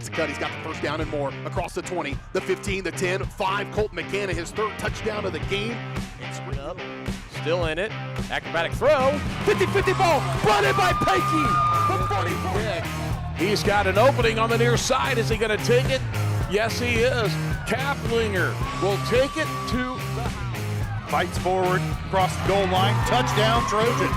a cut. He's got the first down and more across the 20, the 15, the 10, 5. Colton McCann, his third touchdown of the game. It's up. Still in it. Acrobatic throw. 50-50 ball. Brought in by Pikey. The 44. He's got an opening on the near side. Is he going to take it? Yes, he is. Kaplinger will take it to the house. Fights forward, across the goal line. Touchdown, Trojans.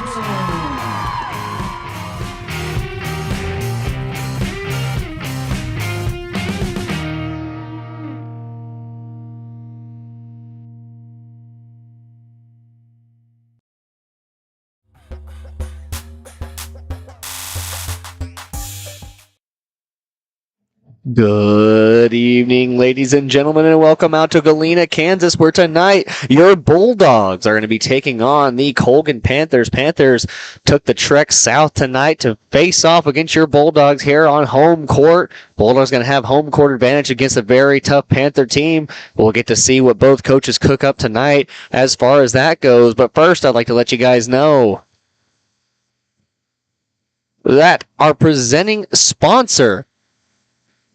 Good evening, ladies and gentlemen, and welcome out to Galena, Kansas, where tonight your Bulldogs are going to be taking on the Colgan Panthers. Panthers took the trek south tonight to face off against your Bulldogs here on home court. Bulldogs going to have home court advantage against a very tough Panther team. We'll get to see what both coaches cook up tonight as far as that goes. But first, I'd like to let you guys know that our presenting sponsor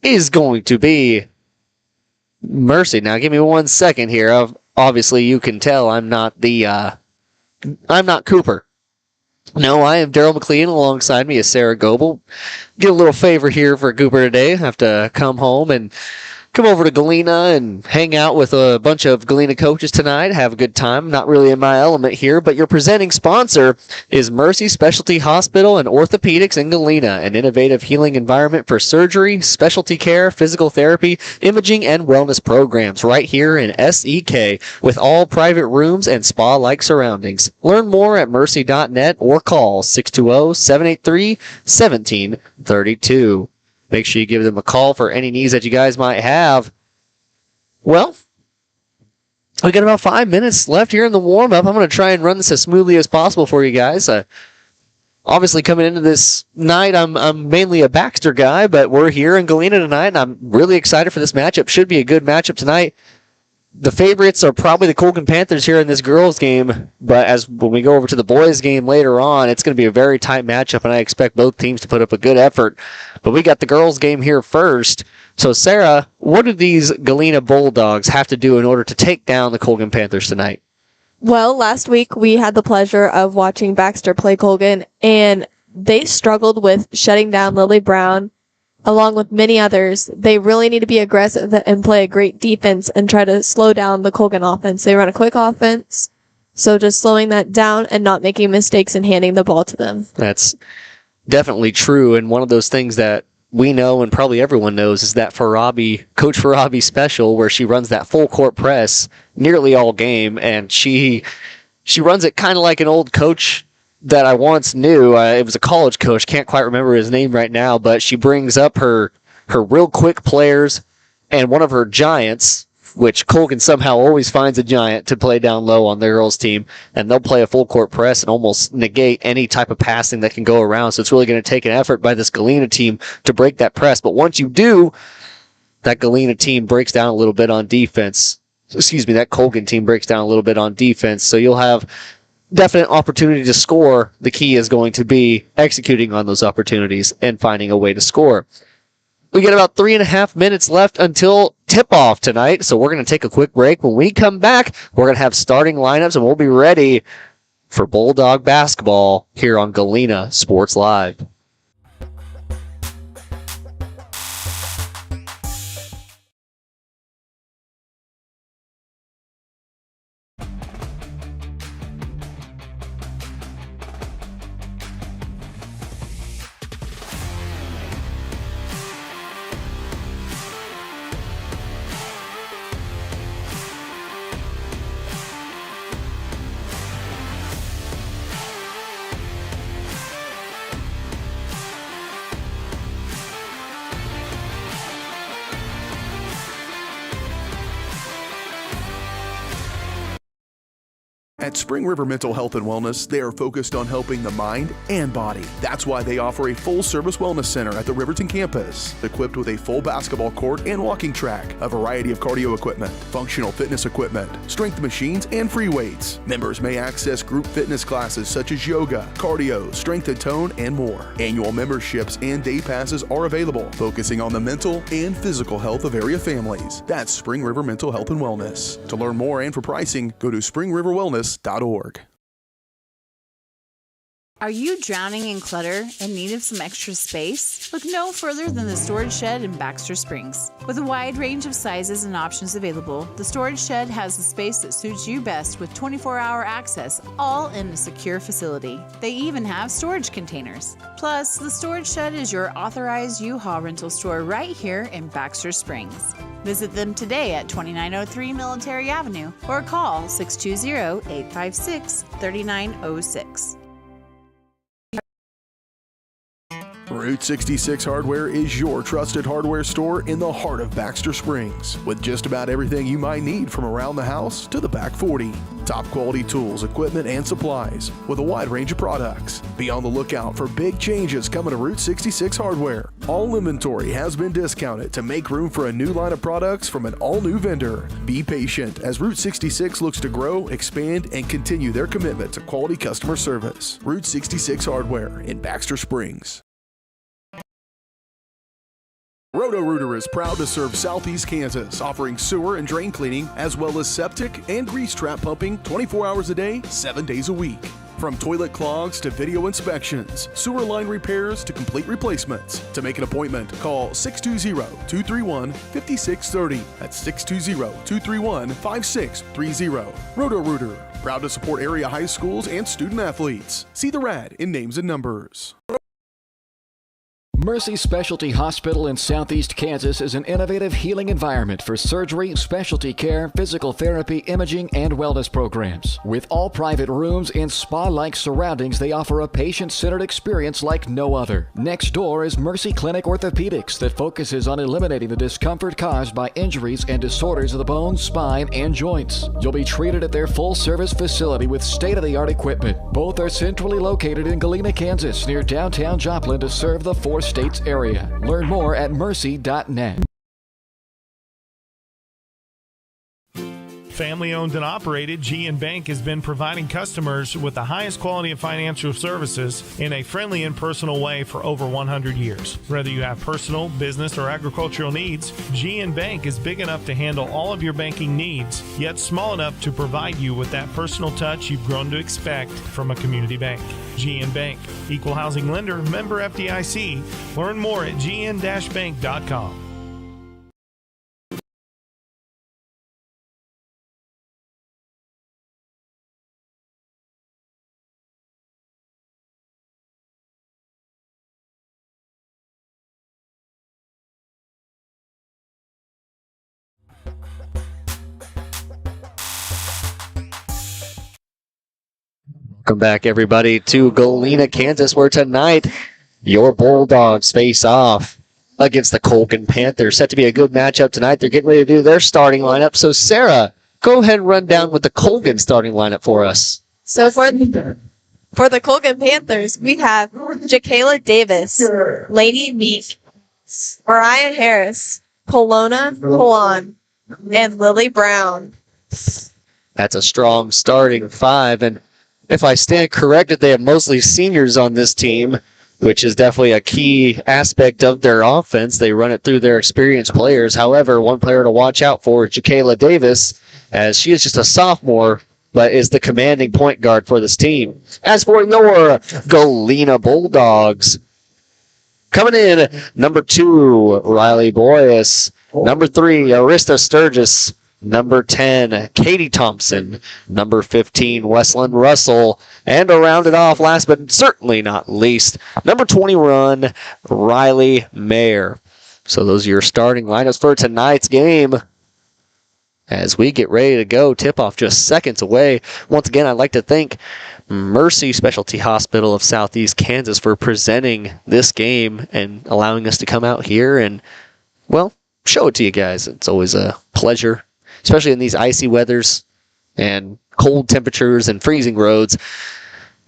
is going to be Mercy. Now, give me 1 second here. Obviously, you can tell I'm not Cooper. No, I am Daryl McLean. Alongside me is Sarah Goebel. Get a little favor here for Cooper today. I have to come home and come over to Galena and hang out with a bunch of Galena coaches tonight. Have a good time. Not really in my element here, but your presenting sponsor is Mercy Specialty Hospital and Orthopedics in Galena, an innovative healing environment for surgery, specialty care, physical therapy, imaging, and wellness programs right here in SEK with all private rooms and spa-like surroundings. Learn more at mercy.net or call 620-783-1732. Make sure you give them a call for any needs that you guys might have. Well, we got about 5 minutes left here in the warm-up. I'm going to try and run this as smoothly as possible for you guys. Obviously, coming into this night, I'm mainly a Baxter guy, but we're here in Galena tonight, and I'm really excited for this matchup. Should be a good matchup tonight. The favorites are probably the Colgan Panthers here in this girls' game, but when we go over to the boys' game later on, it's going to be a very tight matchup, and I expect both teams to put up a good effort. But we got the girls' game here first. So, Sarah, what do these Galena Bulldogs have to do in order to take down the Colgan Panthers tonight? Well, last week we had the pleasure of watching Baxter play Colgan, and they struggled with shutting down Lily Brown, along with many others. They really need to be aggressive and play a great defense and try to slow down the Colgan offense. They run a quick offense, so just slowing that down and not making mistakes and handing the ball to them. That's definitely true, and one of those things that we know and probably everyone knows is that Coach Farabi special where she runs that full court press nearly all game, and she runs it kind of like an old coach that I once knew. It was a college coach. Can't quite remember his name right now, but she brings up her real quick players and one of her giants, which Colgan somehow always finds a giant to play down low on their girls team, and they'll play a full court press and almost negate any type of passing that can go around. So it's really going to take an effort by this Galena team to break that press. But once you do, that Galena team breaks down a little bit on defense. That Colgan team breaks down a little bit on defense. So you'll have definite opportunity to score. The key is going to be executing on those opportunities and finding a way to score. We got about 3.5 minutes left until tip-off tonight, so we're going to take a quick break. When we come back, we're going to have starting lineups, and we'll be ready for Bulldog basketball here on Galena Sports Live. At Spring River Mental Health and Wellness, they are focused on helping the mind and body. That's why they offer a full-service wellness center at the Riverton campus, equipped with a full basketball court and walking track, a variety of cardio equipment, functional fitness equipment, strength machines, and free weights. Members may access group fitness classes such as yoga, cardio, strength and tone, and more. Annual memberships and day passes are available, focusing on the mental and physical health of area families. That's Spring River Mental Health and Wellness. To learn more and for pricing, go to springriverwellness.org. Are you drowning in clutter and need of some extra space? Look no further than the Storage Shed in Baxter Springs. With a wide range of sizes and options available, the Storage Shed has the space that suits you best with 24-hour access, all in a secure facility. They even have storage containers. Plus, the Storage Shed is your authorized U-Haul rental store right here in Baxter Springs. Visit them today at 2903 Military Avenue or call 620-856-3906. Route 66 Hardware is your trusted hardware store in the heart of Baxter Springs, with just about everything you might need from around the house to the back 40. Top quality tools, equipment, and supplies with a wide range of products. Be on the lookout for big changes coming to Route 66 Hardware. All inventory has been discounted to make room for a new line of products from an all-new vendor. Be patient as Route 66 looks to grow, expand, and continue their commitment to quality customer service. Route 66 Hardware in Baxter Springs. Roto-Rooter is proud to serve Southeast Kansas, offering sewer and drain cleaning, as well as septic and grease trap pumping 24 hours a day, 7 days a week. From toilet clogs to video inspections, sewer line repairs to complete replacements. To make an appointment, call 620-231-5630. That's 620-231-5630. Roto-Rooter, proud to support area high schools and student athletes. See the rad in names and numbers. Mercy Specialty Hospital in Southeast Kansas is an innovative healing environment for surgery, specialty care, physical therapy, imaging, and wellness programs. With all private rooms and spa-like surroundings, they offer a patient-centered experience like no other. Next door is Mercy Clinic Orthopedics that focuses on eliminating the discomfort caused by injuries and disorders of the bones, spine, and joints. You'll be treated at their full-service facility with state-of-the-art equipment. Both are centrally located in Galena, Kansas, near downtown Joplin to serve the four states area. Learn more at mercy.net. Family owned and operated, G&N Bank has been providing customers with the highest quality of financial services in a friendly and personal way for over 100 years. Whether you have personal, business, or agricultural needs, G&N Bank is big enough to handle all of your banking needs, yet small enough to provide you with that personal touch you've grown to expect from a community bank. G&N Bank, equal housing lender, member FDIC. Learn more at gn-bank.com. Welcome back, everybody, to Galena, Kansas, where tonight your Bulldogs face off against the Colgan Panthers. Set to be a good matchup tonight. They're getting ready to do their starting lineup. So, Sarah, go ahead and run down with the Colgan starting lineup for us. So for the Colgan Panthers, we have Jacayla Davis, Lady Meek, Mariah Harris, Polona Polon, and Lily Brown. That's a strong starting five, and if I stand corrected, they have mostly seniors on this team, which is definitely a key aspect of their offense. They run it through their experienced players. However, one player to watch out for is Jacayla Davis, as she is just a sophomore, but is the commanding point guard for this team. As for your Galena Bulldogs, coming in, number 2, Riley Boyas. Number 3, Arista Sturgis. Number 10, Katie Thompson. Number 15, Westland Russell. And to round it off, last but certainly not least, number 21, Riley Mayer. So those are your starting lineups for tonight's game. As we get ready to go, tip-off just seconds away. Once again, I'd like to thank Mercy Specialty Hospital of Southeast Kansas for presenting this game and allowing us to come out here and, well, show it to you guys. It's always a pleasure, especially in these icy weathers. and cold temperatures and freezing roads.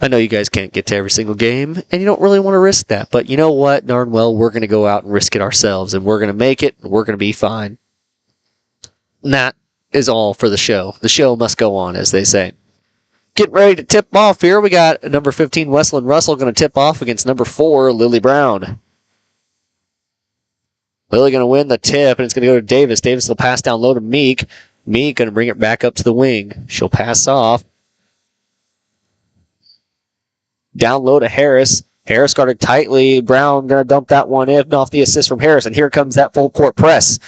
I know you guys can't get to every single game, and you don't really want to risk that. But you know what? Darn well, we're going to go out and risk it ourselves, and we're going to make it, and we're going to be fine. And that is all for the show. The show must go on, as they say. Getting ready to tip off here. We got number 15, Wesleyan Russell, going to tip off against number 4, Lily Brown. Lily going to win the tip, and it's going to go to Davis. Davis will pass down low to Meek. Meek going to bring it back up to the wing. She'll pass off. Down low to Harris. Harris guarded tightly. Brown going to dump that one in off the assist from Harris. And here comes that full court press.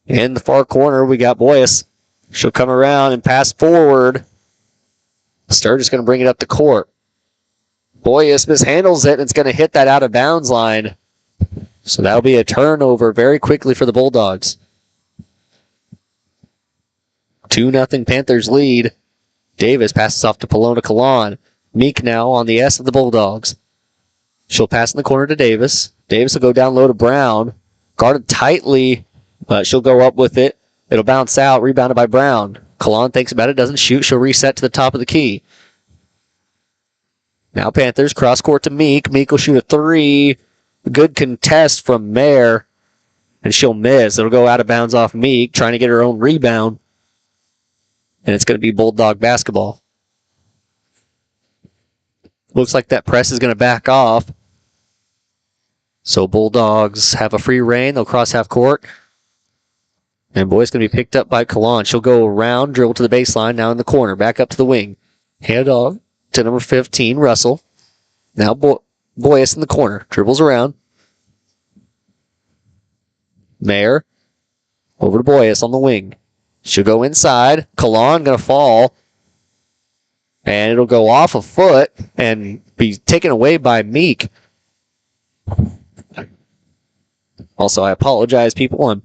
In the far corner, we got Boyce. She'll come around and pass forward. Sturgis going to bring it up the court. Boyce mishandles it, and it's going to hit that out of bounds line. So that'll be a turnover very quickly for the Bulldogs. 2-0 Panthers lead. Davis passes off to Palona Kalan. Meek now on the S of the Bulldogs. She'll pass in the corner to Davis. Davis will go down low to Brown. Guarded tightly, but she'll go up with it. It'll bounce out, rebounded by Brown. Kalan thinks about it, doesn't shoot. She'll reset to the top of the key. Now Panthers cross court to Meek. Meek will shoot a 3. Good contest from Mayer, and she'll miss. It'll go out of bounds off Meek, trying to get her own rebound. And it's going to be Bulldog basketball. Looks like that press is going to back off. So Bulldogs have a free reign. They'll cross half court. And Boy's going to be picked up by Kalan. She'll go around, dribble to the baseline, now in the corner, back up to the wing. Hand off to number 15, Russell. Now Boyce in the corner, dribbles around. Mayer over to Boyce on the wing. She'll go inside. Kalan going to fall. And it'll go off a foot and be taken away by Meek. Also, I apologize, people. I'm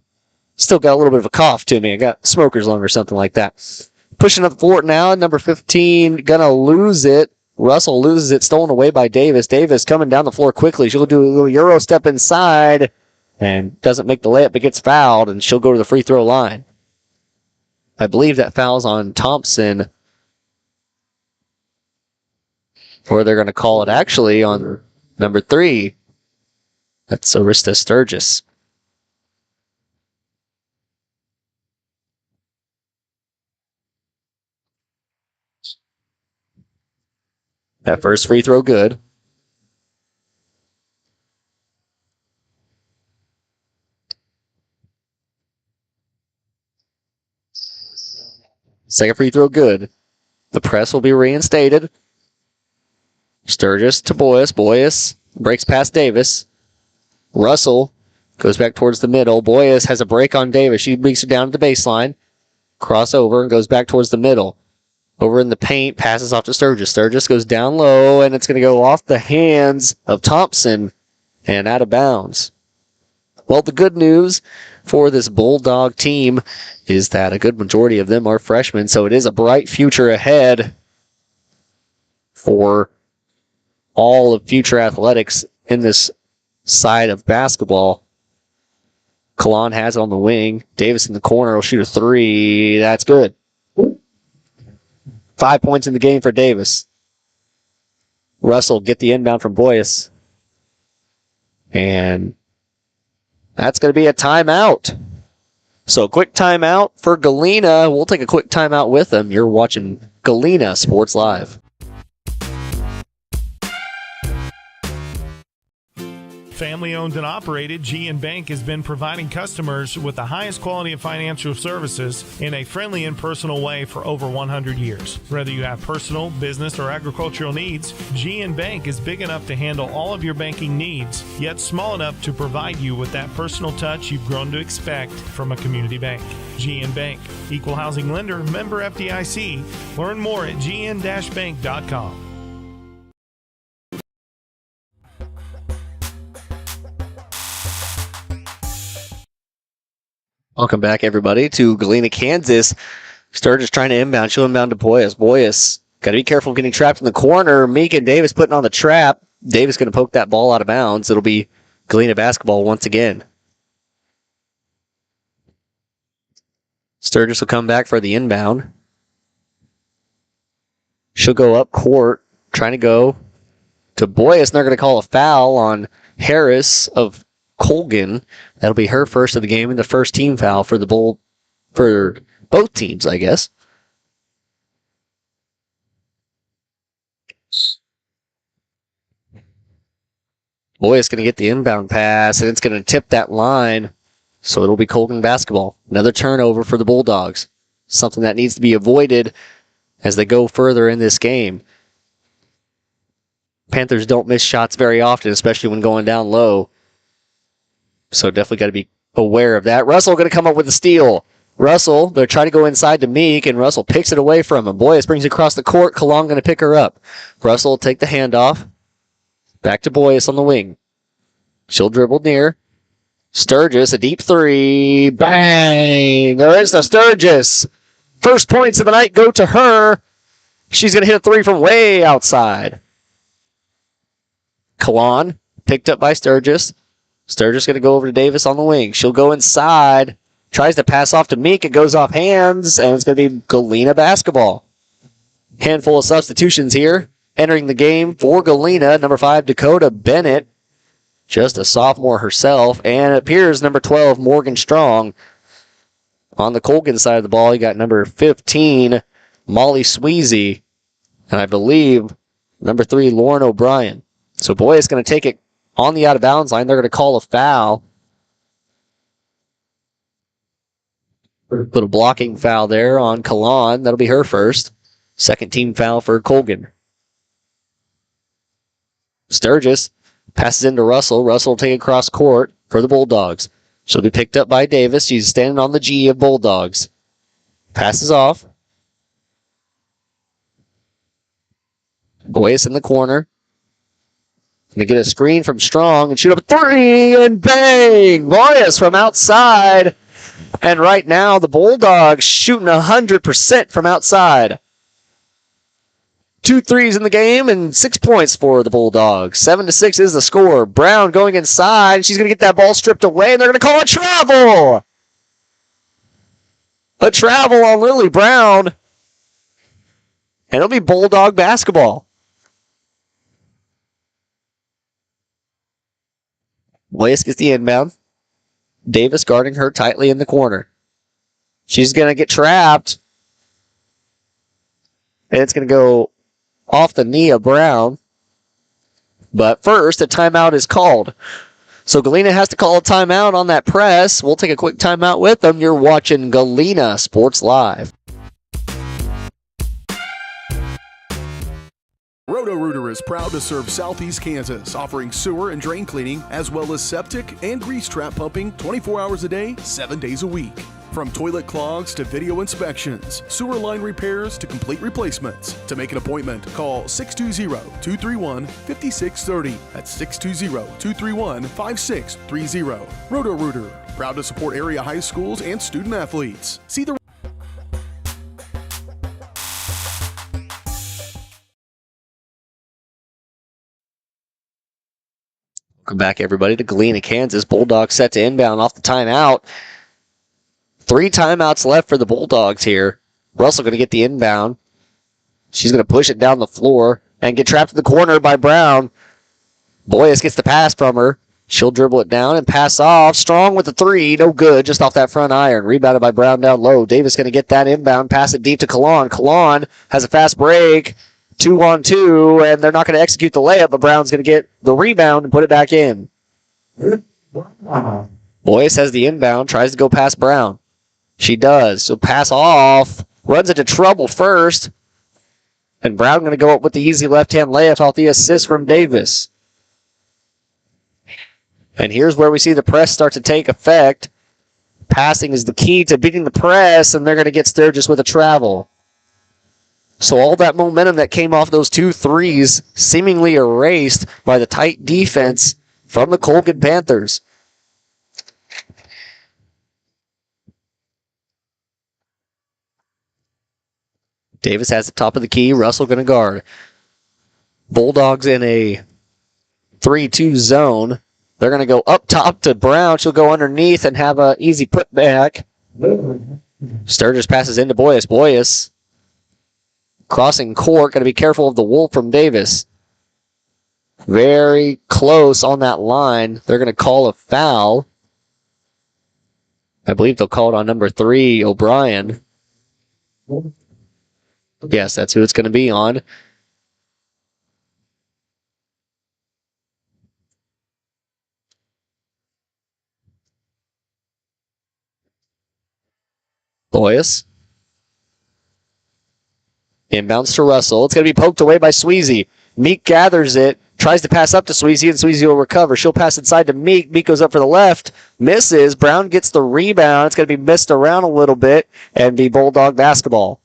still got a little bit of a cough to me. I got smoker's lung or something like that. Pushing up the floor now, number 15 going to lose it. Russell loses it, stolen away by Davis. Davis coming down the floor quickly. She'll do a little Euro step inside and doesn't make the layup, but gets fouled, and she'll go to the free throw line. I believe that foul's on Thompson. Or they're going to call it actually on number 3. That's Arista Sturgis. That first free throw good. Second free throw good. The press will be reinstated. Sturgis to Boyce. Boyce breaks past Davis. Russell goes back towards the middle. Boyce has a break on Davis. She brings her down to the baseline. Crossover and goes back towards the middle. Over in the paint, passes off to Sturgis. Sturgis goes down low, and it's going to go off the hands of Thompson and out of bounds. Well, the good news for this Bulldog team is that a good majority of them are freshmen, so it is a bright future ahead for all of future athletics in this side of basketball. Kalan has it on the wing. Davis in the corner will shoot a 3. That's good. 5 points in the game for Davis. Russell get the inbound from Boyce. And that's going to be a timeout. So a quick timeout for Galena. We'll take a quick timeout with them. You're watching Galena Sports Live. Family owned and operated, G&N Bank has been providing customers with the highest quality of financial services in a friendly and personal way for over 100 years. Whether you have personal, business, or agricultural needs, G&N Bank is big enough to handle all of your banking needs, yet small enough to provide you with that personal touch you've grown to expect from a community bank. G&N Bank, equal housing lender, member FDIC. Learn more at gn-bank.com. Welcome back, everybody, to Galena, Kansas. Sturgis trying to inbound. She'll inbound to Boyce. Boyce, got to be careful of getting trapped in the corner. Meek and Davis putting on the trap. Davis going to poke that ball out of bounds. It'll be Galena basketball once again. Sturgis will come back for the inbound. She'll go up court, trying to go to Boyce, and they're going to call a foul on Harris of Colgan. That'll be her first of the game and the first team foul for for both teams, I guess. Boyce going to get the inbound pass, and it's going to tip that line, so it'll be Colgan basketball. Another turnover for the Bulldogs, something that needs to be avoided as they go further in this game. Panthers don't miss shots very often, especially when going down low. So definitely got to be aware of that. Russell going to come up with a steal. Russell, they're trying to go inside to Meek, and Russell picks it away from him. Boyce brings it across the court. Kalon going to pick her up. Russell will take the handoff. Back to Boyce on the wing. She'll dribble near. Sturgis, a deep three. Bang! There is the Sturgis. First points of the night go to her. She's going to hit a three from way outside. Kalon, picked up by Sturgis. Sturgis going to go over to Davis on the wing. She'll go inside. Tries to pass off to Meek. It goes off hands, and it's going to be Galena basketball. Handful of substitutions here. Entering the game for Galena, number 5, Dakota Bennett. Just a sophomore herself. And it appears number 12, Morgan Strong. On the Colgan side of the ball, you got number 15, Molly Sweezy. And I believe number 3, Lauren O'Brien. So Boy is going to take it on the out-of-bounds line. They're going to call a foul. Little blocking foul there on Kalon. That'll be her first. Second team foul for Colgan. Sturgis passes into Russell. Russell will take it across court for the Bulldogs. She'll be picked up by Davis. She's standing on the G of Bulldogs. Passes off. Boyce in the corner. Going to get a screen from Strong and shoot up a three, and bang! Boyce from outside. And right now, the Bulldogs shooting 100% from outside. 2 threes in the game and 6 points for the Bulldogs. 7-6 is the score. Brown going inside. She's going to get that ball stripped away, and they're going to call a travel. A travel on Lily Brown. And it'll be Bulldog basketball. Boyce gets the inbound. Davis guarding her tightly in the corner. She's going to get trapped. And it's going to go off the knee of Brown. But first, a timeout is called. So Galena has to call a timeout on that press. We'll take a quick timeout with them. You're watching Galena Sports Live. Roto-Rooter is proud to serve Southeast Kansas, offering sewer and drain cleaning, as well as septic and grease trap pumping 24 hours a day, 7 days a week. From toilet clogs to video inspections, sewer line repairs to complete replacements. To make an appointment, call 620-231-5630. That's 620-231-5630. Roto-Rooter, proud to support area high schools and student athletes. See the Welcome back, everybody, to Galena, Kansas. Bulldogs set to inbound off the timeout. 3 timeouts left for the Bulldogs here. Russell going to get the inbound. She's going to push it down the floor and get trapped in the corner by Brown. Boyce gets the pass from her. She'll dribble it down and pass off. Strong with the 3. No good. Just off that front iron. Rebounded by Brown down low. Davis going to get that inbound. Pass it deep to Kalon. Kalon has a fast break. 2-on-2, and they're not going to execute the layup, but Brown's going to get the rebound and put it back in. Boyce has the inbound, tries to go past Brown. She does. So pass off, runs into trouble first, and Brown going to go up with the easy left-hand layup off the assist from Davis. And here's where we see the press start to take effect. Passing is the key to beating the press, and they're going to get Sturgis with a travel. So all that momentum that came off those 2 threes seemingly erased by the tight defense from the Colgan Panthers. Davis has the top of the key. Russell going to guard. Bulldogs in a 3-2 zone. They're going to go up top to Brown. She'll go underneath and have an easy putback. Sturgis passes into Boyas. Boyas crossing court. Got to be careful of the wolf from Davis. Very close on that line. They're going to call a foul. I believe they'll call it on number 3, O'Brien. Yes, that's who it's going to be on. Boyas. Inbounds to Russell. It's going to be poked away by Sweezy. Meek gathers it. Tries to pass up to Sweezy, and Sweezy will recover. She'll pass inside to Meek. Meek goes up for the left. Misses. Brown gets the rebound. It's going to be missed around a little bit and be Bulldog basketball.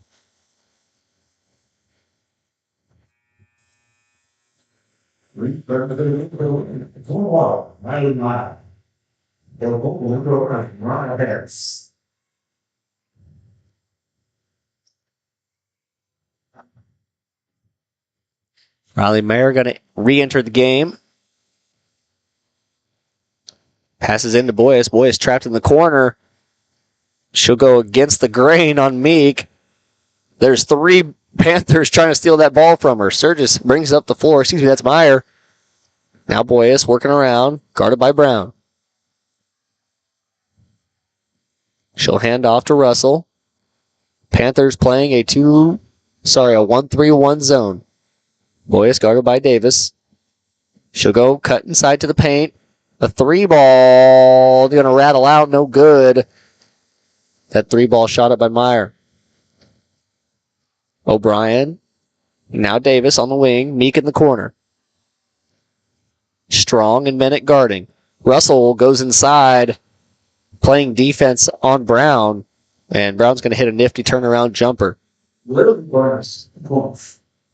Riley Mayer going to re-enter the game. Passes into Boyas. Boyas trapped in the corner. She'll go against the grain on Meek. There's 3 Panthers trying to steal that ball from her. Sturgis brings up the floor. Excuse me, that's Meyer. Now Boyas working around, guarded by Brown. She'll hand off to Russell. Panthers playing a 1-3-1 zone. Boyas guarded by Davis. She'll go cut inside to the paint. A 3 ball. They're going to rattle out. No good. That 3 ball shot up by Meyer. O'Brien. Now Davis on the wing. Meek in the corner. Strong and Bennett guarding. Russell goes inside, playing defense on Brown. And Brown's going to hit a nifty turnaround jumper.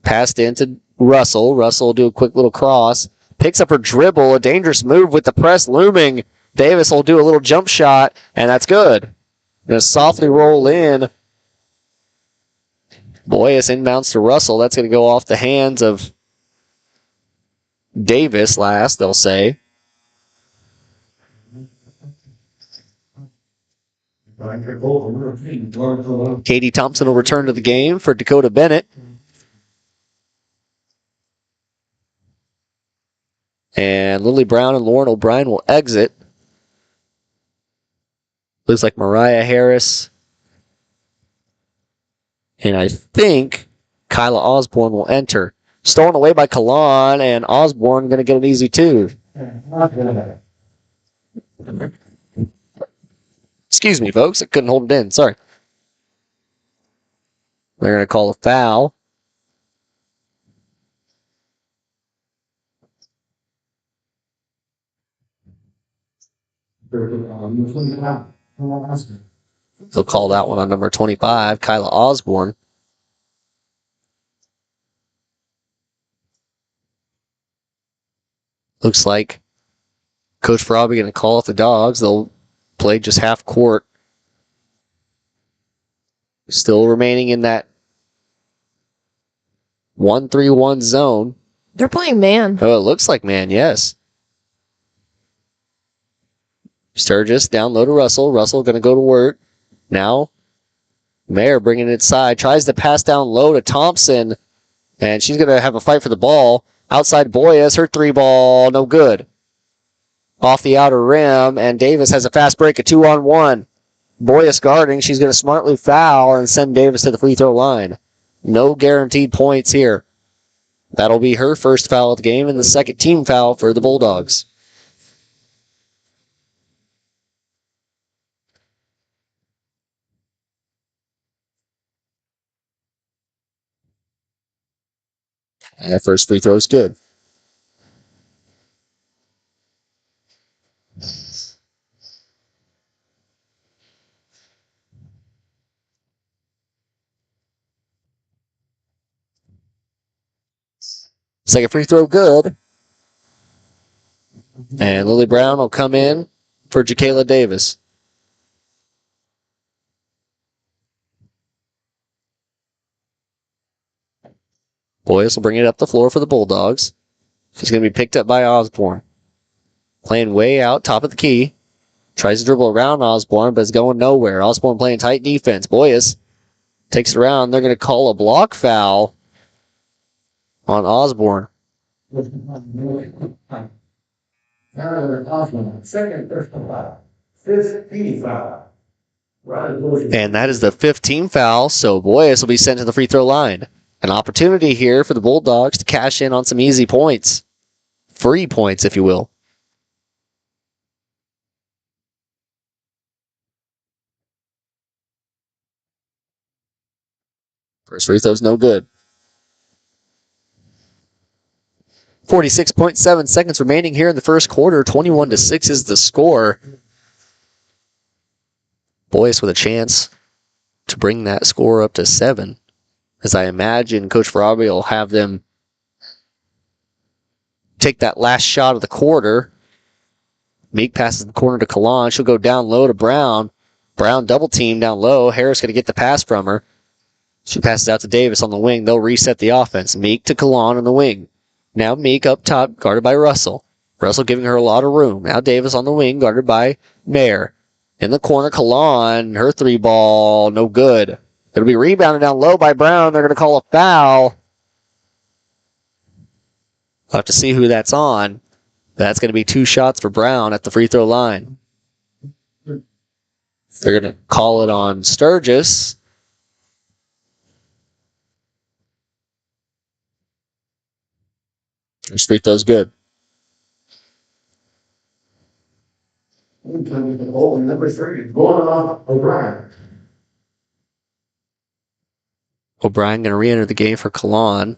Passed into Russell. Russell will do a quick little cross. Picks up her dribble. A dangerous move with the press looming. Davis will do a little jump shot, and that's good. Going to softly roll in. Boyas inbounds to Russell. That's going to go off the hands of Davis last, they'll say. Katie Thompson will return to the game for Dakota Bennett. And Lily Brown and Lauren O'Brien will exit. Looks like Mariah Harris. And I think Kyla Osborne will enter. Stolen away by Kalan, and Osborne going to get it easy too. Excuse me, folks. I couldn't hold it in. Sorry. They're going to call a foul. They'll call that one on number 25, Kyla Osborne. Looks like Coach Frobby going to call off the Dogs. They'll play just half court. Still remaining in that 1-3-1 zone. They're playing man. Oh, it looks like man, yes. Sturgis down low to Russell. Russell going to go to work. Now, Mayer bringing it inside. Tries to pass down low to Thompson. And she's going to have a fight for the ball. Outside Boyas, her 3 ball, no good. Off the outer rim, and Davis has a fast break, a 2-on-1. Boyas guarding. She's going to smartly foul and send Davis to the free throw line. No guaranteed points here. That'll be her first foul of the game and the second team foul for the Bulldogs. And that first free throw is good. Second free throw good. And Lily Brown will come in for Jacayla Davis. Boyas will bring it up the floor for the Bulldogs. She's going to be picked up by Osborne. Playing way out, top of the key. Tries to dribble around Osborne, but it's going nowhere. Osborne playing tight defense. Boyes takes it around. They're going to call a block foul on Osborne. And that is the 15th foul, so Boyes will be sent to the free throw line. An opportunity here for the Bulldogs to cash in on some easy points. Free points, if you will. First free throw's no good. 46.7 seconds remaining here in the first quarter. 21-6 is the score. Boyes with a chance to bring that score up to 7. As I imagine Coach Farabi will have them take that last shot of the quarter. Meek passes the corner to Kalan. She'll go down low to Brown. Brown double team down low. Harris going to get the pass from her. She passes out to Davis on the wing. They'll reset the offense. Meek to Kalan on the wing. Now Meek up top, guarded by Russell. Russell giving her a lot of room. Now Davis on the wing, guarded by Mayer. In the corner, Kalan, her 3-ball, no good. It'll be rebounded down low by Brown. They're going to call a foul. We'll have to see who that's on. That's going to be 2 shots for Brown at the free throw line. They're going to call it on Sturgis. His free throw's good. Number 3, going off O'Brien. O'Brien going to re-enter the game for Kalan.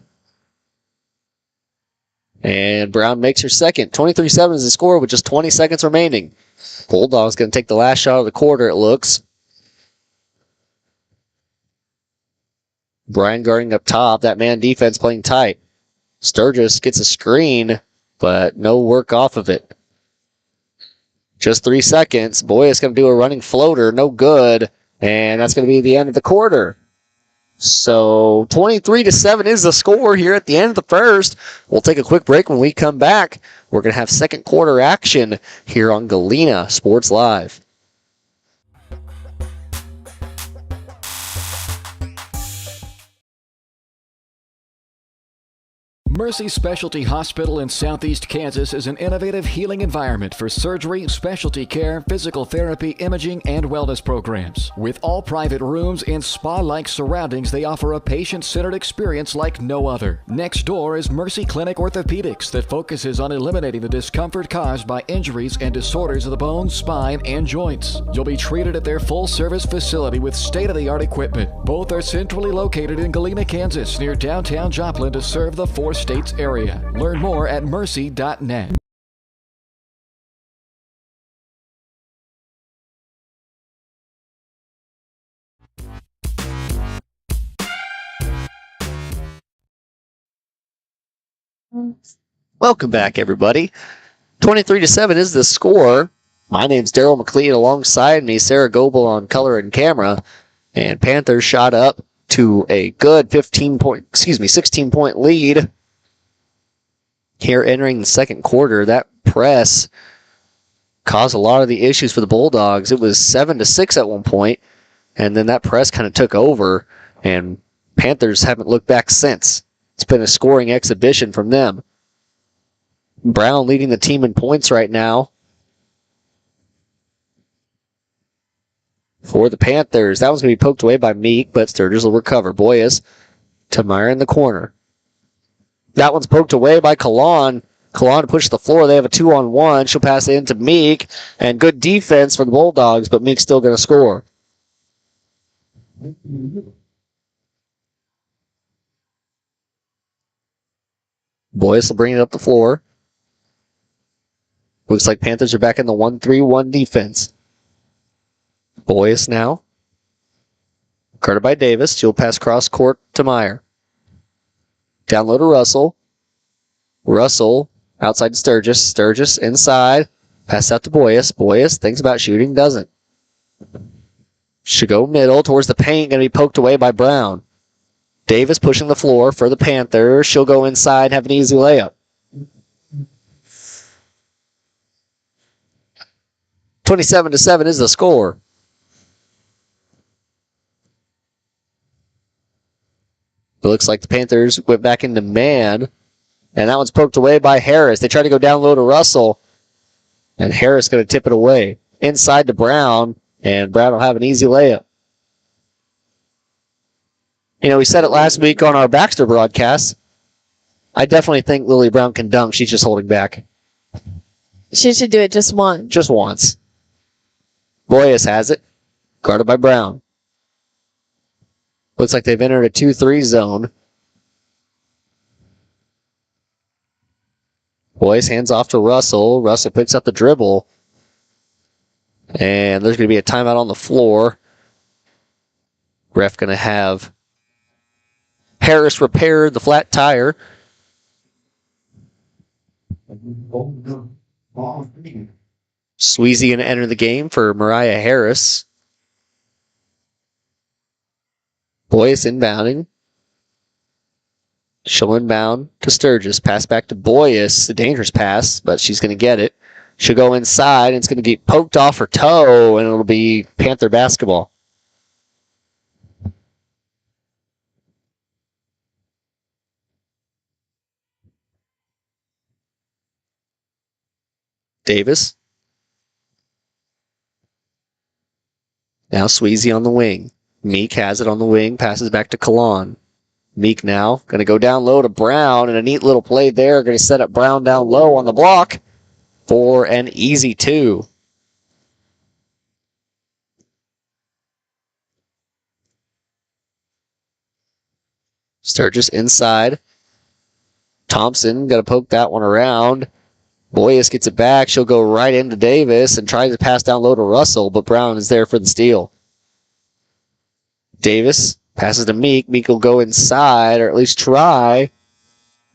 And Brown makes her second. 23-7 is the score with just 20 seconds remaining. Bulldogs going to take the last shot of the quarter, it looks. Bryan guarding up top. That man defense playing tight. Sturgis gets a screen, but no work off of it. Just 3 seconds. Boyes going to do a running floater. No good. And that's going to be the end of the quarter. So 23-7 is the score here at the end of the first. We'll take a quick break. When we come back, we're going to have second quarter action here on Galena Sports Live. Mercy Specialty Hospital in Southeast Kansas is an innovative healing environment for surgery, specialty care, physical therapy, imaging, and wellness programs. With all private rooms and spa-like surroundings, they offer a patient-centered experience like no other. Next door is Mercy Clinic Orthopedics that focuses on eliminating the discomfort caused by injuries and disorders of the bones, spine, and joints. You'll be treated at their full-service facility with state-of-the-art equipment. Both are centrally located in Galena, Kansas, near downtown Joplin to serve the 4 states area. Learn more at mercy.net. Welcome back, everybody. 23-7 is the score. My name's Daryl McLean. Alongside me, Sarah Goebel on color and camera. And Panthers shot up to a good 16-point lead. Here entering the second quarter, that press caused a lot of the issues for the Bulldogs. It was 7-6 at one point, and then that press kind of took over, and Panthers haven't looked back since. It's been a scoring exhibition from them. Brown leading the team in points right now for the Panthers. That one's going to be poked away by Meek, but Sturgis will recover. Boyes to Meyer in the corner. That one's poked away by Kalan. Kalan to push the floor. They have a 2-on-1. She'll pass it into Meek. And good defense for the Bulldogs, but Meek's still going to score. Boyes will bring it up the floor. Looks like Panthers are back in the 1-3-1 defense. Boyes now. Guarded by Davis. She'll pass cross court to Meyer. Down low to Russell. Russell outside to Sturgis. Sturgis inside. Pass out to Boyes. Boyes thinks about shooting. Doesn't. Should go middle towards the paint. Going to be poked away by Brown. Davis pushing the floor for the Panthers. She'll go inside. Have an easy layup. 27-7 is the score. It looks like the Panthers went back into man, and that one's poked away by Harris. They try to go down low to Russell, and Harris going to tip it away. Inside to Brown, and Brown will have an easy layup. You know, we said it last week on our Baxter broadcast. I definitely think Lily Brown can dunk. She's just holding back. She should do it just once. Just once. Boyes has it. Guarded by Brown. Looks like they've entered a 2-3 zone. Boyes hands off to Russell. Russell picks up the dribble. And there's going to be a timeout on the floor. Ref going to have Harris repair the flat tire. Sweezy going to enter the game for Mariah Harris. Boyes inbounding. She'll inbound to Sturgis. Pass back to Boyes. A dangerous pass, but she's going to get it. She'll go inside, and it's going to get poked off her toe, and it'll be Panther basketball. Davis. Now Sweezy on the wing. Meek has it on the wing, passes back to Kalan. Meek now going to go down low to Brown, and a neat little play there. Going to set up Brown down low on the block for an easy 2. Sturgis inside. Thompson going to poke that one around. Boyes gets it back. She'll go right into Davis and tries to pass down low to Russell, but Brown is there for the steal. Davis passes to Meek. Meek will go inside, or at least try,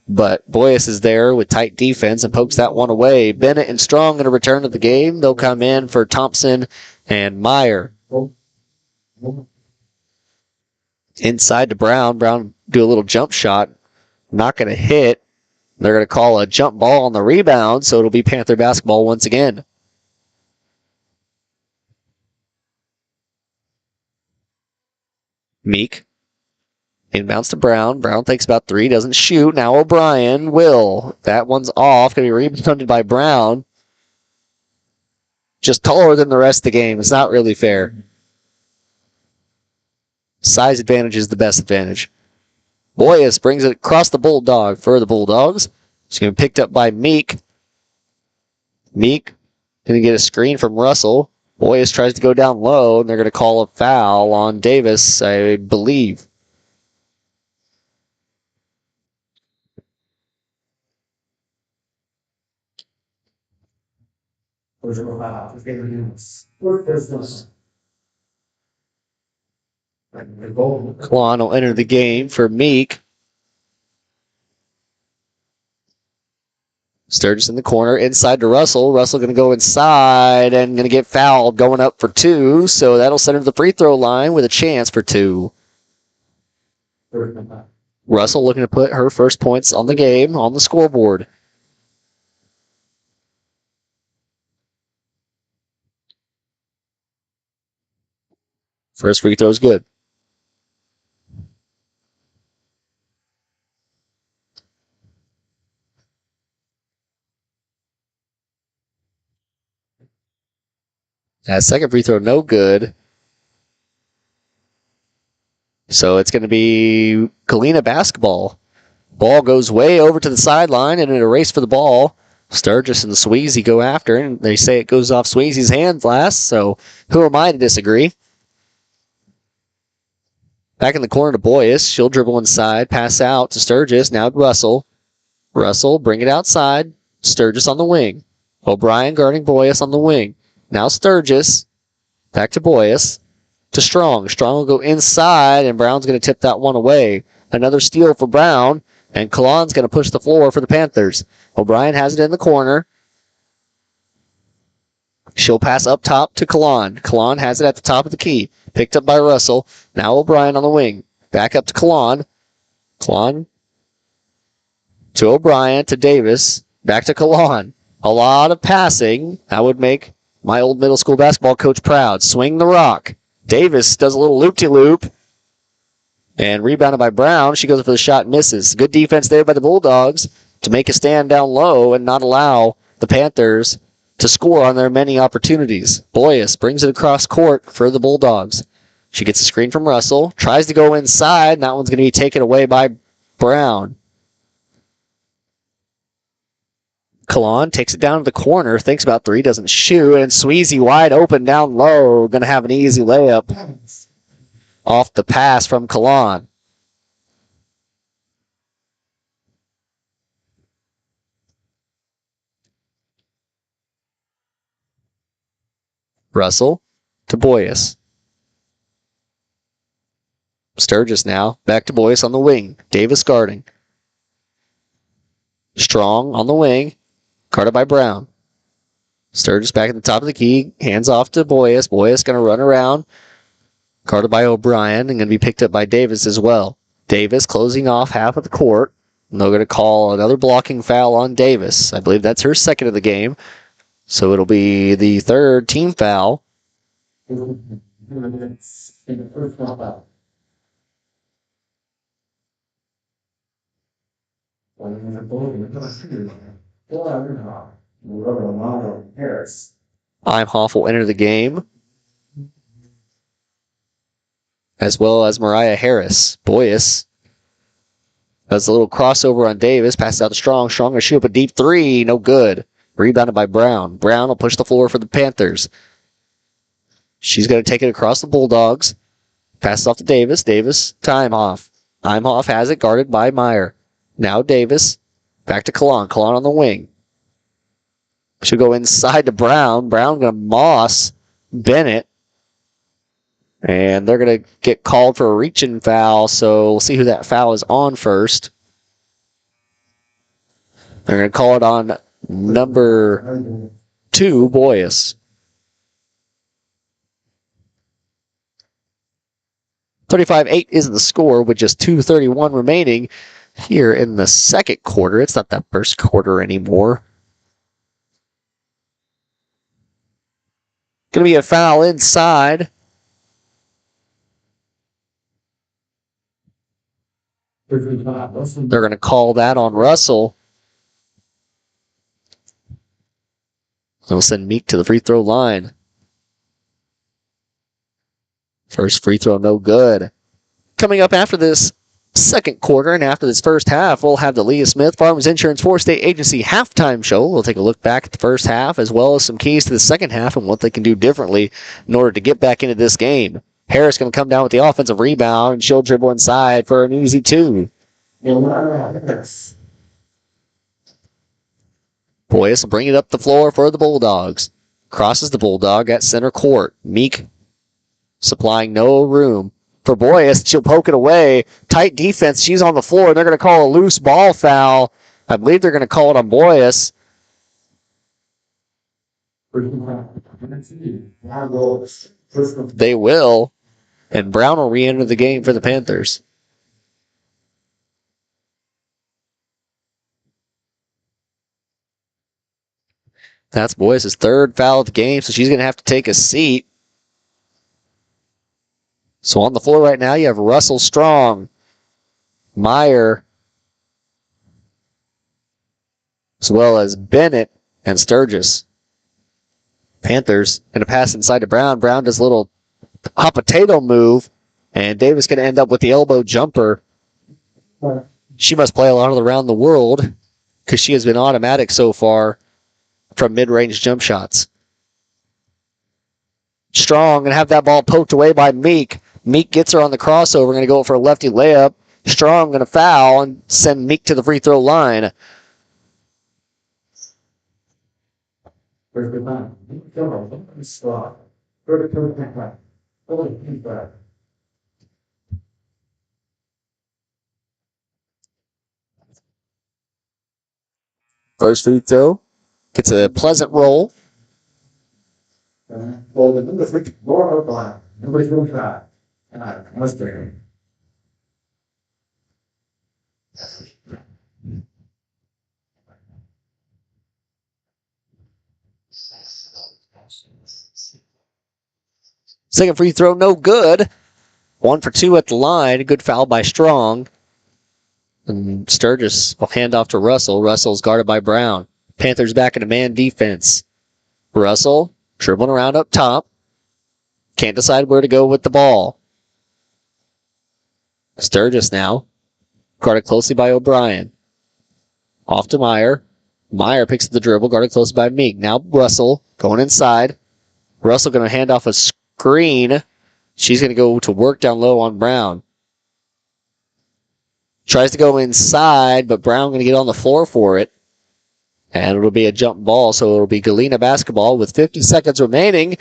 but Boyes is there with tight defense and pokes that one away. Bennett and Strong going to return to the game. They'll come in for Thompson and Meyer. Inside to Brown. Brown do a little jump shot. Not going to hit. They're going to call a jump ball on the rebound, so it'll be Panther basketball once again. Meek. Inbounds to Brown. Brown takes about 3, doesn't shoot. Now O'Brien will. That one's off. Going to be rebounded by Brown. Just taller than the rest of the game. It's not really fair. Size advantage is the best advantage. Boyes brings it across the Bulldog for the Bulldogs. It's going to be picked up by Meek. Meek going to get a screen from Russell. Boyes tries to go down low, and they're going to call a foul on Davis, I believe. Klon will enter the game for Meek. Sturgis in the corner, inside to Russell. Russell going to go inside and going to get fouled, going up for 2. So that'll send him to the free throw line with a chance for 2. Russell looking to put her first points on the game on the scoreboard. First free throw is good. That second free throw, no good. So it's going to be Galena basketball. Ball goes way over to the sideline, and in a race for the ball, Sturgis and Sweezy go after, and they say it goes off Sweezy's hands last, so who am I to disagree? Back in the corner to Boyes. She'll dribble inside, pass out to Sturgis, now to Russell. Russell, bring it outside. Sturgis on the wing. O'Brien guarding Boyes on the wing. Now Sturgis, back to Boyes, to Strong. Strong will go inside, and Brown's going to tip that one away. Another steal for Brown, and Kalan's going to push the floor for the Panthers. O'Brien has it in the corner. She'll pass up top to Kalan. Kalan has it at the top of the key. Picked up by Russell. Now O'Brien on the wing. Back up to Kalan. Kalan to O'Brien, to Davis. Back to Kalan. A lot of passing. That would make My old middle school basketball coach proud. Swing the rock. Davis does a little loop-de-loop. And rebounded by Brown. She goes for the shot, misses. Good defense there by the Bulldogs to make a stand down low and not allow the Panthers to score on their many opportunities. Boyes brings it across court for the Bulldogs. She gets a screen from Russell, tries to go inside, and that one's going to be taken away by Brown. Kalan takes it down to the corner, thinks about three, doesn't shoot, and Sweezy wide open down low. Going to have an easy layup off the pass from Kalan. Russell to Boyes. Sturgis now, back to Boyes on the wing. Davis guarding. Strong on the wing, guarded by Brown. Sturgis back at the top of the key, hands off to Boyes. Boyes going to run around, guarded by O'Brien, and going to be picked up by Davis as well. Davis closing off half of the court, and they're going to call another blocking foul on Davis. I believe that's her second of the game, so it'll be the third team foul. Imhoff will enter the game, as well as Mariah Harris. Boyes does a little crossover on Davis, passes out to Strong. Strong going to shoot up a deep three, no good. Rebounded by Brown. Brown will push the floor for the Panthers. She's going to take it across the Bulldogs. Passes off to Davis. Davis to Imhoff. Imhoff has it, guarded by Meyer. Now Davis. Back to Kalan. Kalan on the wing. She'll go inside to Brown. Brown going to moss Bennett. And they're going to get called for a reach-in foul, so we'll see who that foul is on first. They're going to call it on number 2, Boyes. 35-8 is the score with just 2:31 remaining here in the second quarter. It's not that first quarter anymore. Going to be a foul inside. They're going to call that on Russell. They'll send Meek to the free throw line. First free throw, no good. Coming up after this second quarter and after this first half, we'll have the Leah Smith Farmers Insurance 4-State Agency halftime show. We'll take a look back at the first half as well as some keys to the second half and what they can do differently in order to get back into this game. Harris going to come down with the offensive rebound, and she'll dribble inside for an easy 2. Boyes will bring it up the floor for the Bulldogs. Crosses the Bulldog at center court. Meek supplying no room for Boyes. She'll poke it away. Tight defense. She's on the floor. They're going to call a loose ball foul. I believe they're going to call it on Boyes. They will. And Brown will re-enter the game for the Panthers. That's Boyes' third foul of the game, so she's going to have to take a seat. So on the floor right now, you have Russell Strong, Meyer, as well as Bennett and Sturgis. Panthers going to pass inside to Brown. Brown does a little hot potato move, and Davis going to end up with the elbow jumper. She must play a lot around the world because she has been automatic so far from mid-range jump shots. Strong going to have that ball poked away by Meek. Meek gets her on the crossover, going to go for a lefty layup. Strong going to foul and send Meek to the free throw line. First free throw gets a pleasant roll. Second free throw, no good. 1 for 2 at the line. Good foul by Strong. And Sturgis will hand off to Russell. Russell's guarded by Brown. Panthers back into man defense. Russell dribbling around up top. Can't decide where to go with the ball. Sturgis now. Guarded closely by O'Brien. Off to Meyer. Meyer picks up the dribble, guarded close by Meek. Now Russell going inside. Russell going to hand off a screen. She's going to go to work down low on Brown. Tries to go inside, but Brown going to get on the floor for it. And it'll be a jump ball, so it'll be Galena basketball with 50 seconds remaining.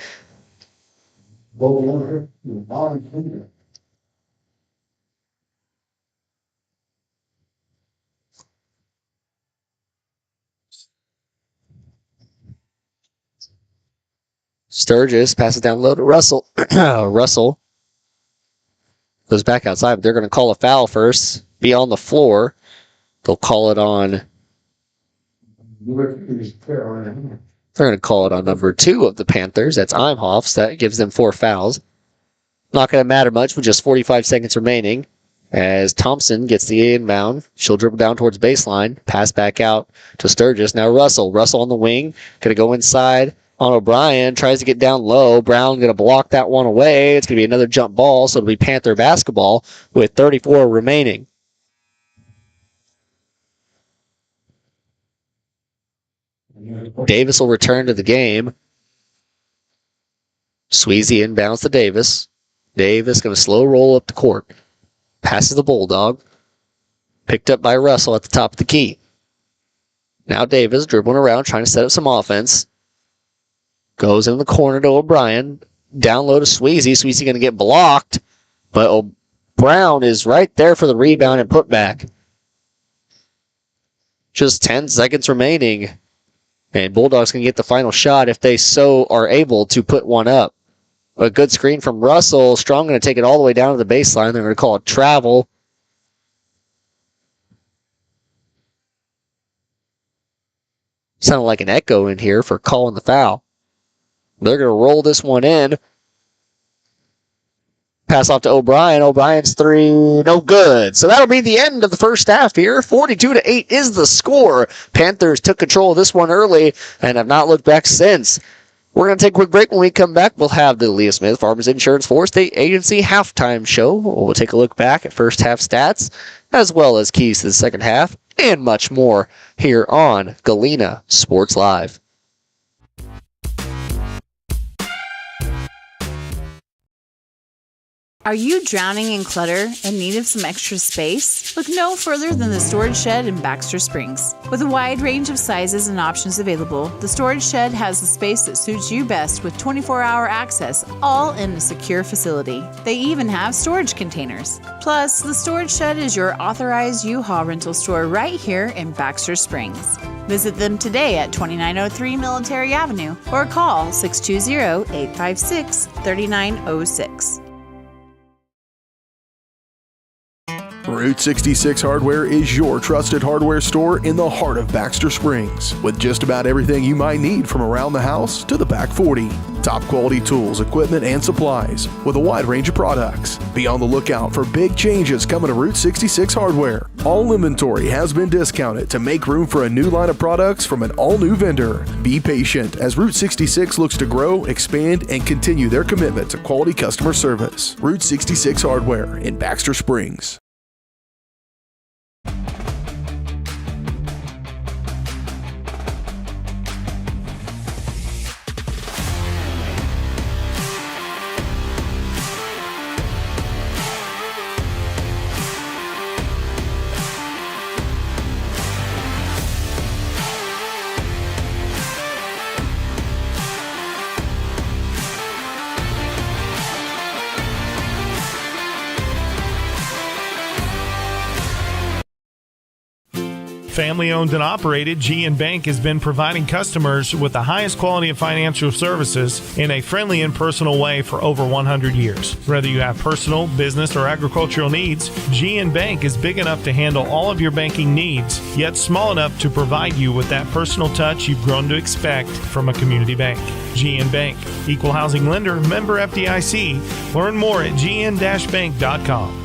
Sturgis passes down low to Russell. Russell goes back outside, but they're going to call a foul first. Be on the floor. They'll call it on. They're going to call it on number 2 of the Panthers. That's Imhoffs. That gives them 4 fouls. Not going to matter much with just 45 seconds remaining. As Thompson gets the inbound, she'll dribble down towards baseline. Pass back out to Sturgis. Now Russell. Russell on the wing. Going to go inside on O'Brien. Tries to get down low. Brown going to block that one away. It's going to be another jump ball, so it'll be Panther basketball with 34 remaining. Davis will return to the game. Sweezy inbounds to Davis. Davis going to slow roll up the court. Passes the Bulldog. Picked up by Russell at the top of the key. Now Davis dribbling around, trying to set up some offense. Goes in the corner to O'Brien. Down low to Sweezy. Sweezy going to get blocked. But Brown is right there for the rebound and put back. Just 10 seconds remaining. And Bulldogs can get the final shot if they so are able to put one up. A good screen from Russell. Strong going to take it all the way down to the baseline. They're going to call it travel. Sounded like an echo in here for calling the foul. They're going to roll this one in. Pass off to O'Brien. O'Brien's 3, no good. So that'll be the end of the first half here. 42-8 is the score. Panthers took control of this one early and have not looked back since. We're going to take a quick break. When we come back, we'll have the Leah Smith Farmers Insurance 4-State Agency halftime show. We'll take a look back at first half stats, as well as keys to the second half, and much more here on Galena Sports Live. Are you drowning in clutter and need of some extra space? Look no further than the Storage Shed in Baxter Springs. With a wide range of sizes and options available, the Storage Shed has the space that suits you best with 24-hour access, all in a secure facility. They even have storage containers. Plus, the Storage Shed is your authorized U-Haul rental store right here in Baxter Springs. Visit them today at 2903 Military Avenue or call 620-856-3906. Route 66 Hardware is your trusted hardware store in the heart of Baxter Springs, with just about everything you might need from around the house to the back 40. Top quality tools, equipment, and supplies with a wide range of products. Be on the lookout for big changes coming to Route 66 Hardware. All inventory has been discounted to make room for a new line of products from an all-new vendor. Be patient as Route 66 looks to grow, expand, and continue their commitment to quality customer service. Route 66 Hardware in Baxter Springs. Family owned and operated, GN Bank has been providing customers with the highest quality of financial services in a friendly and personal way for over 100 years. Whether you have personal, business, or agricultural needs, GN Bank is big enough to handle all of your banking needs, yet small enough to provide you with that personal touch you've grown to expect from a community bank. GN Bank, equal housing lender, member FDIC. Learn more at gn-bank.com.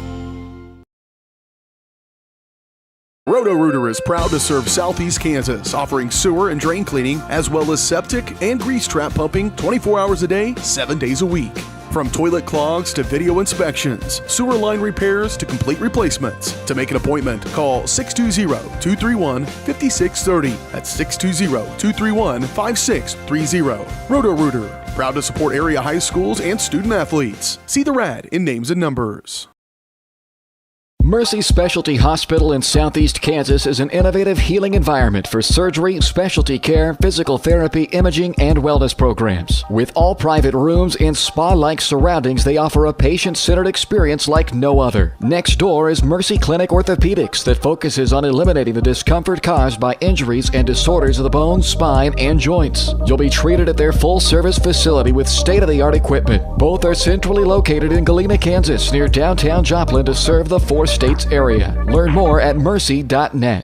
Roto-Rooter is proud to serve Southeast Kansas, offering sewer and drain cleaning, as well as septic and grease trap pumping 24 hours a day, 7 days a week. From toilet clogs to video inspections, sewer line repairs to complete replacements. To make an appointment, call 620-231-5630. That's 620-231-5630. Roto-Rooter, proud to support area high schools and student athletes. See the rad in names and numbers. Mercy Specialty Hospital in Southeast Kansas is an innovative healing environment for surgery, specialty care, physical therapy, imaging, and wellness programs. With all private rooms and spa-like surroundings, they offer a patient-centered experience like no other. Next door is Mercy Clinic Orthopedics that focuses on eliminating the discomfort caused by injuries and disorders of the bones, spine, and joints. You'll be treated at their full-service facility with state-of-the-art equipment. Both are centrally located in Galena, Kansas, near downtown Joplin to serve the four states area. Learn more at mercy.net.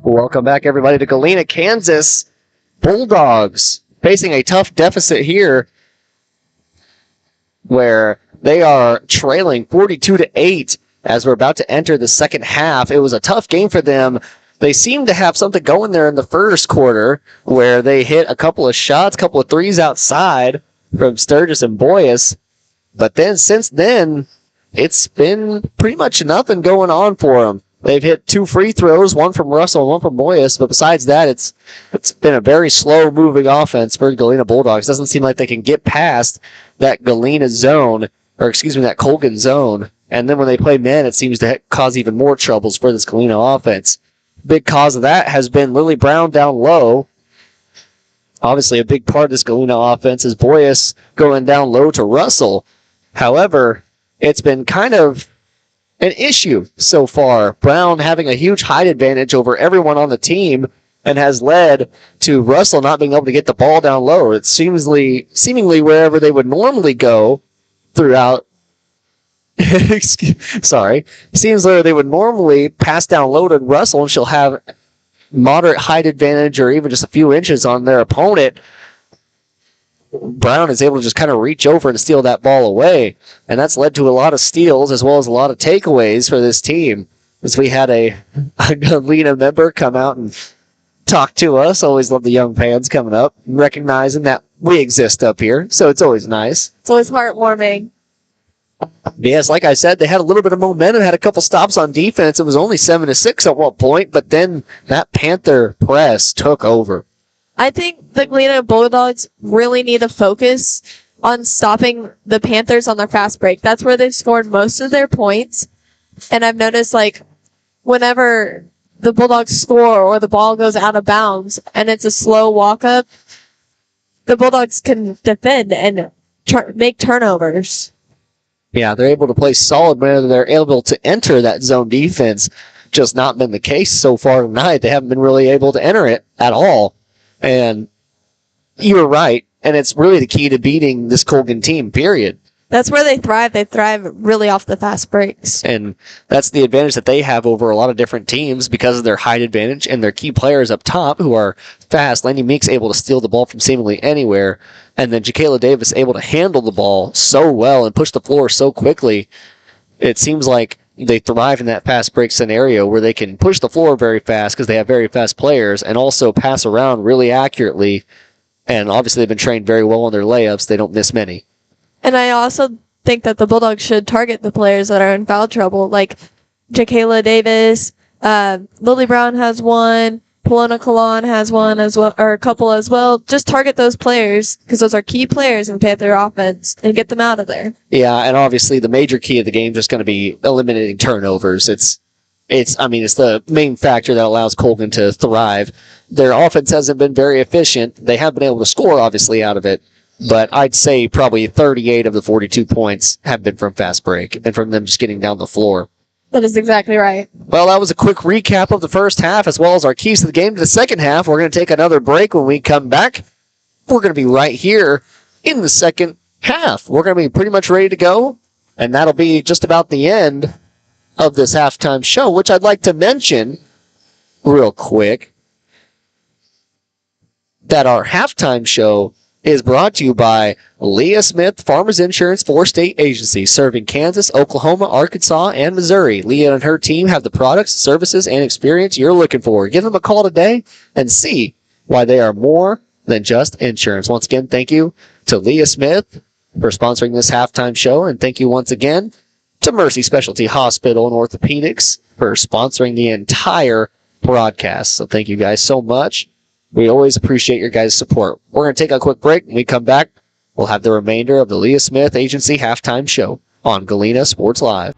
Welcome back, everybody, to Galena, Kansas. Bulldogs facing a tough deficit here where they are trailing 42-8 as we're about to enter the second half. It was a tough game for them. They seemed to have something going there in the first quarter where they hit a couple of shots, couple of threes outside from Sturgis and Boyas. But then since then, it's been pretty much nothing going on for them. They've hit 2 free throws, one from Russell and one from Boyas, but besides that, it's been a very slow-moving offense for the Galena Bulldogs. Doesn't seem like they can get past that Galena zone, that Colgan zone. And then when they play men, it seems to cause even more troubles for this Galena offense. Big cause of that has been Lily Brown down low. Obviously, a big part of this Galena offense is Boyas going down low to Russell. However, it's been kind of an issue so far. Brown having a huge height advantage over everyone on the team and has led to Russell not being able to get the ball down low. It's seemingly wherever they would normally go throughout. Seems like they would normally pass down low to Russell and she'll have moderate height advantage or even just a few inches on their opponent. Brown is able to just kind of reach over and steal that ball away. And that's led to a lot of steals as well as a lot of takeaways for this team. As we had a Galena member come out and talk to us. Always love the young fans coming up, recognizing that we exist up here. So it's always nice. It's always heartwarming. Yes, like I said, they had a little bit of momentum, had a couple stops on defense. It was only 7-6 at one point, but then that Panther press took over. I think the Galena Bulldogs really need to focus on stopping the Panthers on their fast break. That's where they've scored most of their points. And I've noticed, whenever the Bulldogs score or the ball goes out of bounds and it's a slow walk-up, the Bulldogs can defend and make turnovers. Yeah, they're able to play solid when they're able to enter that zone defense. Just not been the case so far tonight. They haven't been really able to enter it at all. And you're right. And it's really the key to beating this Colgan team, period. That's where they thrive. They thrive really off the fast breaks. And that's the advantage that they have over a lot of different teams because of their height advantage and their key players up top who are fast. Landy Meek's able to steal the ball from seemingly anywhere. And then Jacayla Davis able to handle the ball so well and push the floor so quickly. It seems like they thrive in that fast break scenario where they can push the floor very fast because they have very fast players and also pass around really accurately. And obviously they've been trained very well on their layups. They don't miss many. And I also think that the Bulldogs should target the players that are in foul trouble, like Jacayla Davis. Lily Brown has one. Palona Kalan has one as well, or a couple as well. Just target those players because those are key players in Panther offense and get them out of there. Yeah, and obviously the major key of the game is just going to be eliminating turnovers. It's the main factor that allows Colgan to thrive. Their offense hasn't been very efficient. They have been able to score, obviously, out of it. But I'd say probably 38 of the 42 points have been from fast break and from them just getting down the floor. That is exactly right. Well, that was a quick recap of the first half as well as our keys to the game to the second half. We're going to take another break. When we come back, we're going to be right here in the second half. We're going to be pretty much ready to go, and that'll be just about the end of this halftime show, which I'd like to mention real quick that our halftime show is brought to you by Leah Smith Farmers Insurance 4-state agency, serving Kansas, Oklahoma, Arkansas, and Missouri. Leah and her team have the products, services, and experience you're looking for. Give them a call today and see why they are more than just insurance. Once again, thank you to Leah Smith for sponsoring this halftime show, and thank you once again to Mercy Specialty Hospital and Orthopedics for sponsoring the entire broadcast. So thank you guys so much. We always appreciate your guys' support. We're going to take a quick break. When we come back, we'll have the remainder of the Leah Smith Agency halftime show on Galena Sports Live.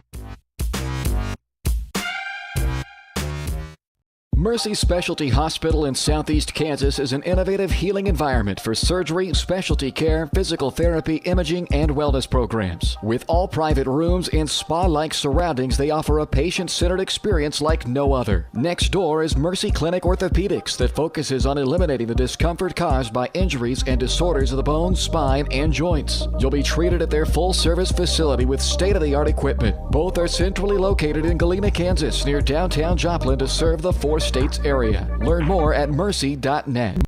Mercy Specialty Hospital in Southeast Kansas is an innovative healing environment for surgery, specialty care, physical therapy, imaging, and wellness programs. With all private rooms and spa-like surroundings, they offer a patient-centered experience like no other. Next door is Mercy Clinic Orthopedics that focuses on eliminating the discomfort caused by injuries and disorders of the bones, spine, and joints. You'll be treated at their full-service facility with state-of-the-art equipment. Both are centrally located in Galena, Kansas, near downtown Joplin to serve the four-states area. Learn more at mercy.net.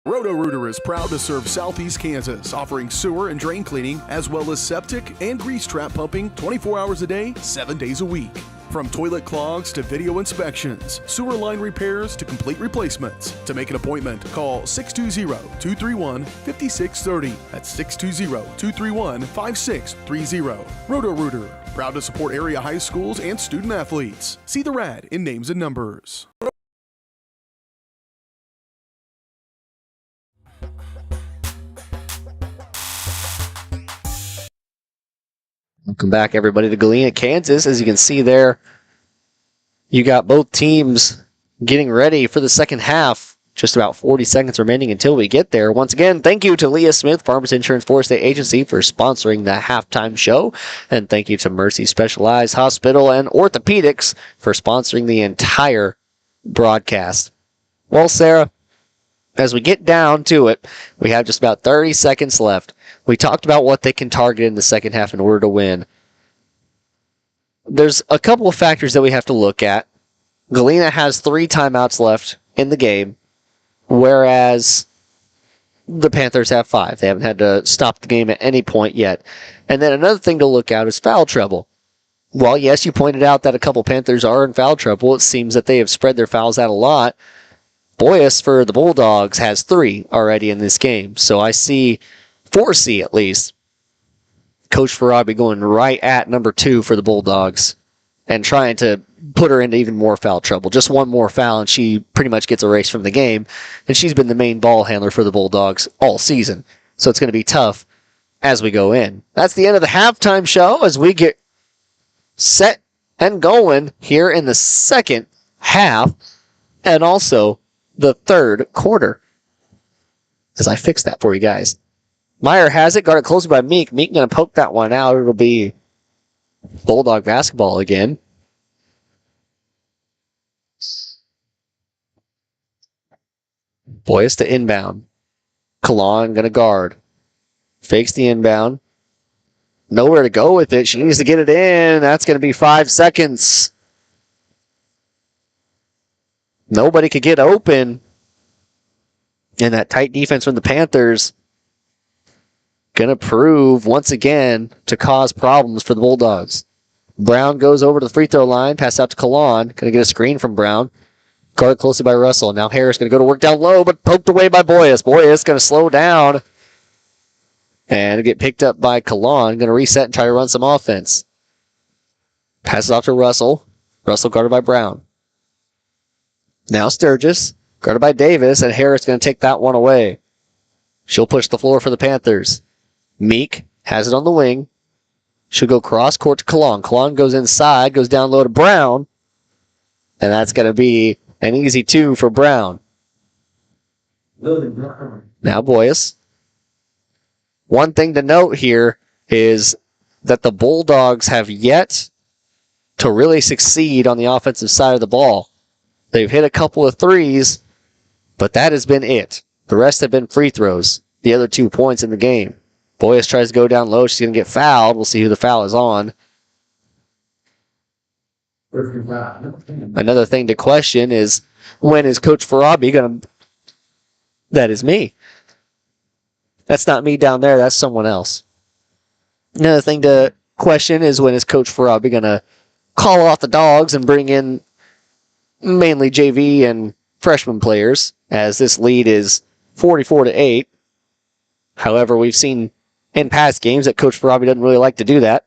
Roto-Rooter is proud to serve Southeast Kansas, offering sewer and drain cleaning, as well as septic and grease trap pumping 24 hours a day, 7 days a week. From toilet clogs to video inspections, sewer line repairs to complete replacements. To make an appointment, call 620-231-5630. That's 620-231-5630. Roto-Rooter, proud to support area high schools and student athletes. See the rad in names and numbers. Welcome back, everybody, to Galena, Kansas. As you can see there, you got both teams getting ready for the second half. Just about 40 seconds remaining until we get there. Once again, thank you to Leah Smith, Farmers Insurance 4-state agency, for sponsoring the halftime show. And thank you to Mercy Specialized Hospital and Orthopedics for sponsoring the entire broadcast. Well, Sarah, as we get down to it, we have just about 30 seconds left. We talked about what they can target in the second half in order to win. There's a couple of factors that we have to look at. Galena has 3 timeouts left in the game, whereas the Panthers have 5. They haven't had to stop the game at any point yet. And then another thing to look at is foul trouble. While, yes, you pointed out that a couple Panthers are in foul trouble, it seems that they have spread their fouls out a lot. Boyas for the Bulldogs has 3 already in this game. So I foresee at least Coach Farabi going right at number 2 for the Bulldogs and trying to put her into even more foul trouble. Just one more foul and she pretty much gets erased from the game. And she's been the main ball handler for the Bulldogs all season. So it's going to be tough as we go in. That's the end of the halftime show as we get set and going here in the second half and also the third quarter. As I fixed that for you guys. Meyer has it, guarded closely by Meek. Meek going to poke that one out. It'll be Bulldog basketball again. Boyas to inbound. Kalan going to guard. Fakes the inbound. Nowhere to go with it. She needs to get it in. That's going to be 5 seconds. Nobody could get open. And that tight defense from the Panthers going to prove once again to cause problems for the Bulldogs. Brown goes over to the free throw line. Pass out to Kalan. Going to get a screen from Brown. Guarded closely by Russell. Now Harris going to go to work down low, but poked away by Boyas. Boyas going to slow down. And get picked up by Kalan. Going to reset and try to run some offense. Passes off to Russell. Russell guarded by Brown. Now Sturgis, guarded by Davis, and Harris going to take that one away. She'll push the floor for the Panthers. Meek has it on the wing. She'll go cross court to Kalan. Kalan goes inside, goes down low to Brown. And that's going to be an easy 2 for Brown. Now Boyes. One thing to note here is that the Bulldogs have yet to really succeed on the offensive side of the ball. They've hit a couple of threes, but that has been it. The rest have been free throws, the other 2 points in the game. Boyes tries to go down low. She's going to get fouled. We'll see who the foul is on. Another thing to question is, when is Coach Farabi going to... That is me. That's not me down there. That's someone else. Another thing to question is, when is Coach Farabi going to call off the Dogs and bring in mainly JV and freshman players, as this lead is 44-8. However, we've seen in past games that Coach Farabi doesn't really like to do that.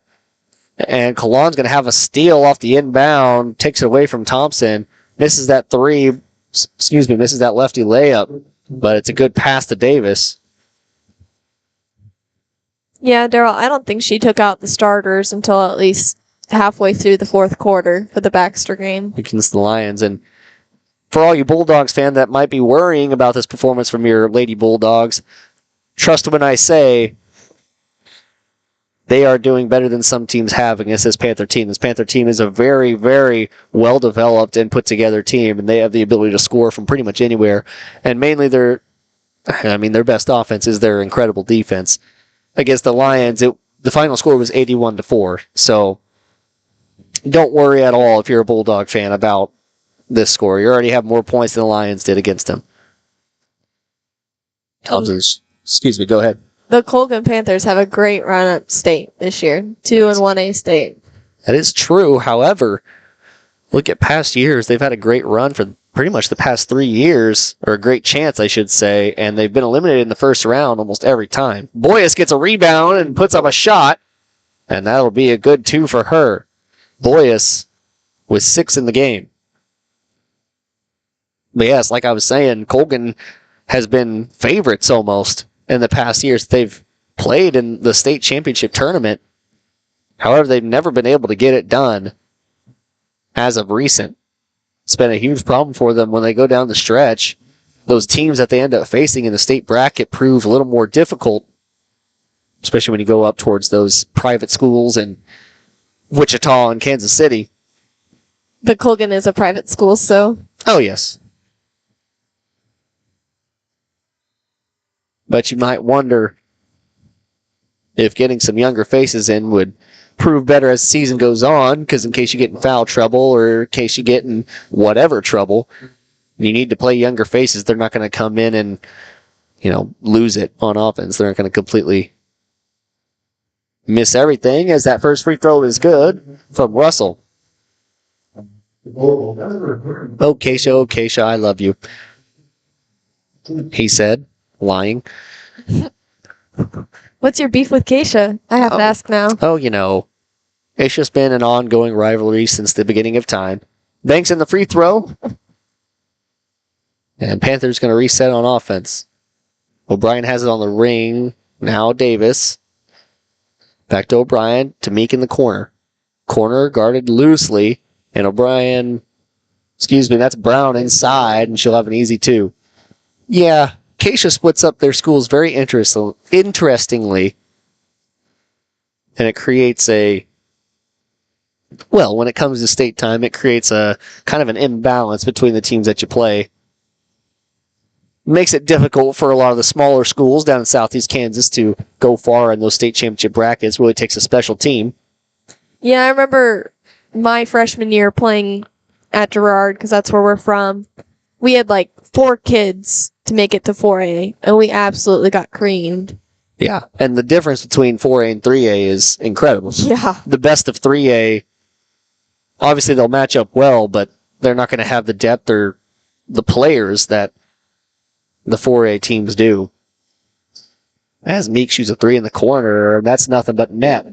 And Kalan's going to have a steal off the inbound, takes it away from Thompson. Misses that misses that lefty layup, but it's a good pass to Davis. Yeah, Daryl, I don't think she took out the starters until at least halfway through the fourth quarter for the Baxter game against the Lions. And for all you Bulldogs fans that might be worrying about this performance from your Lady Bulldogs, trust when I say they are doing better than some teams have against this Panther team. This Panther team is a very, very well-developed and put-together team, and they have the ability to score from pretty much anywhere. And mainly their best offense is their incredible defense. Against the Lions, the final score was 81-4. So don't worry at all if you're a Bulldog fan about this score. You already have more points than the Lions did against them. Excuse me, go ahead. The Colgan Panthers have a great run at state this year, 2-1A state. That is true. However, look at past years. They've had a great run for pretty much the past 3 years, or a great chance, I should say, and they've been eliminated in the first round almost every time. Boyes gets a rebound and puts up a shot, and that'll be a good 2 for her. Boyes with 6 in the game. But yes, like I was saying, Colgan has been favorites almost in the past years. They've played in the state championship tournament. However, they've never been able to get it done as of recent. It's been a huge problem for them when they go down the stretch. Those teams that they end up facing in the state bracket prove a little more difficult, especially when you go up towards those private schools in Wichita and Kansas City. But Colgan is a private school, so... Oh, yes. But you might wonder if getting some younger faces in would prove better as the season goes on, because in case you get in foul trouble or in case you get in whatever trouble, you need to play younger faces. They're not going to come in and, lose it on offense. They're not going to completely miss everything, as that first free throw is good from Russell. Oh, Keisha, I love you. He said, lying. What's your beef with Keisha? I have to ask now. Oh, it's just been an ongoing rivalry since the beginning of time. Banks in the free throw. And Panthers going to reset on offense. O'Brien has it on the ring. Now Davis. Back to O'Brien. To Meek in the corner. Corner guarded loosely. And O'Brien, that's Brown inside, and she'll have an easy 2. Yeah, Keisha splits up their schools very interestingly. And it creates when it comes to state time, it creates a kind of an imbalance between the teams that you play. Makes it difficult for a lot of the smaller schools down in southeast Kansas to go far in those state championship brackets. Really takes a special team. Yeah, I remember my freshman year playing at Girard, because that's where we're from. We had 4 kids to make it to 4A, and we absolutely got creamed. Yeah, and the difference between 4A and 3A is incredible. Yeah. The best of 3A, obviously they'll match up well, but they're not going to have the depth or the players that the 4A teams do. As Meek shoots a three in the corner, that's nothing but net.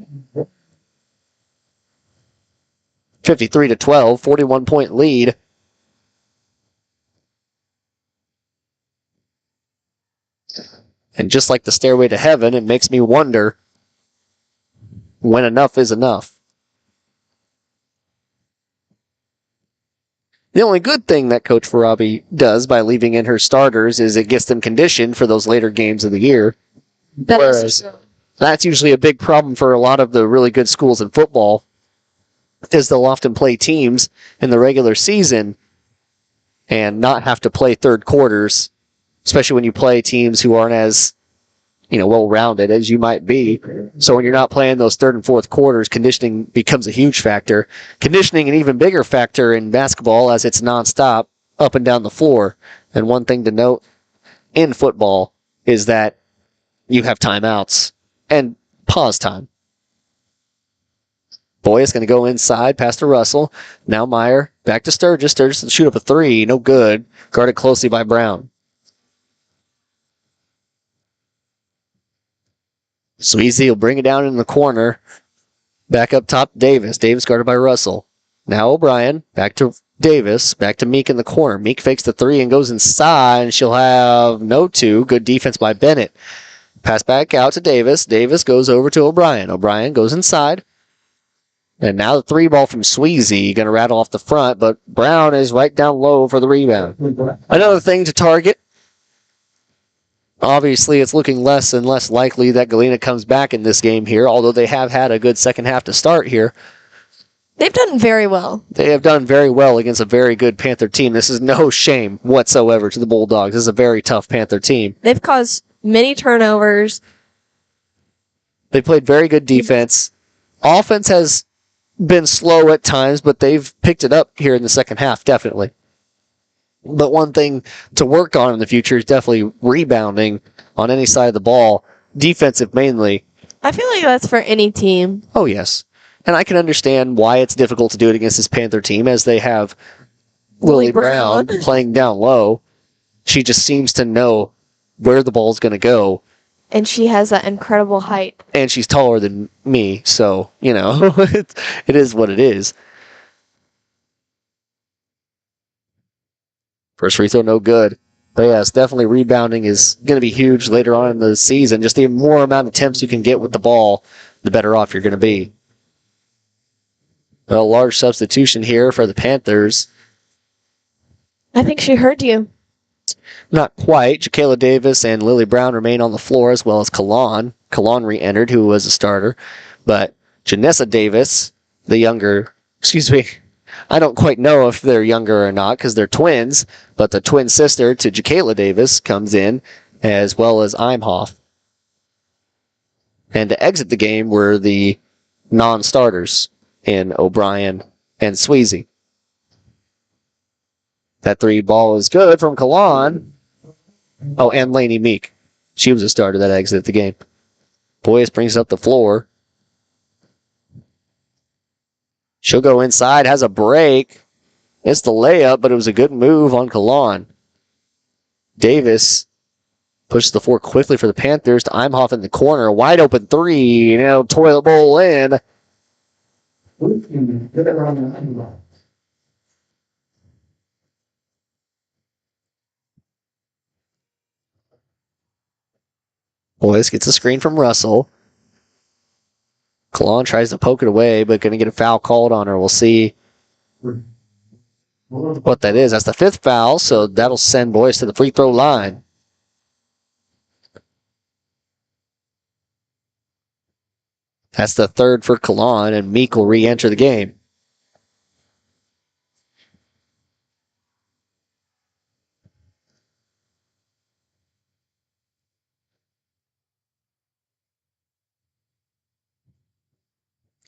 53-12, 41-point lead. And just like the stairway to heaven, it makes me wonder when enough is enough. The only good thing that Coach Farabi does by leaving in her starters is it gets them conditioned for those later games of the year. Whereas that's usually a big problem for a lot of the really good schools in football, is they'll often play teams in the regular season and not have to play third quarters, especially when you play teams who aren't as well-rounded as you might be. So when you're not playing those third and fourth quarters, conditioning becomes a huge factor. Conditioning an even bigger factor in basketball as it's nonstop up and down the floor. And one thing to note in football is that you have timeouts and pause time. Boy is going to go inside, pass to Russell. Now Meyer, back to Sturgis. Sturgis will shoot up a three. No good. Guarded closely by Brown. Sweezy will bring it down in the corner. Back up top, Davis. Davis guarded by Russell. Now O'Brien. Back to Davis. Back to Meek in the corner. Meek fakes the three and goes inside, and she'll have no two. Good defense by Bennett. Pass back out to Davis. Davis goes over to O'Brien. O'Brien goes inside. And now the three ball from Sweezy. Going to rattle off the front, but Brown is right down low for the rebound. Another thing to target. Obviously, it's looking less and less likely that Galena comes back in this game here, although they have had a good second half to start here. They've done very well. They have done very well against a very good Panther team. This is no shame whatsoever to the Bulldogs. This is a very tough Panther team. They've caused many turnovers. They played very good defense. Offense has been slow at times, but they've picked it up here in the second half, definitely. But one thing to work on in the future is definitely rebounding on any side of the ball, defensive mainly. I feel like that's for any team. Oh, yes. And I can understand why it's difficult to do it against this Panther team, as they have Lily Brown playing down low. She just seems to know where the ball's going to go. And she has that incredible height. And she's taller than me, so, it is what it is. First free throw, no good. But yes, definitely rebounding is going to be huge later on in the season. Just the more amount of attempts you can get with the ball, the better off you're going to be. A large substitution here for the Panthers. I think she heard you. Not quite. Jacayla Davis and Lily Brown remain on the floor, as well as Kalan. Kalan re-entered, who was a starter. But Janessa Davis, the younger, I don't quite know if they're younger or not because they're twins, but the twin sister to Jacayla Davis comes in, as well as Imhoff. And to exit the game were the non-starters in O'Brien and Sweezy. That three ball is good from Kalan. Oh, and Lainey Meek. She was a starter that exited the game. Boyce brings up the floor. She'll go inside, has a break. It's the layup, but it was a good move on Kalan. Davis pushes the floor quickly for the Panthers to Imhoff in the corner. Wide open three. Toilet bowl in. Boyce gets a screen from Russell. Kalan tries to poke it away, but going to get a foul called on her. We'll see what that is. That's the fifth foul, so that'll send Boyce to the free throw line. That's the third for Kalan, and Meek will re-enter the game.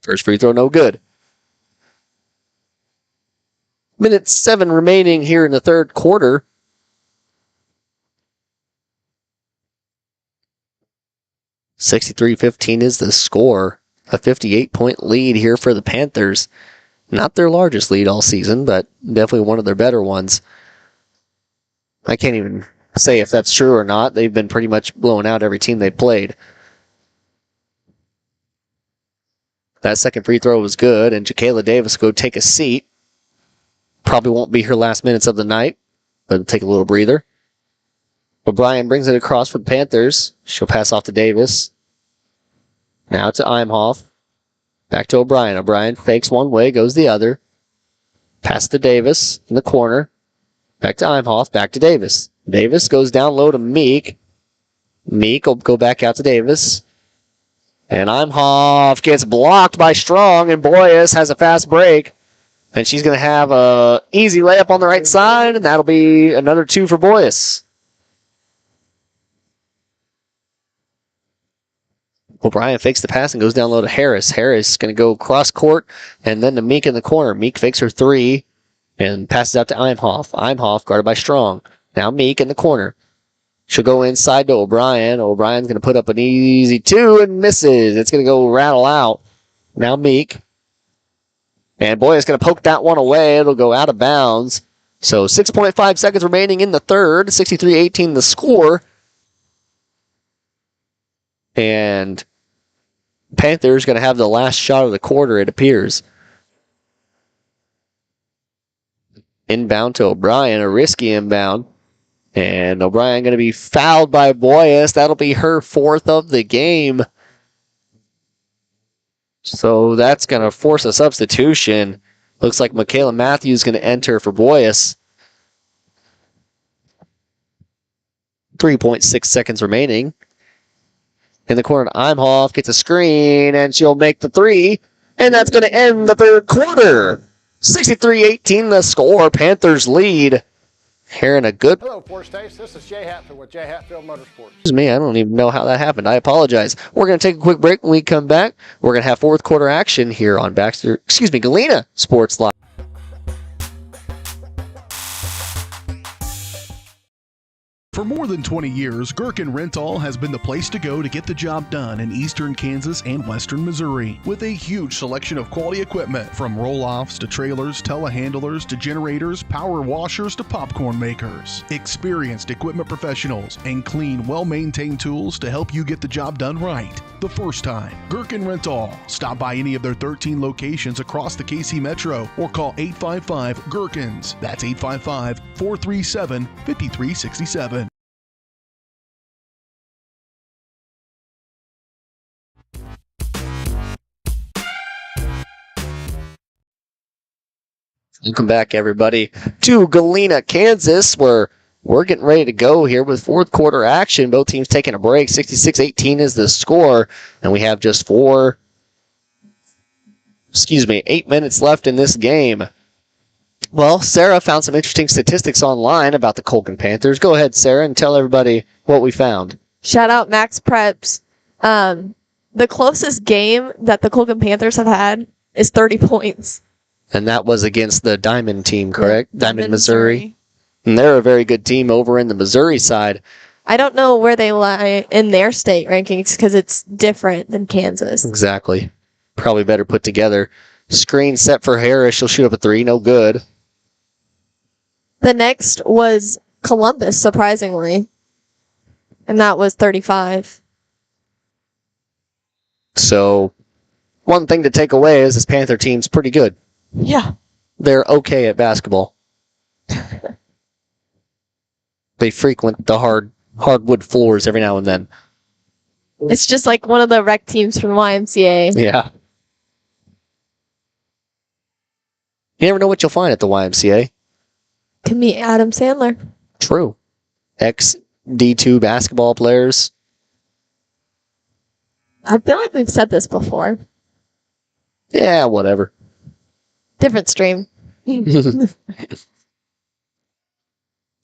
First free throw, no good. Minute 7 remaining here in the third quarter. (63-15) is the score. A 58-point lead here for the Panthers. Not their largest lead all season, but definitely one of their better ones. I can't even say if that's true or not. They've been pretty much blowing out every team they played. That second free throw was good, and Jacayla Davis will go take a seat. Probably won't be her last minutes of the night, but take a little breather. O'Brien brings it across for the Panthers. She'll pass off to Davis. Now to Imhoff. Back to O'Brien. O'Brien fakes one way, goes the other. Pass to Davis in the corner. Back to Imhoff, back to Davis. Davis goes down low to Meek. Meek will go back out to Davis. And Imhoff gets blocked by Strong, and Boyes has a fast break. And she's going to have an easy layup on the right side, and that'll be another 2 for Boyes. O'Brien fakes the pass and goes down low to Harris. Harris going to go cross court and then to Meek in the corner. Meek fakes her 3 and passes out to Imhoff. Imhoff guarded by Strong. Now Meek in the corner. She'll go inside to O'Brien. O'Brien's going to put up an easy 2 and misses. It's going to go rattle out. Now Meek. And Boy is going to poke that one away. It'll go out of bounds. So 6.5 seconds remaining in the third. 63-18 the score. And Panthers going to have the last shot of the quarter, it appears. Inbound to O'Brien, a risky inbound. And O'Brien going to be fouled by Boyes. That'll be her 4th of the game. So that's going to force a substitution. Looks like Michaela Matthews going to enter for Boyes. 3.6 seconds remaining. In the corner, Imhoff gets a screen, and she'll make the 3. And that's going to end the third quarter. 63-18 the score. Panthers lead. Here in a good... Hello, Forest Taste. This is Jay Hatfield with Jay Hatfield Motorsports. Excuse me, I don't even know how that happened. I apologize. We're going to take a quick break. When we come back, we're going to have fourth quarter action here on Galena Sports Live. For more than 20 years, Gherkin Rental has been the place to go to get the job done in eastern Kansas and western Missouri. With a huge selection of quality equipment, from roll-offs to trailers, telehandlers to generators, power washers to popcorn makers. Experienced equipment professionals and clean, well-maintained tools to help you get the job done right. The first time, Gherkin Rental. Stop by any of their 13 locations across the KC Metro or call 855-GHERKINS. That's 855-437-5367. Welcome back, everybody, to Galena, Kansas, where we're getting ready to go here with fourth quarter action. Both teams taking a break. 66-18 is the score, and we have just 8 minutes left in this game. Well, Sarah found some interesting statistics online about the Colgan Panthers. Go ahead, Sarah, and tell everybody what we found. Shout out Max Preps. The closest game that the Colgan Panthers have had is 30 points. And that was against the Diamond team, correct? Diamond, Missouri. And they're a very good team over in the Missouri side. I don't know where they lie in their state rankings because it's different than Kansas. Exactly. Probably better put together. Screen set for Harris. She'll shoot up a 3. No good. The next was Columbus, surprisingly. And that was 35. So, one thing to take away is this Panther team's pretty good. Yeah. They're okay at basketball. They frequent the hardwood floors every now and then. It's just like one of the rec teams from YMCA. Yeah. You never know what you'll find at the YMCA. To meet Adam Sandler. True. Ex-D2 basketball players. I feel like we've said this before. Yeah, whatever. Different stream.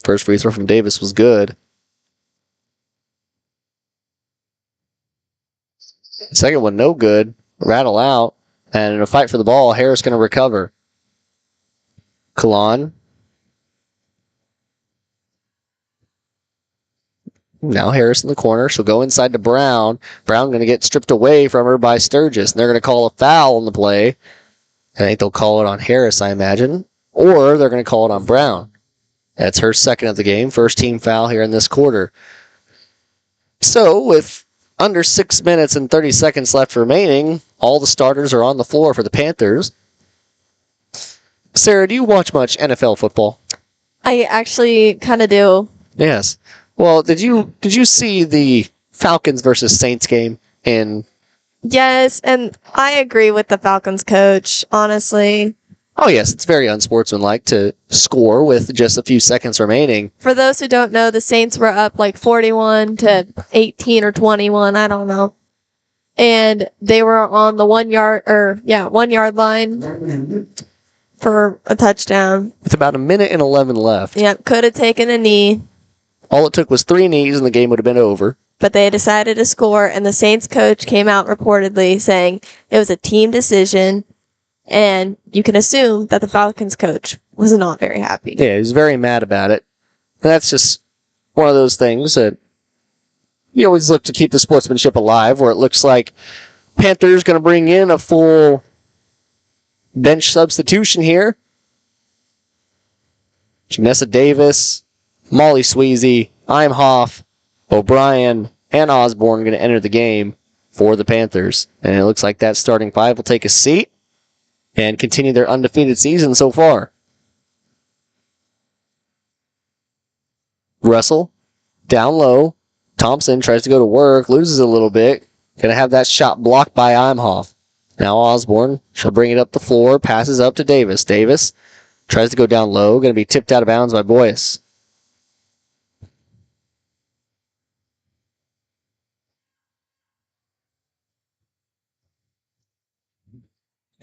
First free throw from Davis was good. Second one, no good. Rattle out. And in a fight for the ball, Harris going to recover. Kalan. Now Harris in the corner. She'll go inside to Brown. Brown going to get stripped away from her by Sturgis. And they're going to call a foul on the play. I think they'll call it on Harris, I imagine. Or they're going to call it on Brown. That's her second of the game. First team foul here in this quarter. So with under 6 minutes and 30 seconds left remaining, all the starters are on the floor for the Panthers. Sarah, do you watch much NFL football? I actually kind of do. Yes. Well, did you see the Falcons versus Saints game in? Yes, and I agree with the Falcons coach, honestly. Oh, yes, it's very unsportsmanlike to score with just a few seconds remaining. For those who don't know, the Saints were up like 41 to 18 or 21, I don't know. And they were on the 1 yard line for a touchdown. With about a minute and 11 left. Yep, could have taken a knee. All it took was 3 knees and the game would have been over. But they decided to score, and the Saints coach came out reportedly saying it was a team decision. And you can assume that the Falcons coach was not very happy. Yeah, he was very mad about it. And that's just one of those things that you always look to keep the sportsmanship alive, where it looks like Panthers going to bring in a full bench substitution here. Janessa Davis, Molly Sweezy, Imhoff, O'Brien, and Osborne going to enter the game for the Panthers. And it looks like that starting five will take a seat and continue their undefeated season so far. Russell, down low. Thompson tries to go to work, loses a little bit. Going to have that shot blocked by Imhoff. Now Osborne, she'll bring it up the floor, passes up to Davis. Davis tries to go down low, going to be tipped out of bounds by Boyce.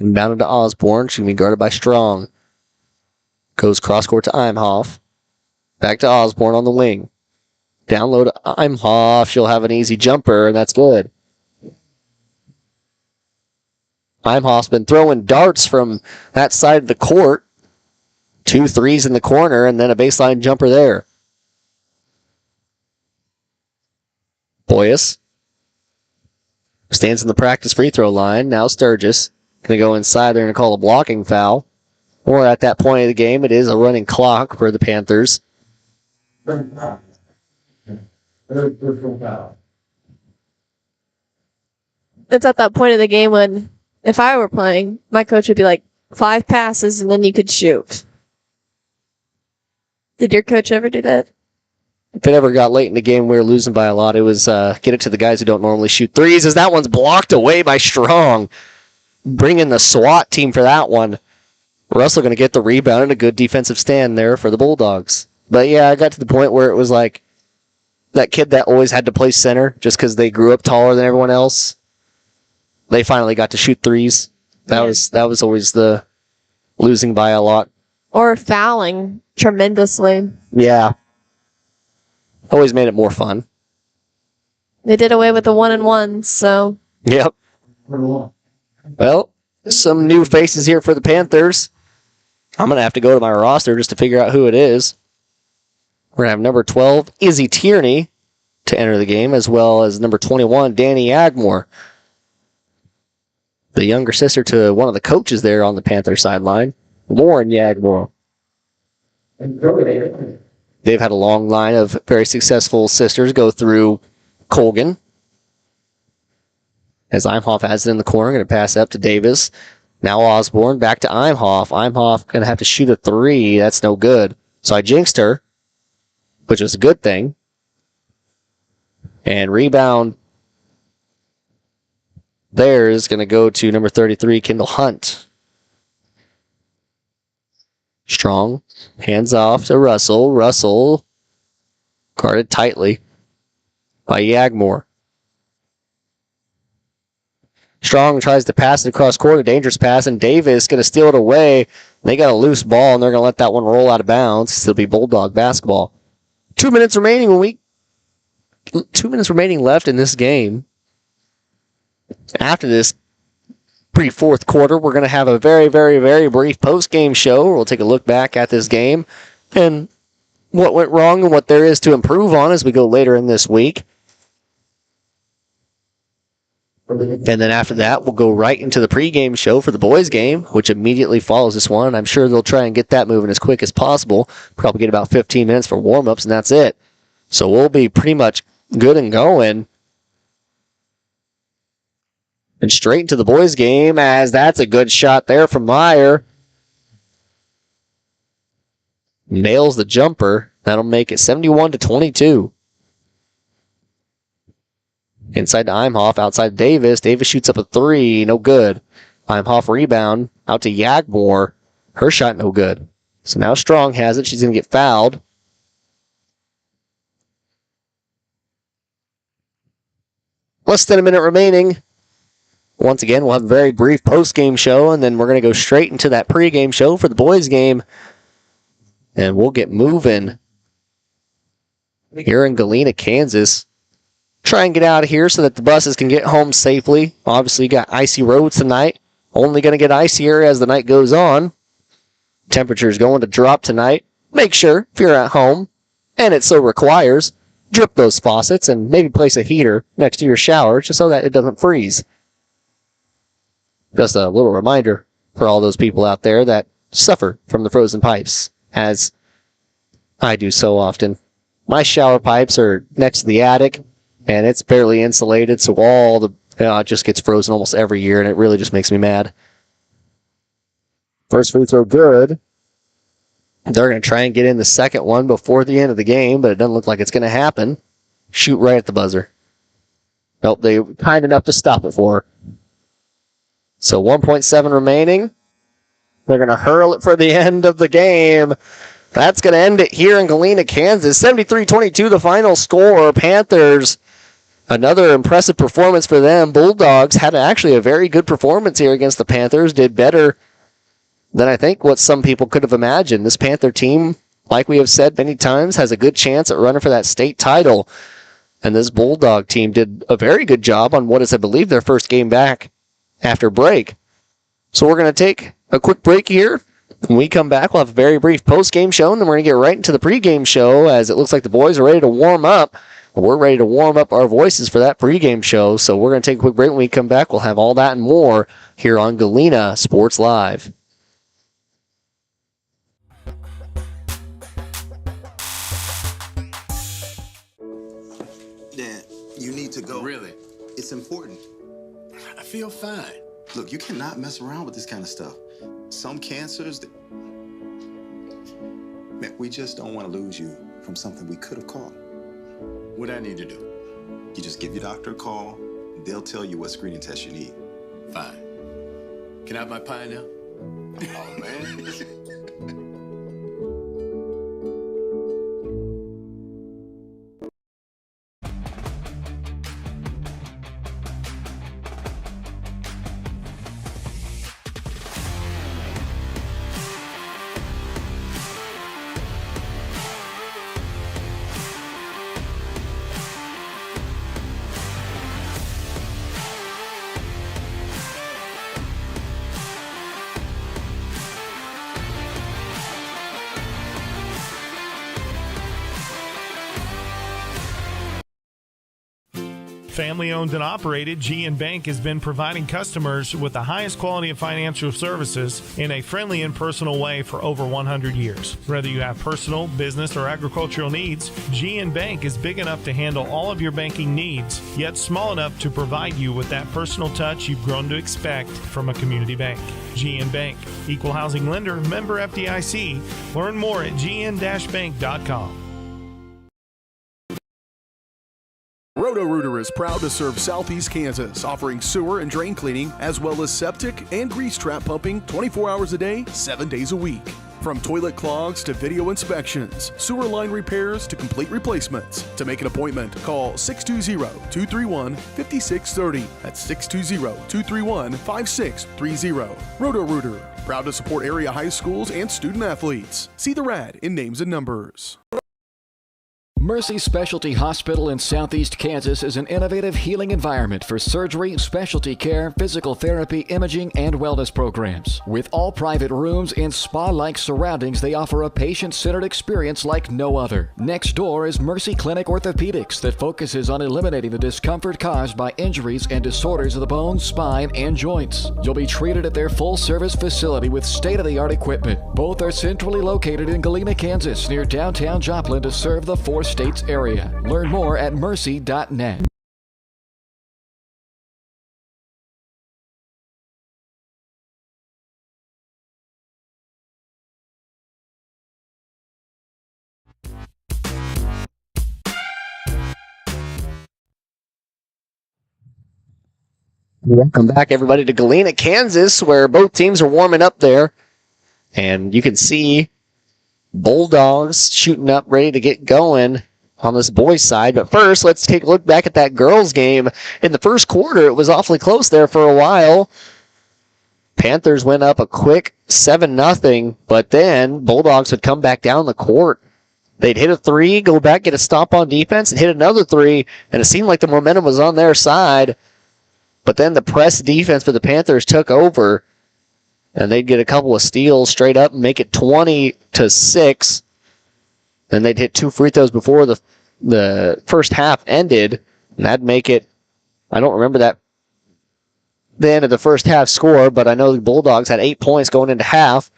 Inbounded to Osborne. She can be guarded by Strong. Goes cross court to Imhoff. Back to Osborne on the wing. Down low to Imhoff. She'll have an easy jumper, and that's good. Imhoff's been throwing darts from that side of the court. 2 threes in the corner, and then a baseline jumper there. Boyce stands in the practice free throw line. Now Sturgis. Going to go inside there and call a blocking foul. Or at that point of the game, it is a running clock for the Panthers. It's at that point of the game when, if I were playing, my coach would be like, 5 passes and then you could shoot. Did your coach ever do that? If it ever got late in the game, we were losing by a lot. It was get it to the guys who don't normally shoot threes, as that one's blocked away by Strong. Bring in the SWAT team for that one. Russell going to get the rebound and a good defensive stand there for the Bulldogs. But yeah, I got to the point where it was like that kid that always had to play center just because they grew up taller than everyone else. They finally got to shoot threes. That was always the losing by a lot. Or fouling tremendously. Yeah. Always made it more fun. They did away with the 1-and-1s, so. Yep. Well, some new faces here for the Panthers. I'm going to have to go to my roster just to figure out who it is. We're going to have number 12, Izzy Tierney, to enter the game, as well as number 21, Danny Agmore, the younger sister to one of the coaches there on the Panther sideline, Lauren Yagmore. They've had a long line of very successful sisters go through Colgan. As Imhoff has it in the corner, going to pass up to Davis. Now Osborne, back to Imhoff. Imhoff going to have to shoot a 3. That's no good. So I jinxed her, which was a good thing. And rebound there is going to go to number 33, Kendall Hunt. Strong, hands off to Russell. Russell guarded tightly by Yagmore. Strong tries to pass it across court, a dangerous pass, and Davis going to steal it away. They got a loose ball, and they're going to let that one roll out of bounds. It'll be Bulldog basketball. 2 minutes remaining 2 minutes remaining left in this game. After this pre-fourth quarter, we're going to have a very, very, very brief post-game show. We'll take a look back at this game and what went wrong and what there is to improve on as we go later in this week. And then after that, we'll go right into the pregame show for the boys' game, which immediately follows this one. I'm sure they'll try and get that moving as quick as possible. Probably get about 15 minutes for warm-ups, and that's it. So we'll be pretty much good and going. And straight into the boys' game, as that's a good shot there from Meyer. Nails the jumper. That'll make it 71-22. Inside to Imhoff, outside Davis. Davis shoots up a three, no good. Imhoff rebound, out to Yagmore. Her shot, no good. So now Strong has it. She's going to get fouled. Less than a minute remaining. Once again, we'll have a very brief post-game show, and then we're going to go straight into that pre-game show for the boys' game. And we'll get moving here in Galena, Kansas. Try and get out of here so that the buses can get home safely. Obviously, you got icy roads tonight. Only going to get icier as the night goes on. Temperature is going to drop tonight. Make sure, if you're at home, and it so requires, drip those faucets and maybe place a heater next to your shower just so that it doesn't freeze. Just a little reminder for all those people out there that suffer from the frozen pipes, as I do so often. My shower pipes are next to the attic, and it's barely insulated, so all the it just gets frozen almost every year, and it really just makes me mad. First free throw good. They're going to try and get in the second one before the end of the game, but it doesn't look like it's going to happen. Shoot right at the buzzer. Nope, they were kind enough to stop it for her. So 1.7 remaining. They're going to hurl it for the end of the game. That's going to end it here in Galena, Kansas. 73-22 the final score. Panthers, another impressive performance for them. Bulldogs had actually a very good performance here against the Panthers. Did better than I think what some people could have imagined. This Panther team, like we have said many times, has a good chance at running for that state title. And this Bulldog team did a very good job on what is, I believe, their first game back after break. So we're going to take a quick break here. When we come back, we'll have a very brief post-game show, and then we're going to get right into the pre-game show, as it looks like the boys are ready to warm up. We're ready to warm up our voices for that pre-game show, so we're going to take a quick break. When we come back, we'll have all that and more here on Galena Sports Live. Dad, you need to go. Really? It's important. I feel fine. Look, you cannot mess around with this kind of stuff. Some cancers, man, we just don't want to lose you from something we could have caught. What I need to do? You just give your doctor a call. They'll tell you what screening test you need. Fine. Can I have my pie now? Oh, man. Family owned and operated, GN Bank has been providing customers with the highest quality of financial services in a friendly and personal way for over 100 years. Whether you have personal, business, or agricultural needs, GN Bank is big enough to handle all of your banking needs, yet small enough to provide you with that personal touch you've grown to expect from a community bank. GN Bank, equal housing lender, member FDIC. Learn more at gn-bank.com. Roto-Rooter is proud to serve Southeast Kansas, offering sewer and drain cleaning, as well as septic and grease trap pumping 24 hours a day, 7 days a week. From toilet clogs to video inspections, sewer line repairs to complete replacements. To make an appointment, call 620-231-5630. That's 620-231-5630. Roto-Rooter, proud to support area high schools and student athletes. See the rad in names and numbers. Mercy Specialty Hospital in Southeast Kansas is an innovative healing environment for surgery, specialty care, physical therapy, imaging, and wellness programs. With all private rooms and spa-like surroundings, they offer a patient-centered experience like no other. Next door is Mercy Clinic Orthopedics that focuses on eliminating the discomfort caused by injuries and disorders of the bones, spine, and joints. You'll be treated at their full-service facility with state-of-the-art equipment. Both are centrally located in Galena, Kansas, near downtown Joplin to serve the 4 states area. Learn more at mercy.net. Welcome back, everybody, to Galena, Kansas, where both teams are warming up there. And you can see Bulldogs shooting up, ready to get going on this boys' side. But first, let's take a look back at that girls' game. In the first quarter, it was awfully close there for a while. Panthers went up a quick 7-0, but then Bulldogs would come back down the court. They'd hit a 3, go back, get a stop on defense, and hit another 3, and it seemed like the momentum was on their side. But then the press defense for the Panthers took over, and they'd get a couple of steals straight up and make it 20-6. Then they'd hit 2 free throws before the first half ended, and that'd make it, I don't remember the end of the first half score, but I know the Bulldogs had 8 points going into half.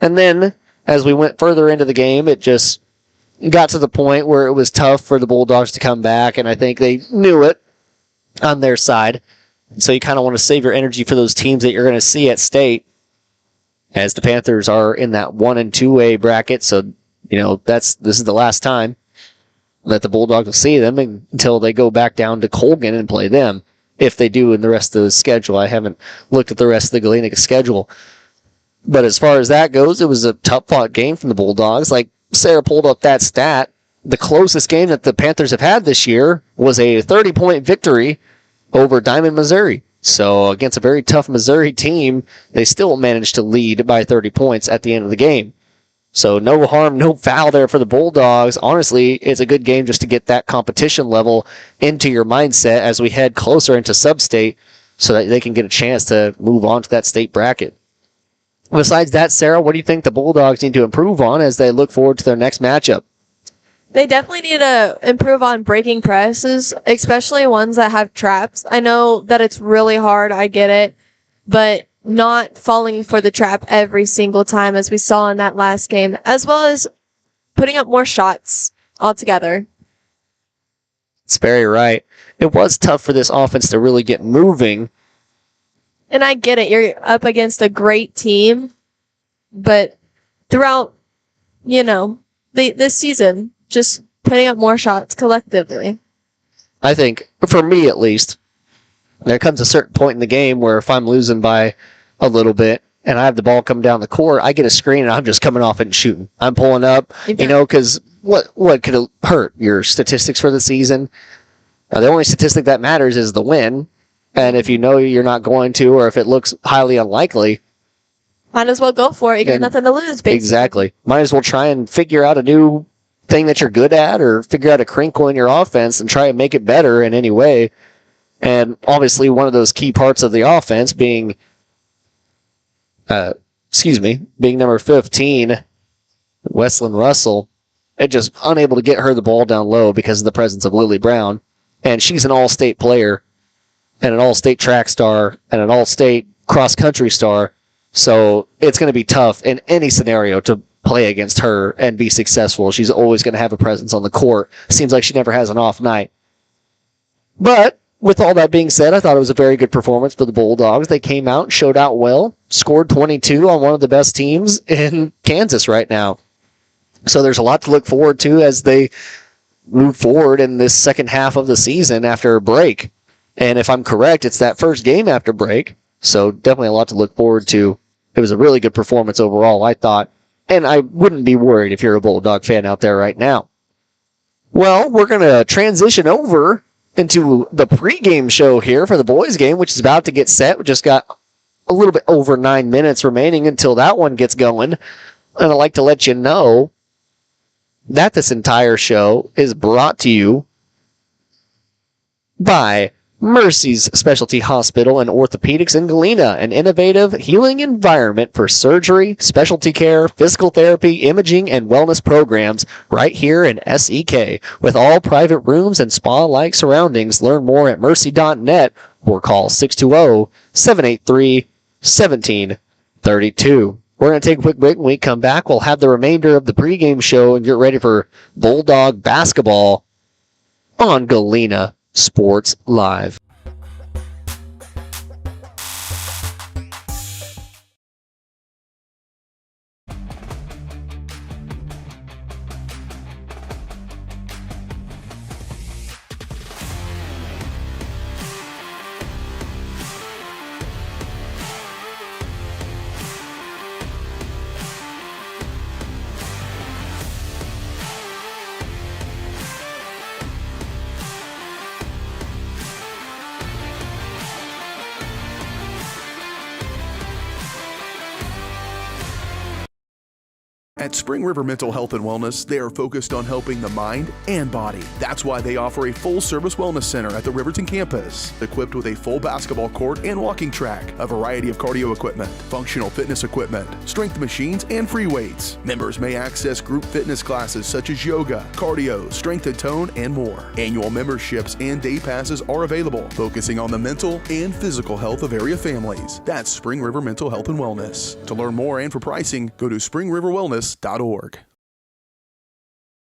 And then, as we went further into the game, it just got to the point where it was tough for the Bulldogs to come back, and I think they knew it on their side. So you kind of want to save your energy for those teams that you're going to see at state, as the Panthers are in that 1 and 2A bracket. So, this is the last time that the Bulldogs will see them until they go back down to Colgan and play them, if they do in the rest of the schedule. I haven't looked at the rest of the Galena schedule. But as far as that goes, it was a tough-fought game from the Bulldogs. Like Sarah pulled up that stat, the closest game that the Panthers have had this year was a 30-point victory over Diamond, Missouri. So against a very tough Missouri team, they still managed to lead by 30 points at the end of the game. So no harm, no foul there for the Bulldogs. Honestly, it's a good game just to get that competition level into your mindset as we head closer into sub-state so that they can get a chance to move on to that state bracket. Besides that, Sarah, what do you think the Bulldogs need to improve on as they look forward to their next matchup? They definitely need to improve on breaking presses, especially ones that have traps. I know that it's really hard, I get it, but not falling for the trap every single time as we saw in that last game, as well as putting up more shots altogether. It's very right. It was tough for this offense to really get moving. And I get it, you're up against a great team, but throughout, this season, just putting up more shots collectively. I think, for me at least, there comes a certain point in the game where if I'm losing by a little bit and I have the ball come down the court, I get a screen and I'm just coming off and shooting. I'm pulling up, because what could hurt your statistics for the season? Now, the only statistic that matters is the win, and if you know you're not going to, or if it looks highly unlikely, might as well go for it. You got nothing to lose, basically. Exactly. Might as well try and figure out a new thing that you're good at, or figure out a crinkle in your offense and try and make it better in any way. And obviously one of those key parts of the offense being number 15, Wesleyan Russell, it just unable to get her the ball down low because of the presence of Lily Brown. And she's an all-state player and an all-state track star and an all-state cross-country star. So it's going to be tough in any scenario to play against her and be successful. She's always going to have a presence on the court. Seems like she never has an off night. But with all that being said, I thought it was a very good performance for the Bulldogs. They came out, showed out well, scored 22 on one of the best teams in Kansas right now. So there's a lot to look forward to as they move forward in this second half of the season after a break. And if I'm correct, it's that first game after break. So definitely a lot to look forward to. It was a really good performance overall, I thought. And I wouldn't be worried if you're a Bulldog fan out there right now. Well, we're going to transition over into the pregame show here for the boys game, which is about to get set. We just got a little bit over 9 minutes remaining until that one gets going. And I'd like to let you know that this entire show is brought to you by Mercy's Specialty Hospital and Orthopedics in Galena, an innovative healing environment for surgery, specialty care, physical therapy, imaging, and wellness programs right here in SEK. With all private rooms and spa-like surroundings, learn more at mercy.net or call 620-783-1732. We're going to take a quick break. When we come back, we'll have the remainder of the pregame show and get ready for Bulldog basketball on Galena Sports Live. At Spring River Mental Health and Wellness, they are focused on helping the mind and body. That's why they offer a full-service wellness center at the Riverton campus, equipped with a full basketball court and walking track, a variety of cardio equipment, functional fitness equipment, strength machines, and free weights. Members may access group fitness classes such as yoga, cardio, strength and tone, and more. Annual memberships and day passes are available, focusing on the mental and physical health of area families. That's Spring River Mental Health and Wellness. To learn more and for pricing, go to springriverwellness.org.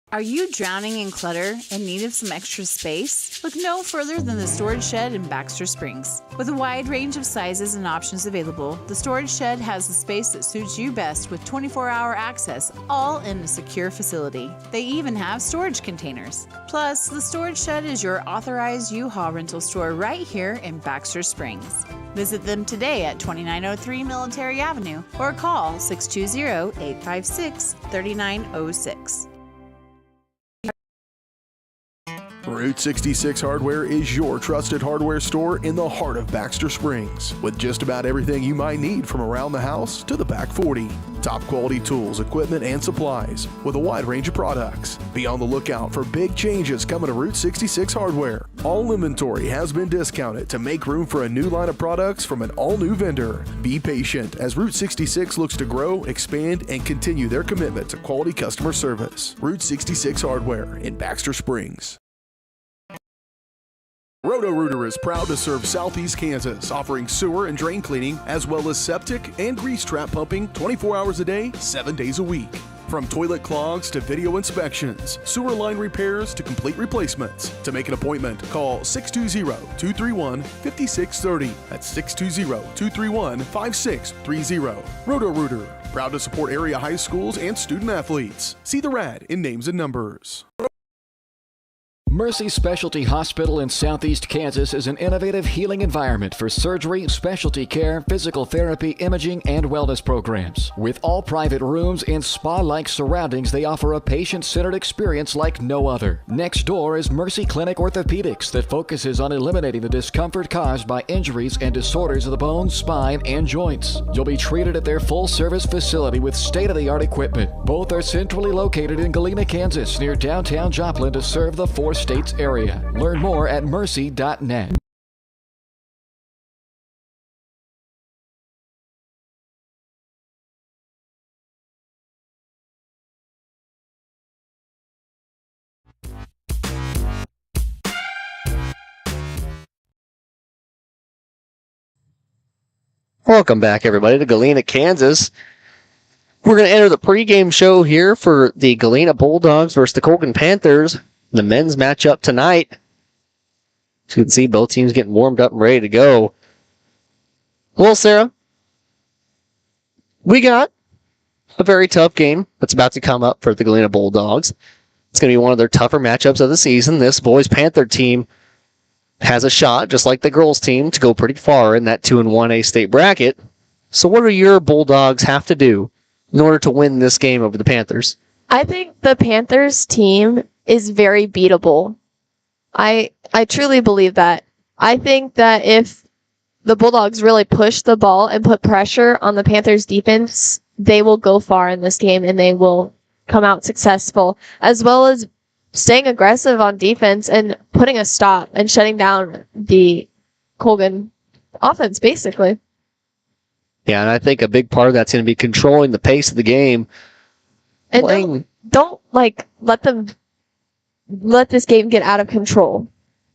Are you drowning in clutter and need of some extra space? Look no further than the Storage Shed in Baxter Springs. With a wide range of sizes and options available, the Storage Shed has the space that suits you best with 24-hour access, all in a secure facility. They even have storage containers. Plus, the Storage Shed is your authorized U-Haul rental store right here in Baxter Springs. Visit them today at 2903 Military Avenue or call 620-856-3906. Route 66 Hardware is your trusted hardware store in the heart of Baxter Springs, with just about everything you might need from around the house to the back 40. Top quality tools, equipment, and supplies with a wide range of products. Be on the lookout for big changes coming to Route 66 Hardware. All inventory has been discounted to make room for a new line of products from an all-new vendor. Be patient as Route 66 looks to grow, expand, and continue their commitment to quality customer service. Route 66 Hardware in Baxter Springs. Roto-Rooter is proud to serve Southeast Kansas, offering sewer and drain cleaning, as well as septic and grease trap pumping 24 hours a day, 7 days a week. From toilet clogs to video inspections, sewer line repairs to complete replacements. To make an appointment, call 620-231-5630. That's 620-231-5630. Roto-Rooter, proud to support area high schools and student athletes. See the rad in names and numbers. Mercy Specialty Hospital in Southeast Kansas is an innovative healing environment for surgery, specialty care, physical therapy, imaging, and wellness programs. With all private rooms and spa-like surroundings, they offer a patient-centered experience like no other. Next door is Mercy Clinic Orthopedics that focuses on eliminating the discomfort caused by injuries and disorders of the bones, spine, and joints. You'll be treated at their full-service facility with state-of-the-art equipment. Both are centrally located in Galena, Kansas, near downtown Joplin to serve the four states area. Learn more at mercy.net. Welcome back, everybody, to Galena, Kansas. We're going to enter the pregame show here for the Galena Bulldogs versus the Colgan Panthers. The men's matchup tonight. As you can see, both teams getting warmed up and ready to go. Well, Sarah, we got a very tough game that's about to come up for the Galena Bulldogs. It's going to be one of their tougher matchups of the season. This boys Panther team has a shot, just like the girls team, to go pretty far in that 2-1A state bracket. So what do your Bulldogs have to do in order to win this game over the Panthers? I think the Panthers team is very beatable. I truly believe that. I think that if the Bulldogs really push the ball and put pressure on the Panthers defense, they will go far in this game and they will come out successful, as well as staying aggressive on defense and putting a stop and shutting down the Colgan offense, basically. Yeah, and I think a big part of that's going to be controlling the pace of the game. And don't let this game get out of control.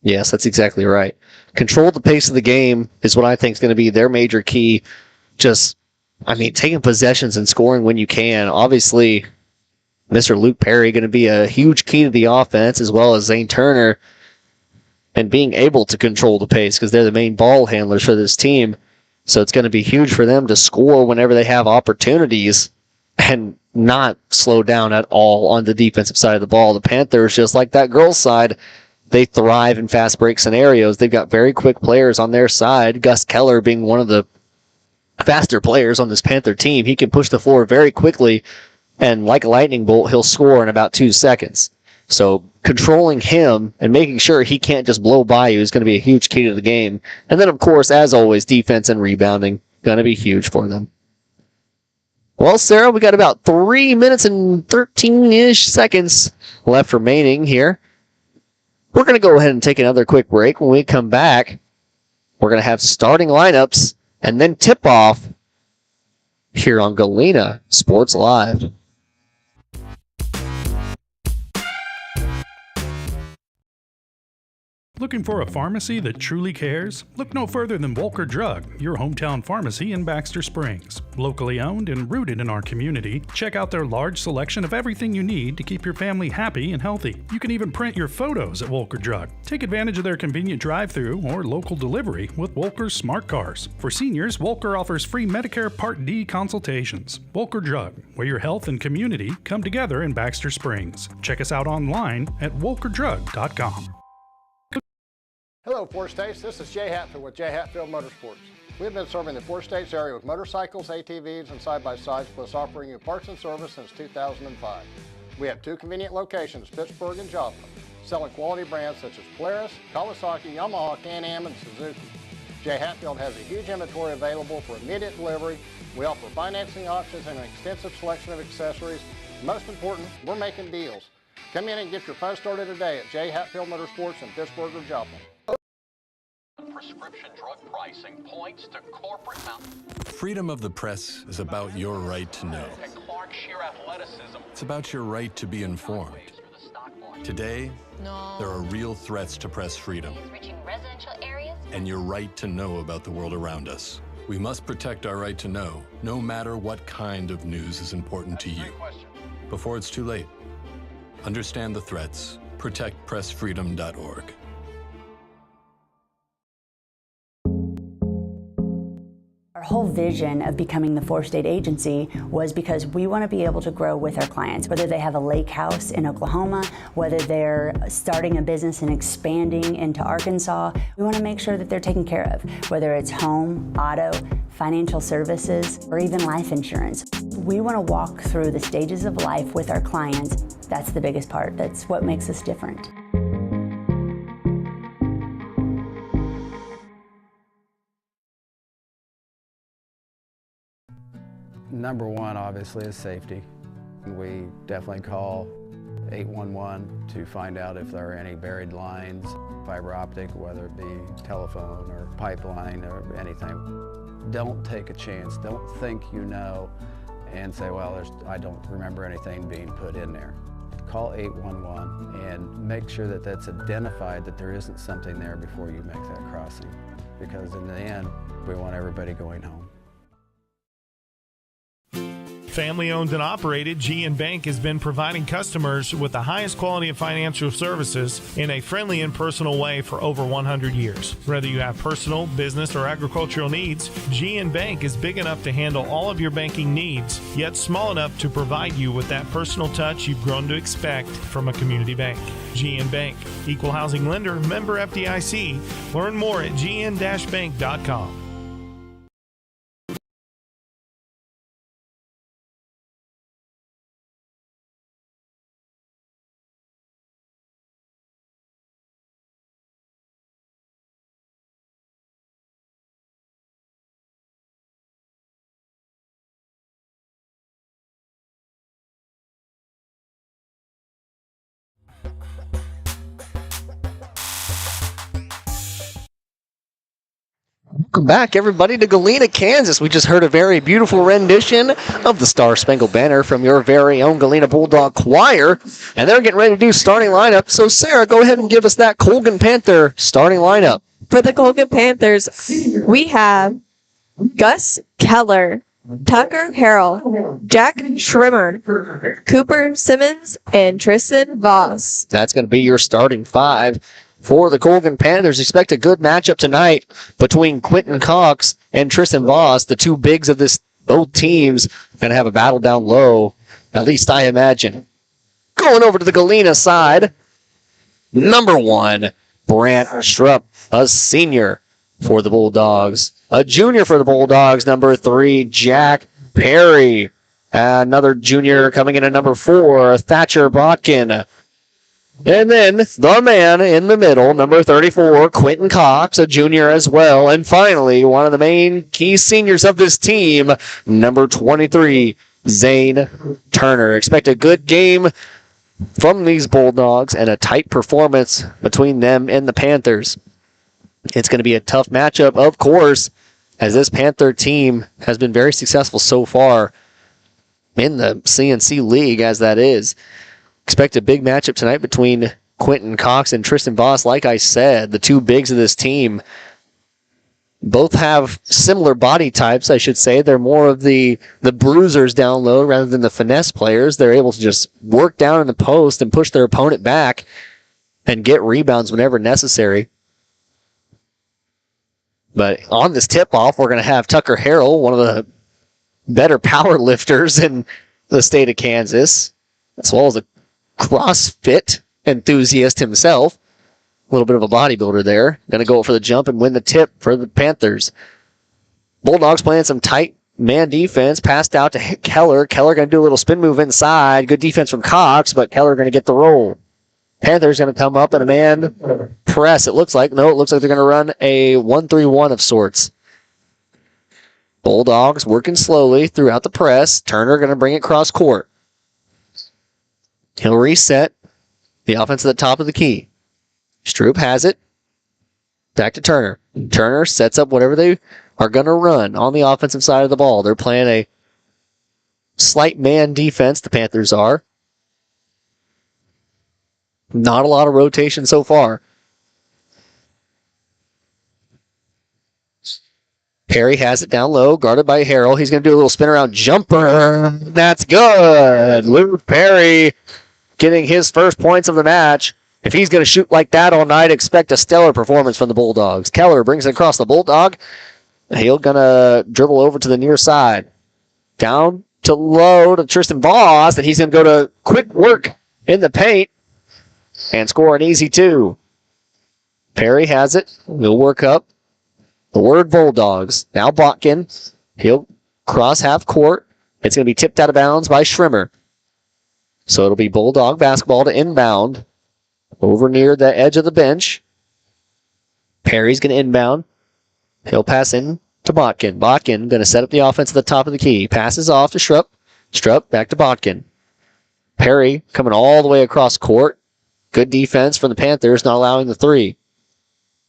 Yes, that's exactly right. Control the pace of the game is what I think is going to be their major key. Taking possessions and scoring when you can. Obviously, Mr. Luke Perry going to be a huge key to the offense, as well as Zane Turner, and being able to control the pace because they're the main ball handlers for this team. So it's going to be huge for them to score whenever they have opportunities and not slow down at all on the defensive side of the ball. The Panthers, just like that girls' side, they thrive in fast break scenarios. They've got very quick players on their side, Gus Keller being one of the faster players on this Panther team. He can push the floor very quickly, and like a lightning bolt, he'll score in about 2 seconds. So controlling him and making sure he can't just blow by you is going to be a huge key to the game. And then, of course, as always, defense and rebounding going to be huge for them. Well, Sarah, we got about 3 minutes and 13-ish seconds left remaining here. We're going to go ahead and take another quick break. When we come back, we're going to have starting lineups and then tip-off here on Galena Sports Live. Looking for a pharmacy that truly cares? Look no further than Volker Drug, your hometown pharmacy in Baxter Springs. Locally owned and rooted in our community, check out their large selection of everything you need to keep your family happy and healthy. You can even print your photos at Volker Drug. Take advantage of their convenient drive-thru or local delivery with Volker's Smart Cars. For seniors, Volker offers free Medicare Part D consultations. Volker Drug, where your health and community come together in Baxter Springs. Check us out online at volkerdrug.com. Hello, Four States. This is Jay Hatfield with Jay Hatfield Motorsports. We've been serving the Four States area with motorcycles, ATVs, and side-by-sides, plus offering you parts and service since 2005. We have 2 convenient locations, Pittsburgh and Joplin, selling quality brands such as Polaris, Kawasaki, Yamaha, Can-Am, and Suzuki. Jay Hatfield has a huge inventory available for immediate delivery. We offer financing options and an extensive selection of accessories. Most important, we're making deals. Come in and get your fun started today at Jay Hatfield Motorsports in Pittsburgh or Joplin. Prescription drug pricing points to corporate Freedom of the press is about your right to know. and Clark sheer athleticism. It's about your right to be informed. Today, there are real threats to press freedom and your right to know about the world around us. We must protect our right to know, no matter what kind of news is important to you. Before it's too late, understand the threats. ProtectPressFreedom.org. Our whole vision of becoming the four-state agency was because we want to be able to grow with our clients, whether they have a lake house in Oklahoma, whether they're starting a business and expanding into Arkansas. We want to make sure that they're taken care of, whether it's home, auto, financial services, or even life insurance. We want to walk through the stages of life with our clients. That's the biggest part. That's what makes us different. Number one, obviously, is safety. We definitely call 811 to find out if there are any buried lines, fiber optic, whether it be telephone or pipeline or anything. Don't take a chance. Don't think you know and say, well, I don't remember anything being put in there. Call 811 and make sure that that's identified, that there isn't something there before you make that crossing. Because in the end, we want everybody going home. Family owned and operated, GN Bank has been providing customers with the highest quality of financial services in a friendly and personal way for over 100 years. Whether you have personal, business, or agricultural needs, GN Bank is big enough to handle all of your banking needs, yet small enough to provide you with that personal touch you've grown to expect from a community bank. GN Bank, equal housing lender, member FDIC. Learn more at gn-bank.com. Welcome back, everybody, to Galena, Kansas. We just heard a very beautiful rendition of the Star Spangled Banner from your very own Galena Bulldog Choir, and they're getting ready to do starting lineup. So, Sarah, go ahead and give us that Colgan Panther starting lineup. For the Colgan Panthers, we have Gus Keller, Tucker Harrell, Jack Schrimmer, Cooper Simmons, and Tristan Voss. That's going to be your starting five. For the Colgan Panthers, expect a good matchup tonight between Quentin Cox and Tristan Voss, the two bigs of both teams. Going to have a battle down low, at least I imagine. Going over to the Galena side, number 1, Brant Strupp, a senior for the Bulldogs. A junior for the Bulldogs, number 3, Jack Perry. Another junior coming in at number 4, Thatcher Botkin. And then the man in the middle, number 34, Quentin Cox, a junior as well. And finally, one of the main key seniors of this team, number 23, Zane Turner. Expect a good game from these Bulldogs and a tight performance between them and the Panthers. It's going to be a tough matchup, of course, as this Panther team has been very successful so far in the CNC League, as that is. Expect a big matchup tonight between Quentin Cox and Tristan Voss. Like I said, the two bigs of this team both have similar body types, I should say. They're more of the bruisers down low rather than the finesse players. They're able to just work down in the post and push their opponent back and get rebounds whenever necessary. But on this tip-off, we're going to have Tucker Harrell, one of the better power lifters in the state of Kansas, as well as a CrossFit enthusiast himself. A little bit of a bodybuilder there. Going to go for the jump and win the tip for the Panthers. Bulldogs playing some tight man defense. Passed out to Keller. Keller going to do a little spin move inside. Good defense from Cox, but Keller going to get the roll. Panthers going to come up in a man press, it looks like. No, it looks like they're going to run a 1-3-1 of sorts. Bulldogs working slowly throughout the press. Turner going to bring it cross court. He'll reset the offense at the top of the key. Stroop has it. Back to Turner. Turner sets up whatever they are going to run on the offensive side of the ball. They're playing a slight man defense, the Panthers are. Not a lot of rotation so far. Perry has it down low, guarded by Harrell. He's going to do a little spin around jumper. That's good. Luke Perry getting his first points of the match. If he's going to shoot like that all night, expect a stellar performance from the Bulldogs. Keller brings it across the Bulldog. He'll going to dribble over to the near side. Down to low to Tristan Voss, and he's going to go to quick work in the paint and score an easy 2. Perry has it. He'll work up. The word Bulldogs. Now Botkin. He'll cross half court. It's going to be tipped out of bounds by Schrimmer. So it'll be Bulldog basketball to inbound. Over near the edge of the bench. Perry's going to inbound. He'll pass in to Botkin. Botkin going to set up the offense at the top of the key. Passes off to Strupp. Strupp back to Botkin. Perry coming all the way across court. Good defense from the Panthers, not allowing the 3.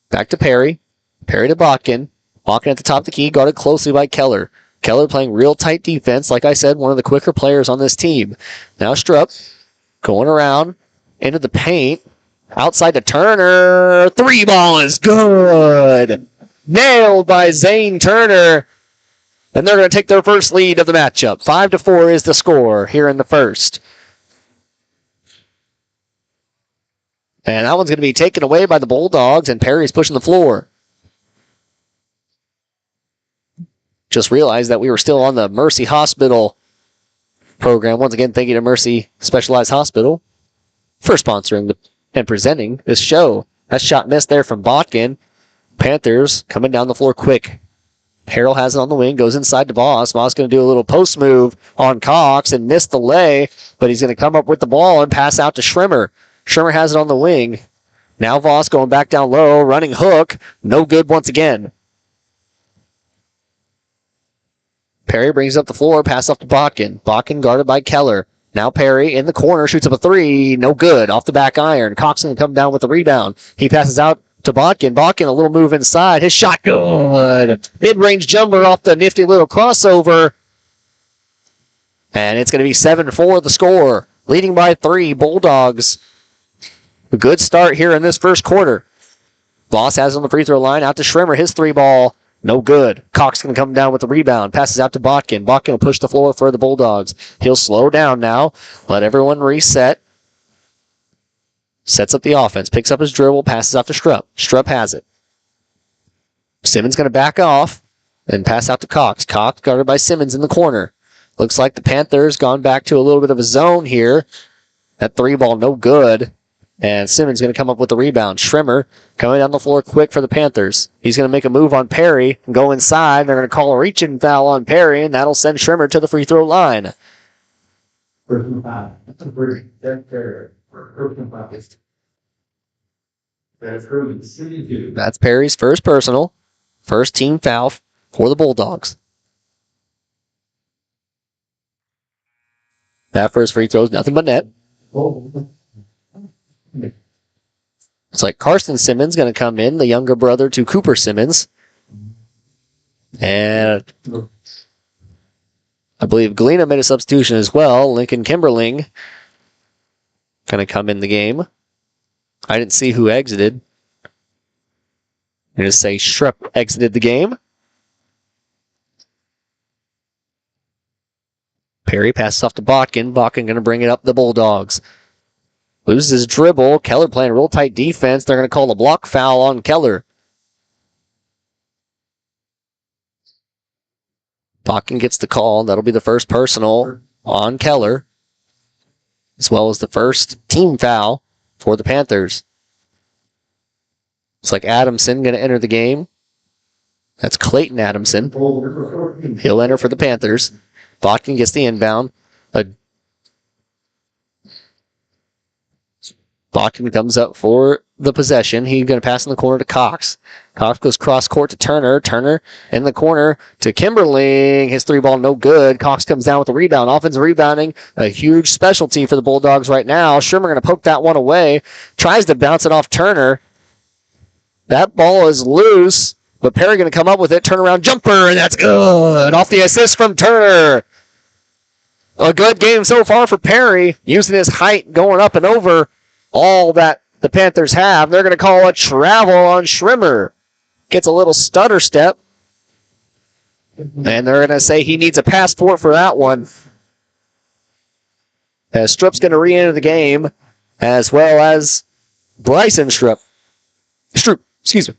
Back to Perry. Perry to Botkin. Botkin at the top of the key, guarded closely by Keller. Keller playing real tight defense. Like I said, one of the quicker players on this team. Now Strupp going around into the paint. Outside to Turner. 3 ball is good. Nailed by Zane Turner. And they're going to take their first lead of the matchup. 5-4 is the score here in the first. And that one's going to be taken away by the Bulldogs, and Perry's pushing the floor. Just realized that we were still on the Mercy Hospital program. Once again, thank you to Mercy Specialized Hospital for sponsoring and presenting this show. That shot missed there from Botkin. Panthers coming down the floor quick. Harrell has it on the wing, goes inside to Voss. Voss going to do a little post move on Cox and miss the lay, but he's going to come up with the ball and pass out to Schrimmer. Schrimmer has it on the wing. Now Voss going back down low, running hook. No good once again. Perry brings up the floor, pass off to Botkin. Botkin guarded by Keller. Now Perry in the corner, shoots up a 3. No good. Off the back iron. Cox going to come down with the rebound. He passes out to Botkin. Botkin, a little move inside. His shot good. Mid-range jumper off the nifty little crossover. And it's going to be 7-4 the score. Leading by 3, Bulldogs. A good start here in this first quarter. Voss has on the free throw line. Out to Schrimmer. His 3-ball. No good. Cox going to come down with the rebound. Passes out to Botkin. Botkin will push the floor for the Bulldogs. He'll slow down now. Let everyone reset. Sets up the offense. Picks up his dribble. Passes out to Strupp. Strupp has it. Simmons going to back off and pass out to Cox. Cox guarded by Simmons in the corner. Looks like the Panthers gone back to a little bit of a zone here. That 3-ball no good. And Simmons going to come up with the rebound. Schrimmer coming down the floor quick for the Panthers. He's going to make a move on Perry and go inside. They're going to call a reaching foul on Perry, and that'll send Schrimmer to the free throw line. That's Perry's first personal. First team foul for the Bulldogs. That first free throw is nothing but net. It's like Carson Simmons going to come in, the younger brother to Cooper Simmons. And I believe Galena made a substitution as well. Lincoln Kimberling going to come in the game. I didn't see who exited. I'm going to say Strupp exited the game. Perry passes off to Botkin. Botkin going to bring it up the Bulldogs. Loses his dribble. Keller playing real tight defense. They're going to call a block foul on Keller. Botkin gets the call. That'll be the first personal on Keller, as well as the first team foul for the Panthers. Looks like Adamson going to enter the game. That's Clayton Adamson. He'll enter for the Panthers. Botkin gets the inbound. Botkin comes up for the possession. He's going to pass in the corner to Cox. Cox goes cross court to Turner. Turner in the corner to Kimberling. His 3-ball no good. Cox comes down with the rebound. Offensive rebounding, a huge specialty for the Bulldogs right now. Schrimmer going to poke that one away. Tries to bounce it off Turner. That ball is loose, but Perry going to come up with it. Turnaround jumper, and that's good. Off the assist from Turner. A good game so far for Perry, using his height going up and over all that the Panthers have. They're going to call a travel on Schrimmer. Gets a little stutter step. And they're going to say he needs a passport for that one. As Strupp's going to re-enter the game, as well as Bryson Strupp. Excuse me.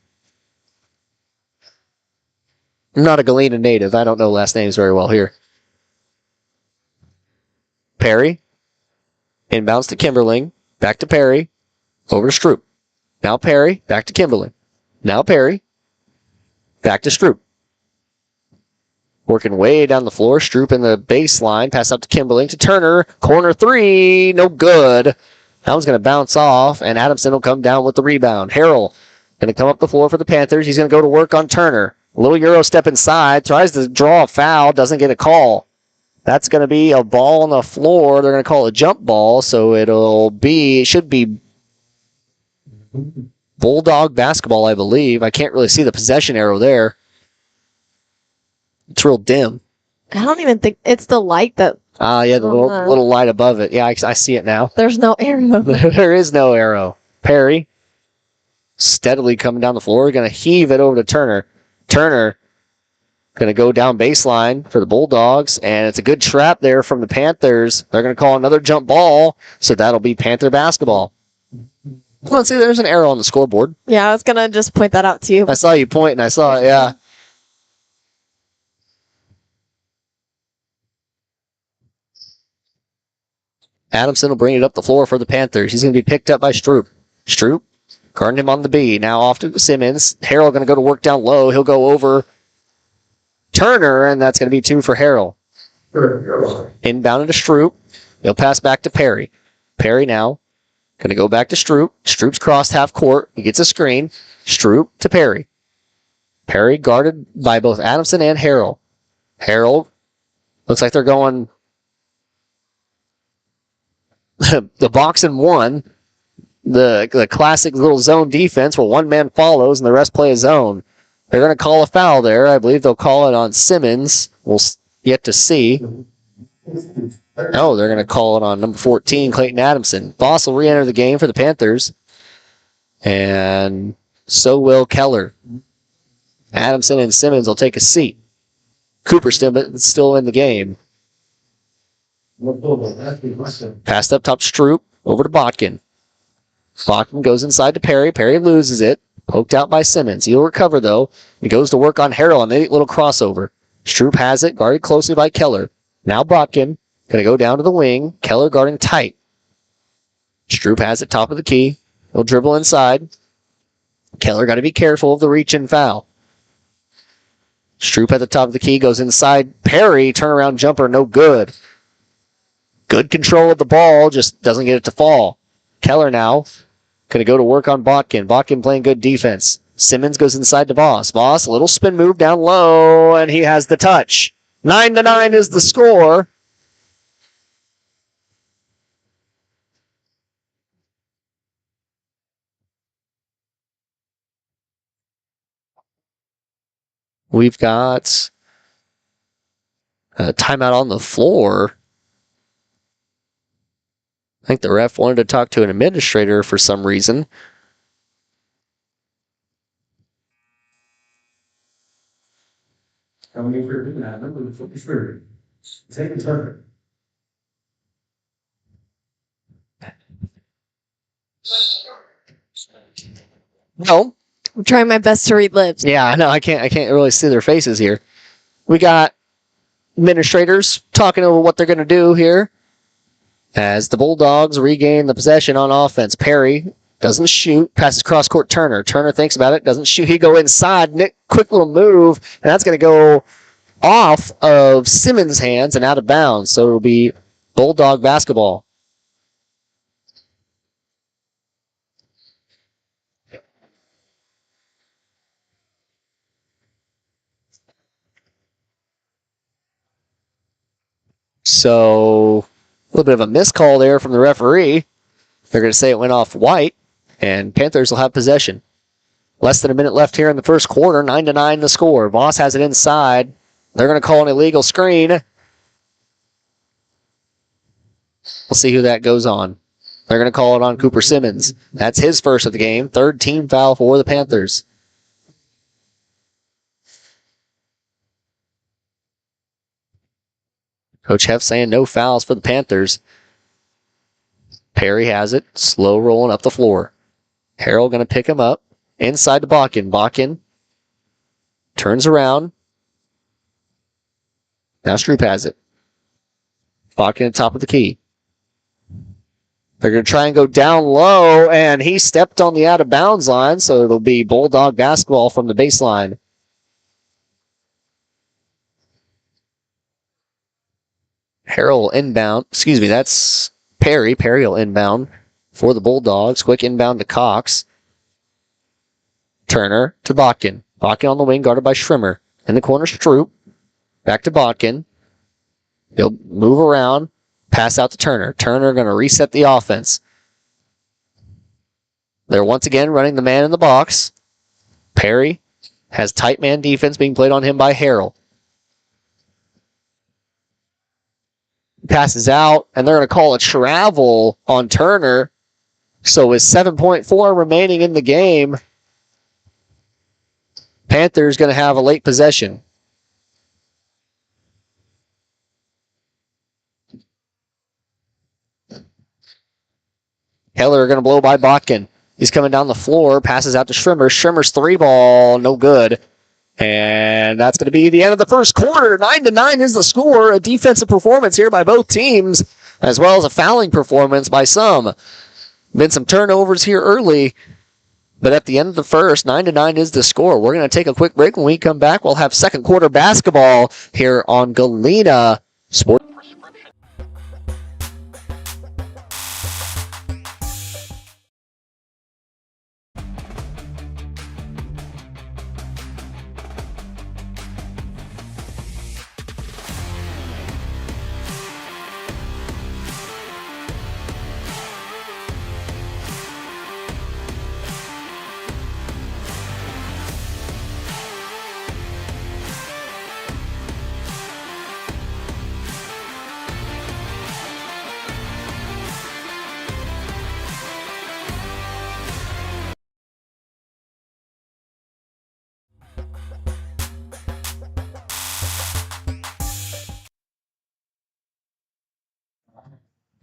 I'm not a Galena native. I don't know last names very well here. Perry. Inbounds to Kimberling. Back to Perry. Over to Stroop. Now Perry. Back to Kimberling. Now Perry. Back to Stroop. Working way down the floor. Stroop in the baseline. Pass up to Kimberling to Turner. Corner 3. No good. That one's going to bounce off, and Adamson will come down with the rebound. Harrell going to come up the floor for the Panthers. He's going to go to work on Turner. A little Euro step inside. Tries to draw a foul. Doesn't get a call. That's going to be a ball on the floor. They're going to call it a jump ball, so it should be Bulldog basketball, I believe. I can't really see the possession arrow there. It's real dim. I don't even think it's the light that. Yeah, the little light above it. Yeah, I see it now. There's no arrow. There is no arrow. Perry steadily coming down the floor. Going to heave it over to Turner. Turner going to go down baseline for the Bulldogs, and it's a good trap there from the Panthers. They're going to call another jump ball, so that'll be Panther basketball. Come on, see, there's an arrow on the scoreboard. Yeah, I was going to just point that out to you. I saw you point, and I saw it, yeah. Adamson will bring it up the floor for the Panthers. He's going to be picked up by Stroop. Stroop guarding him on the B. Now off to Simmons. Harrell going to go to work down low. He'll go over Turner, and that's going to be 2 for Harrell. Inbounded to Stroop. He'll pass back to Perry. Perry now going to go back to Stroop. Stroop's crossed half court. He gets a screen. Stroop to Perry. Perry guarded by both Adamson and Harrell. Harrell looks like they're going the box and one. the classic little zone defense where one man follows and the rest play a zone. They're going to call a foul there. I believe they'll call it on Simmons. We'll yet to see. No, they're going to call it on number 14, Clayton Adamson. Voss will re-enter the game for the Panthers. And so will Keller. Adamson and Simmons will take a seat. Cooper still in the game. Passed up top Stroop. Over to Botkin. Botkin goes inside to Perry. Perry loses it. Poked out by Simmons. He'll recover, though. He goes to work on Harrell on a little crossover. Stroop has it, guarded closely by Keller. Now Botkin. Going to go down to the wing. Keller guarding tight. Stroop has it top of the key. He'll dribble inside. Keller got to be careful of the reach-in foul. Stroop at the top of the key goes inside. Perry, turnaround jumper, no good. Good control of the ball, just doesn't get it to fall. Keller now going to go to work on Botkin. Botkin playing good defense. Simmons goes inside to Voss. Voss, a little spin move down low, and he has the touch. 9-9 is the score. We've got a timeout on the floor. I think the ref wanted to talk to an administrator for some reason. No. I'm trying my best to read lips. Yeah, I know. I can't really see their faces here. We got administrators talking over what they're going to do here. As the Bulldogs regain the possession on offense. Perry doesn't shoot. Passes cross-court Turner. Turner thinks about it. Doesn't shoot. He go inside. Nick, quick little move. And that's going to go off of Simmons' hands and out of bounds. So it'll be Bulldog basketball. So a little bit of a miscall there from the referee. They're going to say it went off White, and Panthers will have possession. Less than a minute left here in the first quarter. 9-9 the score. Voss has it inside. They're going to call an illegal screen. We'll see who that goes on. They're going to call it on Cooper Simmons. That's his first of the game. Third team foul for the Panthers. Coach Heff saying no fouls for the Panthers. Perry has it. Slow rolling up the floor. Harrell going to pick him up. Inside to Botkin. Botkin turns around. Now Stroop has it. Botkin at top of the key. They're going to try and go down low, and he stepped on the out-of-bounds line, so it'll be Bulldog basketball from the baseline. Harrell inbound. Excuse me, that's Perry. Perry will inbound for the Bulldogs. Quick inbound to Cox. Turner to Botkin. Botkin on the wing, guarded by Schrimmer. In the corner, Stroop. Back to Botkin. He'll move around. Pass out to Turner. Turner going to reset the offense. They're once again running the man in the box. Perry has tight man defense being played on him by Harrell. Passes out, and they're going to call a travel on Turner. So with 7.4 remaining in the game, Panthers going to have a late possession. Heller going to blow by Botkin. He's coming down the floor, passes out to Schrimmer. Schrimmer's three ball, no good. And that's going to be the end of the first quarter. 9-9 is the score. A defensive performance here by both teams, as well as a fouling performance by some. Been some turnovers here early, but at the end of the first, 9-9 is the score. We're going to take a quick break. When we come back, we'll have second quarter basketball here on Galena Sports.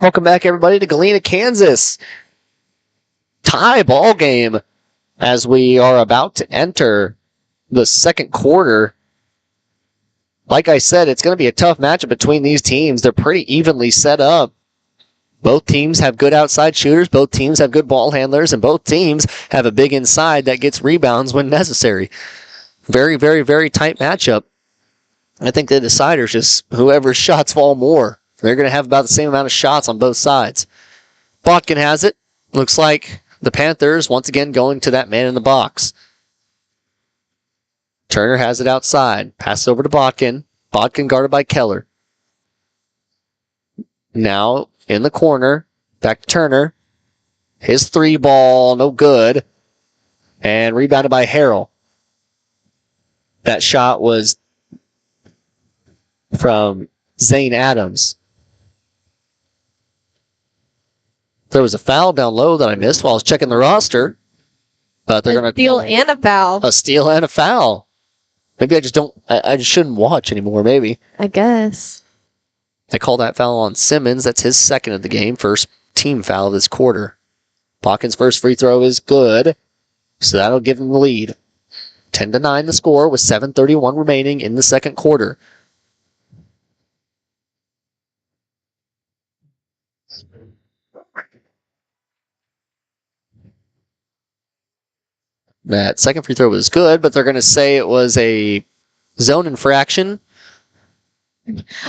Welcome back, everybody, to Galena, Kansas. Tie ball game as we are about to enter the second quarter. Like I said, it's going to be a tough matchup between these teams. They're pretty evenly set up. Both teams have good outside shooters. Both teams have good ball handlers. And both teams have a big inside that gets rebounds when necessary. Very, very, very tight matchup. I think the decider is just whoever's shots fall more. They're going to have about the same amount of shots on both sides. Botkin has it. Looks like the Panthers once again going to that man in the box. Turner has it outside. Passes over to Botkin. Botkin guarded by Keller. Now in the corner. Back to Turner. His three ball, no good. And rebounded by Harrell. That shot was from Zane Adams. There was a foul down low that I missed while I was checking the roster. But they're going to steal and a foul. A steal and a foul. Maybe I just shouldn't watch anymore, maybe. I guess. They call that foul on Simmons. That's his second of the game. First team foul of this quarter. Botkin's first free throw is good. So that'll give him the lead. 10-9 the score with 7:31 remaining in the second quarter. That second free throw was good, but they're going to say it was a zone infraction.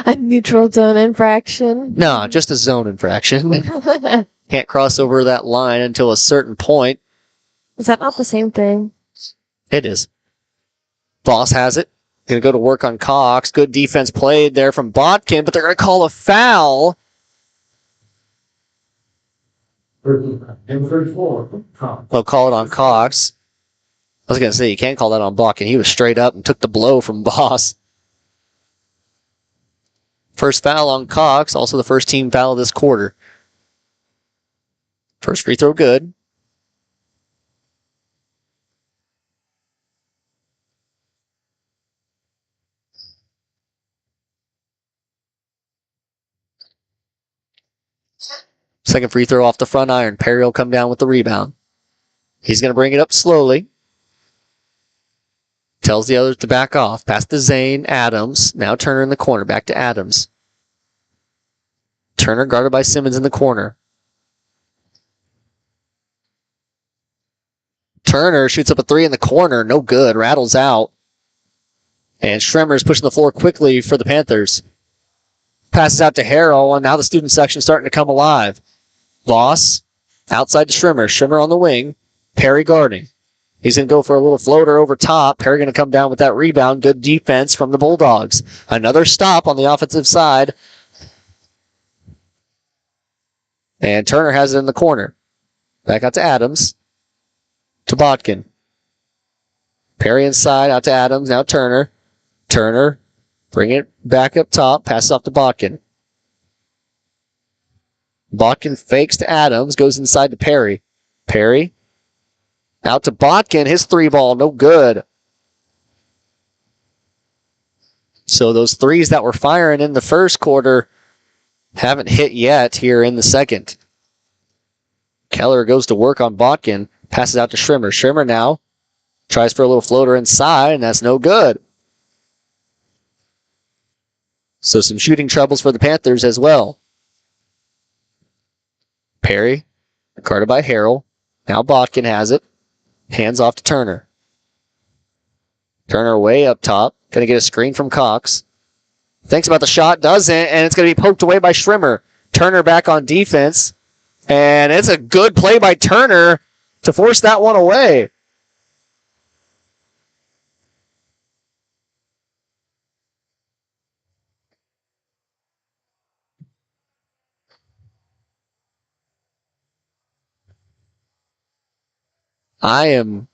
A neutral zone infraction. No, just a zone infraction. Can't cross over that line until a certain point. Is that not the same thing? It is. Voss has it. Going to go to work on Cox. Good defense played there from Botkin, but they're going to call a foul. They'll call it on Cox. I was going to say, you can't call that on Botkin. He was straight up and took the blow from Voss. First foul on Cox, also the first team foul of this quarter. First free throw good. Second free throw off the front iron. Perry will come down with the rebound. He's going to bring it up slowly. Tells the others to back off. Pass to Zane. Adams. Now Turner in the corner. Back to Adams. Turner guarded by Simmons in the corner. Turner shoots up a three in the corner. No good. Rattles out. And Schremer's pushing the floor quickly for the Panthers. Passes out to Harrell, and now the student section is starting to come alive. Voss outside to Schremer. Schremer on the wing. Perry guarding. He's going to go for a little floater over top. Perry going to come down with that rebound. Good defense from the Bulldogs. Another stop on the offensive side. And Turner has it in the corner. Back out to Adams. To Botkin. Perry inside, out to Adams. Now Turner. Turner. Bring it back up top. Pass off to Botkin. Botkin fakes to Adams. Goes inside to Perry. Perry. Out to Botkin. His three ball. No good. So those threes that were firing in the first quarter haven't hit yet here in the second. Keller goes to work on Botkin. Passes out to Schremer. Schremer now tries for a little floater inside, and that's no good. So some shooting troubles for the Panthers as well. Perry, guarded by Harrell. Now Botkin has it. Hands off to Turner. Turner way up top. Going to get a screen from Cox. Thinks about the shot, doesn't, and it's going to be poked away by Schremer. Turner back on defense. And it's a good play by Turner to force that one away. I am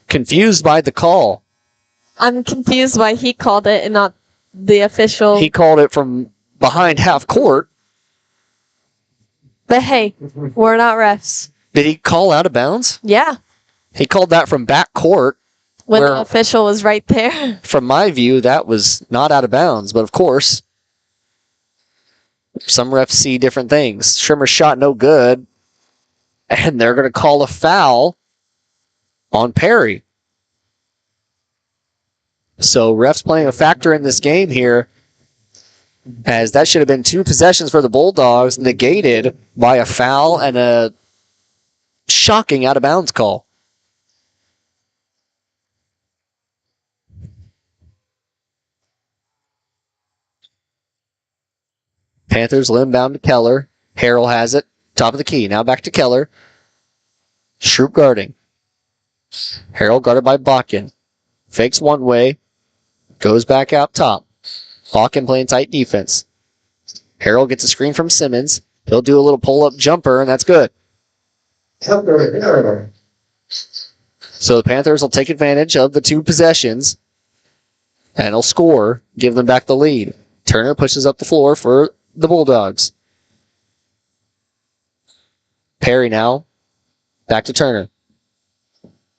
confused by the call. I'm confused why he called it and not the official. He called it from behind half court. But hey, we're not refs. Did he call out of bounds? Yeah. He called that from back court. When the official was right there. From my view, that was not out of bounds. But of course, Some refs see different things. Schrimmer's shot no good, and they're going to call a foul on Perry. So refs playing a factor in this game here, as that should have been 2 possessions for the Bulldogs, negated by a foul and a shocking out-of-bounds call. Panthers inbound to Keller. Harrell has it. Top of the key. Now back to Keller. Shroop guarding. Harrell guarded by Bakken. Fakes one way. Goes back out top. Bakken playing tight defense. Harrell gets a screen from Simmons. He'll do a little pull-up jumper, and that's good. So the Panthers will take advantage of the 2 possessions, and he'll score, give them back the lead. Turner pushes up the floor for the Bulldogs. Perry now. Back to Turner.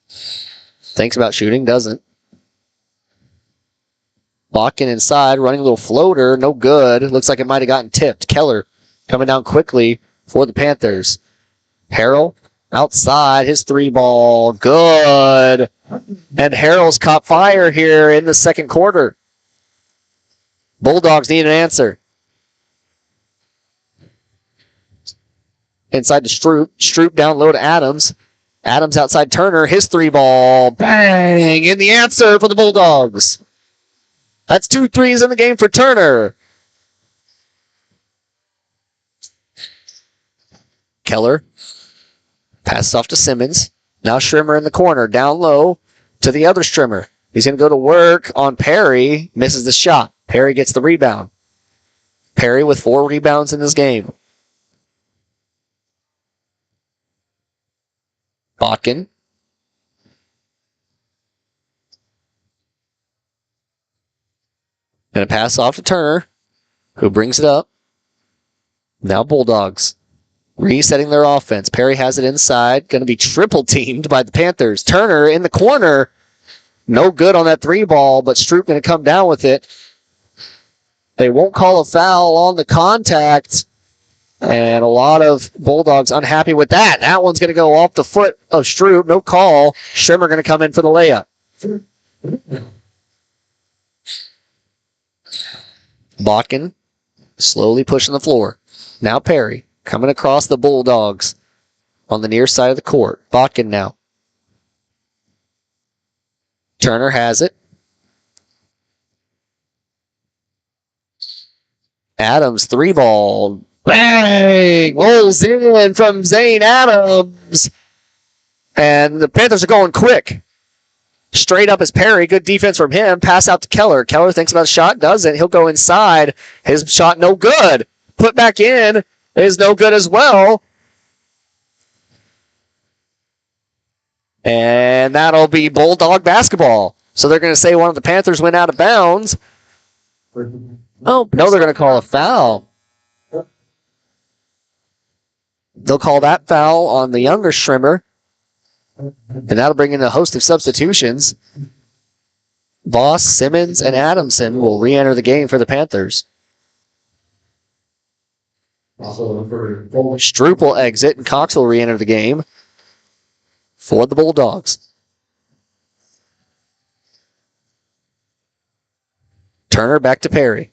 Thinks about shooting, doesn't. Bakken inside, running a little floater, no good. Looks like it might have gotten tipped. Keller coming down quickly for the Panthers. Harrell outside, his 3-ball, good. And Harrell's caught fire here in the second quarter. Bulldogs need an answer. Inside to Stroop. Stroop down low to Adams. Adams outside Turner. His 3-ball. Bang! In the answer for the Bulldogs. That's 2 threes in the game for Turner. Keller. Passes off to Simmons. Now Schrimmer in the corner. Down low to the other Schrimmer. He's going to go to work on Perry. Misses the shot. Perry gets the rebound. Perry with 4 rebounds in this game. Bakken. Going to pass off to Turner, who brings it up. Now Bulldogs resetting their offense. Perry has it inside. Going to be triple teamed by the Panthers. Turner in the corner. No good on that 3-ball, but Stroop going to come down with it. They won't call a foul on the contact. And a lot of Bulldogs unhappy with that. That one's going to go off the foot of Stroop. No call. Schrimmer going to come in for the layup. Bakken slowly pushing the floor. Now Perry coming across the Bulldogs on the near side of the court. Bakken now. Turner has it. Adams 3-ball. Bang! Rolls in from Zane Adams. And the Panthers are going quick. Straight up is Perry. Good defense from him. Pass out to Keller. Keller thinks about a shot. Doesn't. He'll go inside. His shot no good. Put back in is no good as well. And that'll be Bulldog basketball. So they're going to say one of the Panthers went out of bounds. Oh, no, they're going to call a foul. They'll call that foul on the younger Schrimmer. And that'll bring in a host of substitutions. Voss, Simmons, and Adamson will re-enter the game for the Panthers. Stroop will exit, and Cox will re-enter the game for the Bulldogs. Turner back to Perry.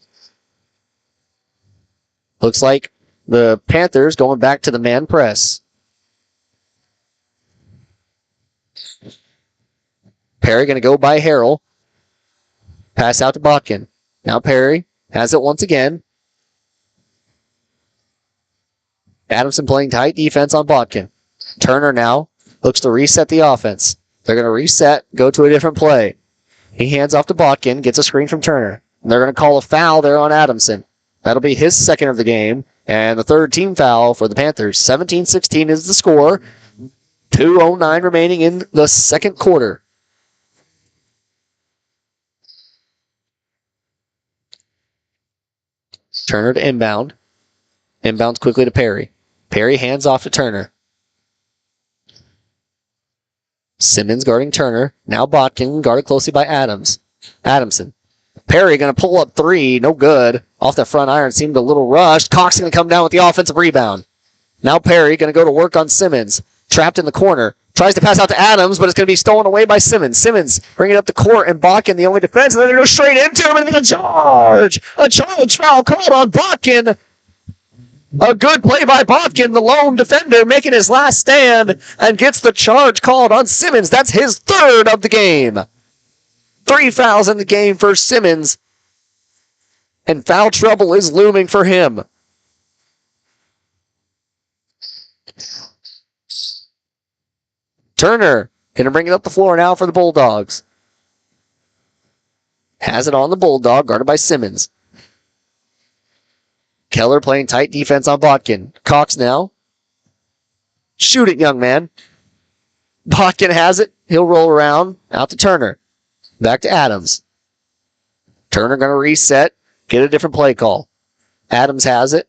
Looks like the Panthers going back to the man press. Perry going to go by Harrell. Pass out to Bakken. Now Perry has it once again. Adamson playing tight defense on Bakken. Turner now looks to reset the offense. They're going to reset, go to a different play. He hands off to Bakken, gets a screen from Turner. And they're going to call a foul there on Adamson. That'll be his second of the game, and the third team foul for the Panthers. 17-16 is the score. 2:09 remaining in the second quarter. Turner to inbound. Inbounds quickly to Perry. Perry hands off to Turner. Simmons guarding Turner. Now Bakken guarded closely by Adamson. Perry going to pull up three. No good. Off the front iron. Seemed a little rushed. Cox going to come down with the offensive rebound. Now Perry going to go to work on Simmons. Trapped in the corner. Tries to pass out to Adams, but it's going to be stolen away by Simmons. Simmons bring it up the court, and Botkin, the only defense, and then they go straight into him, and then a charge foul called on Botkin. A good play by Botkin, the lone defender, making his last stand, and gets the charge called on Simmons. That's his third of the game. 3 fouls in the game for Simmons, and foul trouble is looming for him. Turner going to bring it up the floor now for the Bulldogs. Has it on the Bulldog, guarded by Simmons. Keller playing tight defense on Botkin. Cox now. Shoot it, young man. Botkin has it. He'll roll around. Out to Turner. Back to Adams. Turner going to reset. Get a different play call. Adams has it.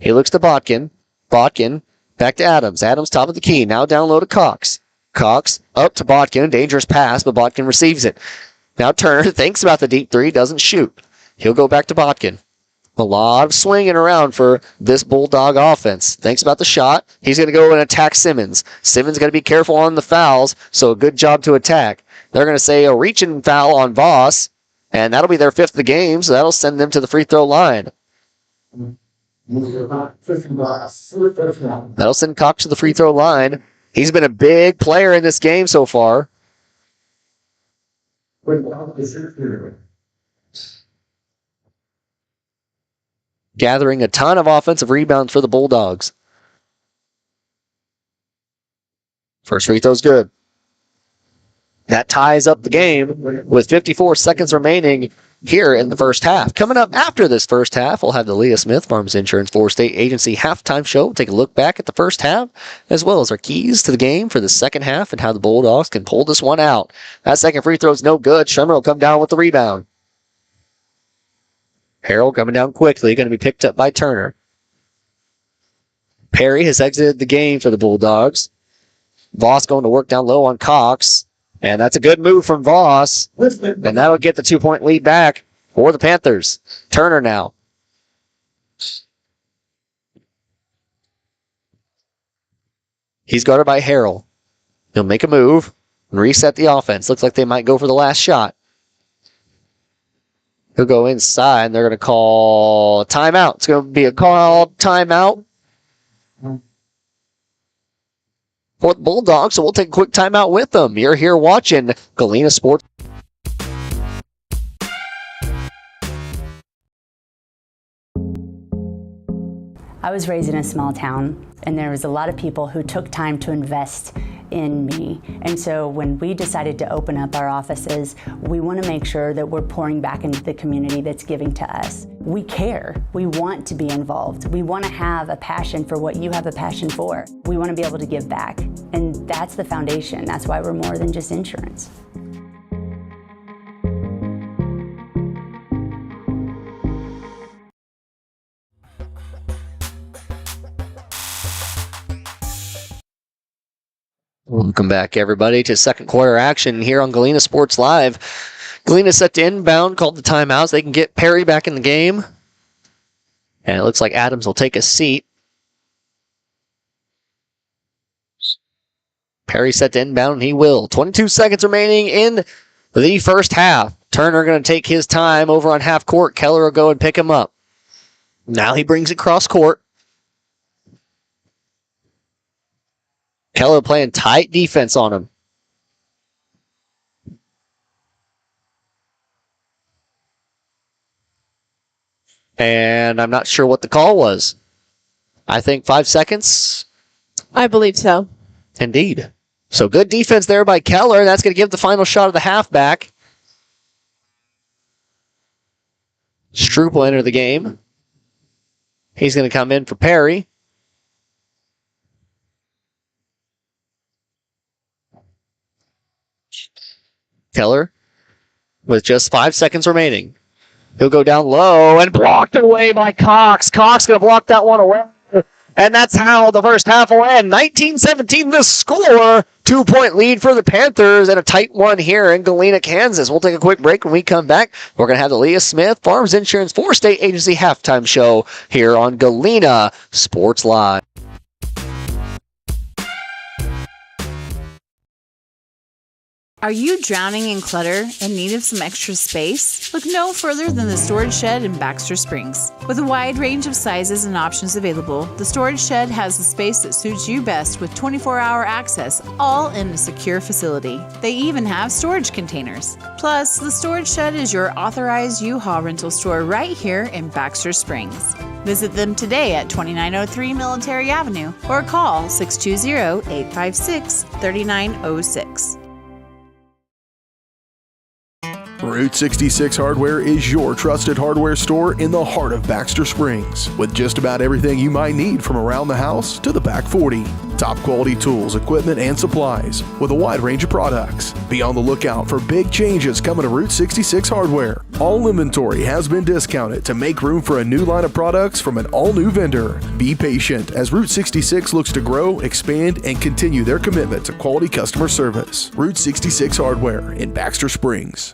He looks to Botkin. Botkin. Back to Adams. Adams top of the key. Now down low to Cox. Cox up to Botkin. Dangerous pass, but Botkin receives it. Now Turner thinks about the deep three. Doesn't shoot. He'll go back to Botkin. A lot of swinging around for this Bulldog offense. Thinks about the shot. He's going to go and attack Simmons. Simmons got to be careful on the fouls, so a good job to attack. They're going to say a reaching foul on Voss, and that'll be their 5th of the game, so that'll send them to the free throw line. That'll send Cox to the free throw line. He's been a big player in this game so far. Gathering a ton of offensive rebounds for the Bulldogs. First free throw's good. That ties up the game with 54 seconds remaining here in the first half. Coming up after this first half, we'll have the Leah Smith Farms Insurance 4-State Agency halftime show. We'll take a look back at the first half, as well as our keys to the game for the second half and how the Bulldogs can pull this one out. That second free throw is no good. Schremer will come down with the rebound. Harrell coming down quickly, going to be picked up by Turner. Perry has exited the game for the Bulldogs. Voss going to work down low on Cox. And that's a good move from Voss. And that'll get the 2-point lead back for the Panthers. Turner now. He's guarded by Harrell. He'll make a move and reset the offense. Looks like they might go for the last shot. He'll go inside, and they're going to call a timeout. It's going to be a called timeout for the Bulldogs, so we'll take a quick timeout with them. You're here watching Galena Sports. I was raised in a small town, and there was a lot of people who took time to invest in me. And so when we decided to open up our offices, we want to make sure that we're pouring back into the community that's giving to us. We care. We want to be involved. We want to have a passion for what you have a passion for. We want to be able to give back. And that's the foundation. That's why we're more than just insurance. Welcome back, everybody, to second quarter action here on Galena Sports Live. Galena set to inbound, called the timeouts. They can get Perry back in the game. And it looks like Adams will take a seat. Perry set to inbound, and he will. 22 seconds remaining in the first half. Turner going to take his time over on half court. Keller will go and pick him up. Now he brings it cross court. Keller playing tight defense on him. And I'm not sure what the call was. I think 5 seconds. I believe so. Indeed. So good defense there by Keller. That's going to give the final shot of the half back. Stroop will enter the game. He's going to come in for Perry. Keller with just 5 seconds remaining. He'll go down low and blocked away by Cox. Cox going to block that one away. And that's how the first half will end. 19-17 the score. 2-point lead for the Panthers and a tight one here in Galena, Kansas. We'll take a quick break. When we come back, we're going to have the Leah Smith Farms Insurance 4-State Agency halftime show here on Galena Sports Live. Are you drowning in clutter and need of some extra space? Look no further than the Storage Shed in Baxter Springs. With a wide range of sizes and options available, the Storage Shed has the space that suits you best with 24-hour access, all in a secure facility. They even have storage containers. Plus, the Storage Shed is your authorized U-Haul rental store right here in Baxter Springs. Visit them today at 2903 Military Avenue or call 620-856-3906. Route 66 Hardware is your trusted hardware store in the heart of Baxter Springs, with just about everything you might need from around the house to the back 40. Top quality tools, equipment, and supplies with a wide range of products. Be on the lookout for big changes coming to Route 66 Hardware. All inventory has been discounted to make room for a new line of products from an all-new vendor. Be patient as Route 66 looks to grow, expand, and continue their commitment to quality customer service. Route 66 Hardware in Baxter Springs.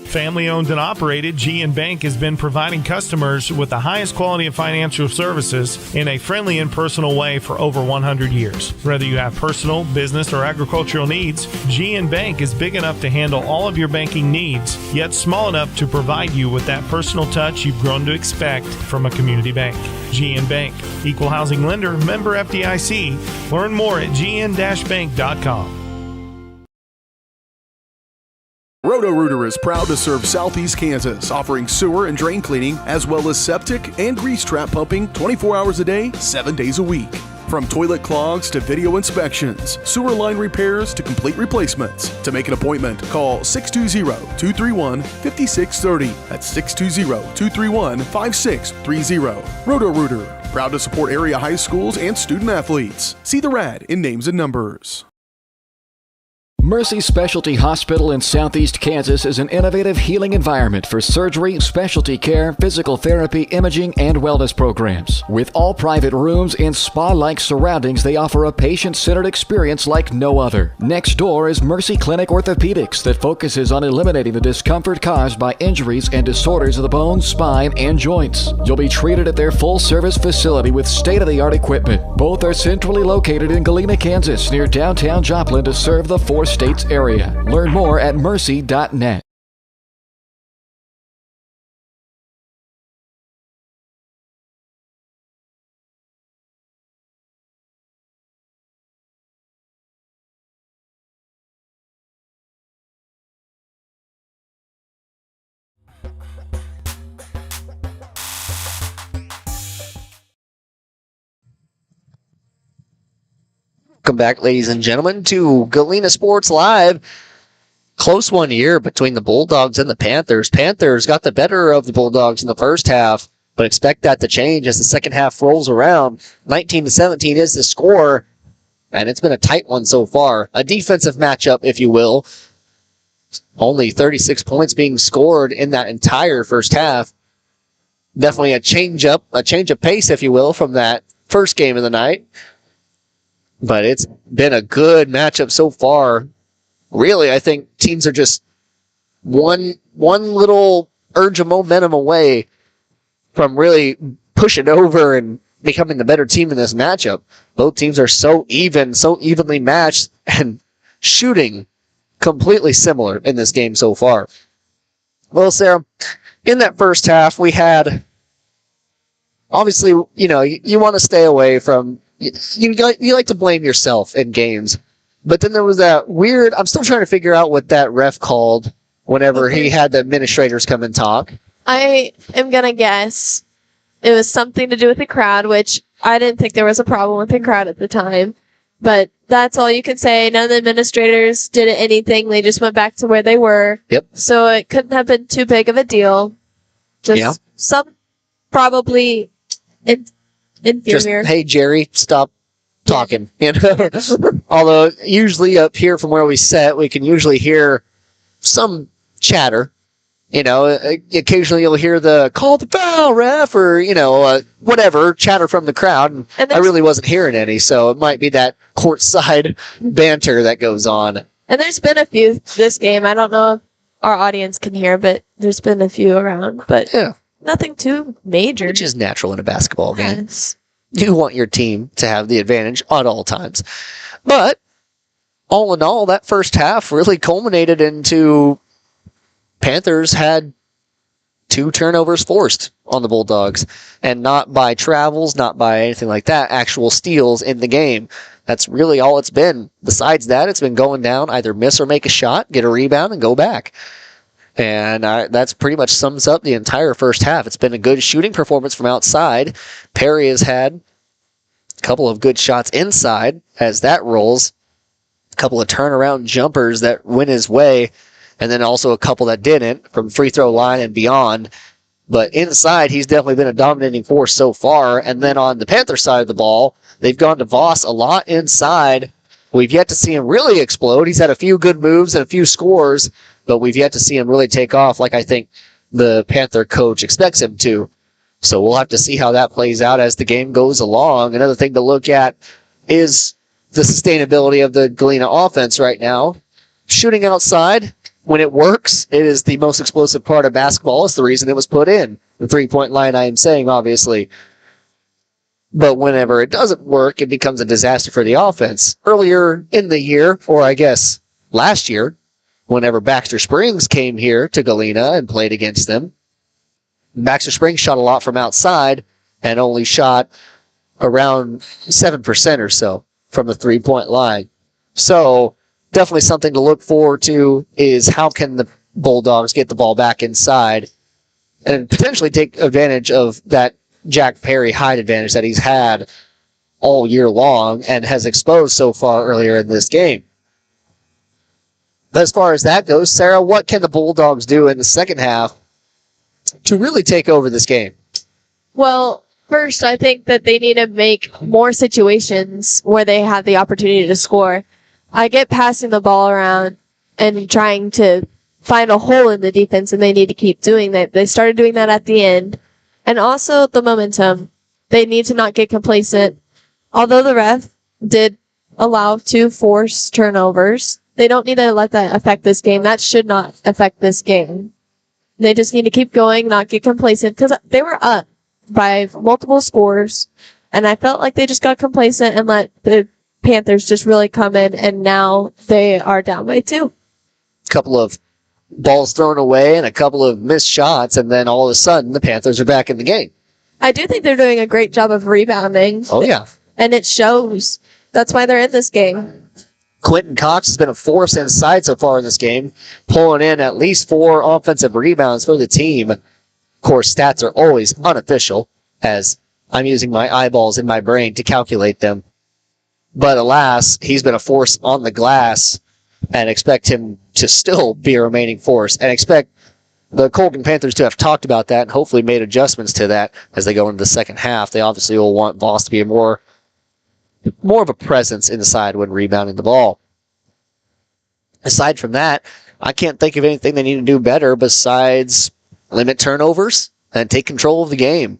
Family owned and operated, G&B Bank has been providing customers with the highest quality of financial services in a friendly and personal way for over 100 years. Whether you have personal, business, or agricultural needs, G&B Bank is big enough to handle all of your banking needs, yet small enough to provide you with that personal touch you've grown to expect from a community bank. G&B Bank, equal housing lender, member FDIC. Learn more at gn-bank.com. Roto-Rooter is proud to serve Southeast Kansas, offering sewer and drain cleaning, as well as septic and grease trap pumping 24 hours a day, 7 days a week. From toilet clogs to video inspections, sewer line repairs to complete replacements. To make an appointment, call 620-231-5630. That's 620-231-5630. Roto-Rooter, proud to support area high schools and student athletes. See the rad in names and numbers. Mercy Specialty Hospital in Southeast Kansas is an innovative healing environment for surgery, specialty care, physical therapy, imaging, and wellness programs. With all private rooms and spa-like surroundings, they offer a patient-centered experience like no other. Next door is Mercy Clinic Orthopedics that focuses on eliminating the discomfort caused by injuries and disorders of the bones, spine, and joints. You'll be treated at their full-service facility with state-of-the-art equipment. Both are centrally located in Galena, Kansas, near downtown Joplin to serve the four states area. Learn more at mercy.net. Welcome back, ladies and gentlemen, to Galena Sports Live. Close one here between the Bulldogs and the Panthers. Panthers got the better of the Bulldogs in the first half, but expect that to change as the second half rolls around. 19-17 is the score, and it's been a tight one so far. A defensive matchup, if you will. Only 36 points being scored in that entire first half. Definitely a change of pace, if you will, from that first game of the night. But it's been a good matchup so far. Really, I think teams are just one little urge of momentum away from really pushing over and becoming the better team in this matchup. Both teams are so evenly matched, and shooting completely similar in this game so far. Well, Sarah, in that first half, we had, obviously, you want to stay away from, you like to blame yourself in games. But then there was that weird, I'm still trying to figure out what that ref called whenever he had the administrators come and talk. I am going to guess it was something to do with the crowd, which I didn't think there was a problem with the crowd at the time. But that's all you can say. None of the administrators did anything. They just went back to where they were. Yep. So it couldn't have been too big of a deal. Just some probably inferior. Just, hey, Jerry, stop talking. You know? Although usually up here from where we sit, we can usually hear some chatter. You know, occasionally you'll hear the call the foul, ref, or, you know, whatever, chatter from the crowd. And I really wasn't hearing any, so it might be that courtside banter that goes on. And there's been a few this game. I don't know if our audience can hear, but there's been a few around. But nothing too major. Which is natural in a basketball game. You want your team to have the advantage at all times. But all in all, that first half really culminated into Panthers had 2 turnovers forced on the Bulldogs, and not by travels, not by anything like that, actual steals in the game. That's really all it's been. Besides that, it's been going down, either miss or make a shot, get a rebound, and go back. And that's pretty much sums up the entire first half. It's been a good shooting performance from outside. Perry has had a couple of good shots inside as that rolls. A couple of turnaround jumpers that went his way, and then also a couple that didn't from free throw line and beyond. But inside, he's definitely been a dominating force so far. And then on the Panther side of the ball, they've gone to Voss a lot inside. We've yet to see him really explode. He's had a few good moves and a few scores, but we've yet to see him really take off like I think the Panther coach expects him to. So we'll have to see how that plays out as the game goes along. Another thing to look at is the sustainability of the Galena offense right now. Shooting outside, when it works, it is the most explosive part of basketball. It's the reason it was put in. The three-point line, I am saying, obviously. But whenever it doesn't work, it becomes a disaster for the offense. Earlier in the year, or I guess last year, whenever Baxter Springs came here to Galena and played against them, Baxter Springs shot a lot from outside and only shot around 7% or so from the three-point line. So definitely something to look forward to is how can the Bulldogs get the ball back inside and potentially take advantage of that Jack Perry height advantage that he's had all year long and has exposed so far earlier in this game. But as far as that goes, Sarah, what can the Bulldogs do in the second half to really take over this game? Well, first, I think that they need to make more situations where they have the opportunity to score. I get passing the ball around and trying to find a hole in the defense, and they need to keep doing that. They started doing that at the end. And also the momentum. They need to not get complacent. Although the ref did allow 2 forced turnovers, they don't need to let that affect this game. That should not affect this game. They just need to keep going, not get complacent, because they were up by multiple scores, and I felt like they just got complacent and let the Panthers just really come in, and now they are down by 2. A couple of balls thrown away and a couple of missed shots, and then all of a sudden the Panthers are back in the game. I do think they're doing a great job of rebounding. Oh, yeah. And it shows. That's why they're in this game. Quentin Cox has been a force inside so far in this game, pulling in at least 4 offensive rebounds for the team. Of course, stats are always unofficial, as I'm using my eyeballs in my brain to calculate them. But alas, he's been a force on the glass, and expect him to still be a remaining force, and expect the Colgan Panthers to have talked about that and hopefully made adjustments to that as they go into the second half. They obviously will want Voss to be more of a presence inside when rebounding the ball. Aside from that, I can't think of anything they need to do better besides limit turnovers and take control of the game.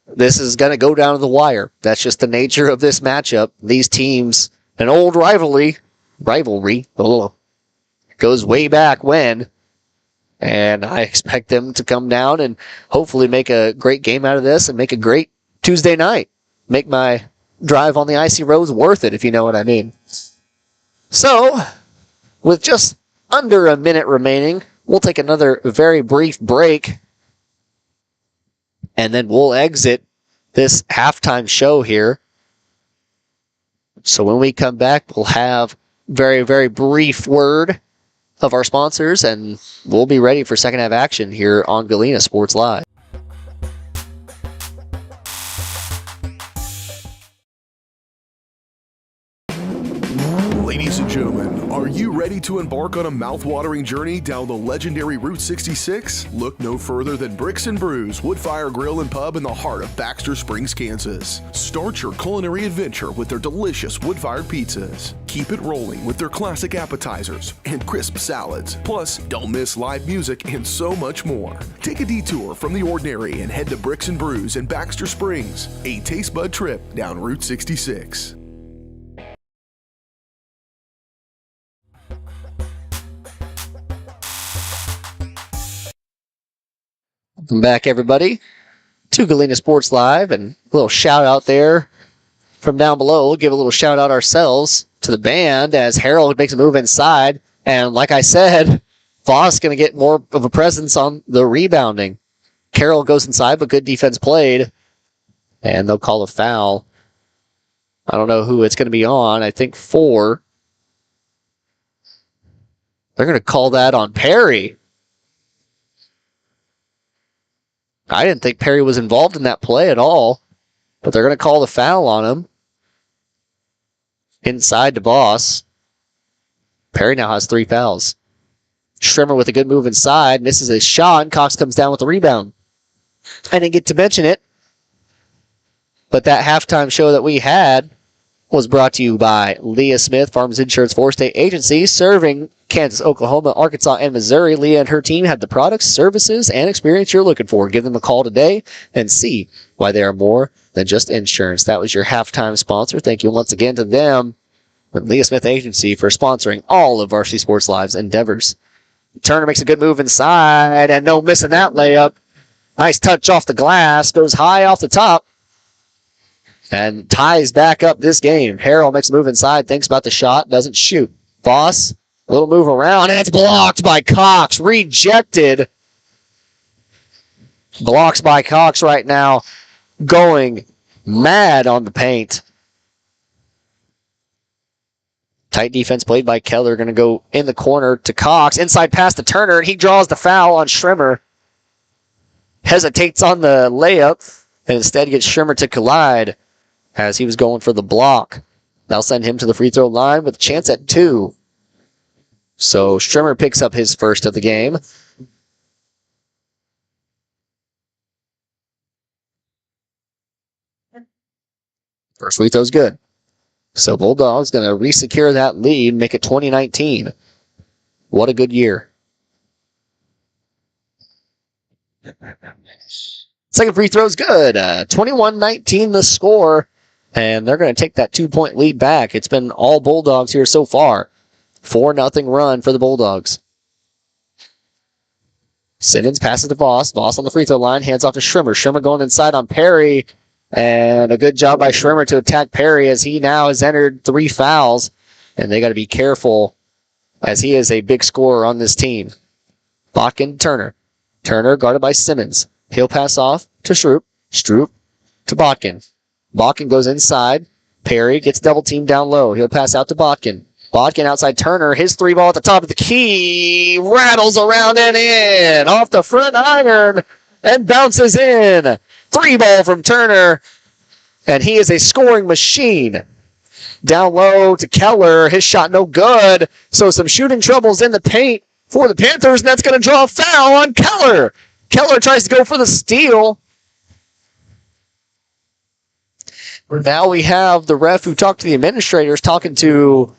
This is going to go down to the wire. That's just the nature of this matchup. These teams, an old rivalry, goes way back when, and I expect them to come down and hopefully make a great game out of this and make a great Tuesday night. Make my drive on the icy roads worth it, if you know what I mean. So, with just under a minute remaining, we'll take another very brief break, and then we'll exit this halftime show here. So when we come back, we'll have very, very brief word of our sponsors, and we'll be ready for second half action here on Galena Sports Live. Ladies and gentlemen, are you ready to embark on a mouth-watering journey down the legendary Route 66? Look no further than Bricks and Brews Woodfire Grill and Pub in the heart of Baxter Springs, Kansas. Start your culinary adventure with their delicious wood-fired pizzas. Keep it rolling with their classic appetizers and crisp salads. Plus, don't miss live music and so much more. Take a detour from the ordinary and head to Bricks and Brews in Baxter Springs, a taste bud trip down Route 66. Welcome back, everybody, to Galena Sports Live, and a little shout out there from down below. We'll give a little shout out ourselves to the band as Harold makes a move inside, and like I said, Voss going to get more of a presence on the rebounding. Carroll goes inside, but good defense played, and they'll call a foul. I don't know who it's going to be on. I think 4. They're going to call that on Perry. I didn't think Perry was involved in that play at all, but they're going to call the foul on him. Inside to Boss. Perry now has 3 fouls. Schrimmer with a good move inside, misses his shot, and Cox comes down with the rebound. I didn't get to mention it, but that halftime show that we had was brought to you by Leah Smith, Farmers Insurance 4-State Agency, serving Kansas, Oklahoma, Arkansas, and Missouri. Leah and her team have the products, services, and experience you're looking for. Give them a call today and see why they are more than just insurance. That was your halftime sponsor. Thank you once again to them, with Leah Smith Agency, for sponsoring all of Varsity Sports Live's endeavors. Turner makes a good move inside, and no missing that layup. Nice touch off the glass, goes high off the top, and ties back up this game. Harrell makes a move inside, thinks about the shot, doesn't shoot. Voss, a little move around, and it's blocked by Cox. Rejected. Blocks by Cox right now, going mad on the paint. Tight defense played by Keller, going to go in the corner to Cox. Inside pass to Turner, and he draws the foul on Schrimmer. Hesitates on the layup, and instead gets Schrimmer to collide as he was going for the block. That'll send him to the free throw line with a chance at 2. So Schrimmer picks up his first of the game. First free throw's good. So Bulldogs going to re-secure that lead, make it 2019. What a good year. Second free throw's good. 21-19 the score. And they're going to take that 2-point lead back. It's been all Bulldogs here so far. 4-0 run for the Bulldogs. Simmons passes to Voss. Voss on the free throw line. Hands off to Schrimmer. Schrimmer going inside on Perry. And a good job by Schrimmer to attack Perry as he now has entered 3 fouls. And they got to be careful as he is a big scorer on this team. Botkin, Turner. Turner guarded by Simmons. He'll pass off to Stroop. Stroop to Botkin. Botkin goes inside. Perry gets double teamed down low. He'll pass out to Botkin. Botkin outside Turner. His 3 ball at the top of the key. Rattles around and in. Off the front iron. And bounces in. 3 ball from Turner. And he is a scoring machine. Down low to Keller. His shot no good. So some shooting troubles in the paint for the Panthers. And that's going to draw a foul on Keller. Keller tries to go for the steal. Now we have the ref who talked to the administrators talking to...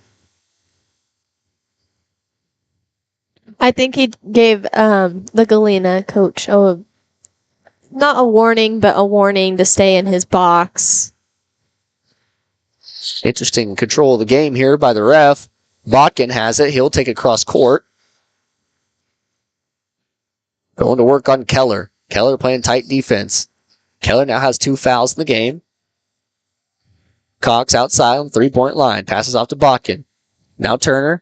I think he gave the Galena coach not a warning, but a warning to stay in his box. Interesting control of the game here by the ref. Botkin has it. He'll take it cross court. Going to work on Keller. Keller playing tight defense. Keller now has 2 fouls in the game. Cox outside on the 3-point line. Passes off to Botkin. Now Turner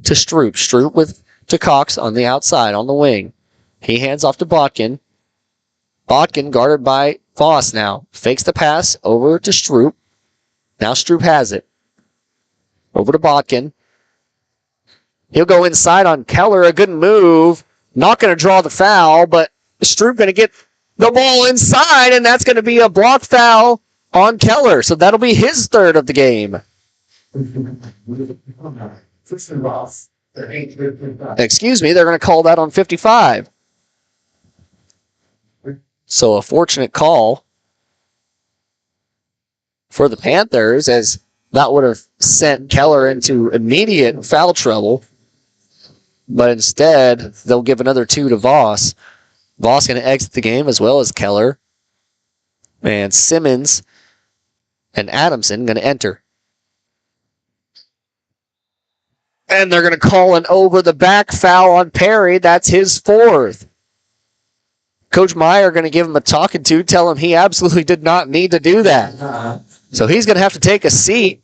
to Stroop. Stroop to Cox on the outside, on the wing. He hands off to Botkin. Botkin guarded by Voss now. Fakes the pass over to Stroop. Now Stroop has it. Over to Botkin. He'll go inside on Keller. A good move. Not going to draw the foul, but Stroop going to get the ball inside, and that's going to be a block foul on Keller. So that'll be his 3rd of the game. Excuse me, they're going to call that on 55. So a fortunate call for the Panthers, as that would have sent Keller into immediate foul trouble. But instead, they'll give another 2 to Voss. Voss going to exit the game as well as Keller. And Simmons and Adamson going to enter. And they're going to call an over-the-back foul on Perry. That's his 4th. Coach Meyer going to give him a talking to, tell him he absolutely did not need to do that. So he's going to have to take a seat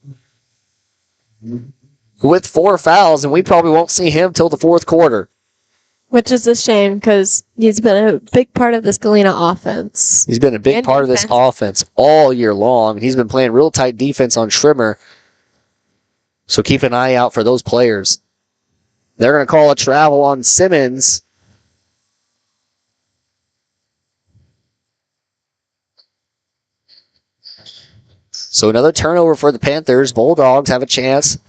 with 4 fouls, and we probably won't see him till the 4th quarter. Which is a shame because he's been a big part of this Galena offense. He's been a big part of this offense all year long. He's been playing real tight defense on Schrimmer. So keep an eye out for those players. They're going to call a travel on Simmons. So another turnover for the Panthers. Bulldogs have a chance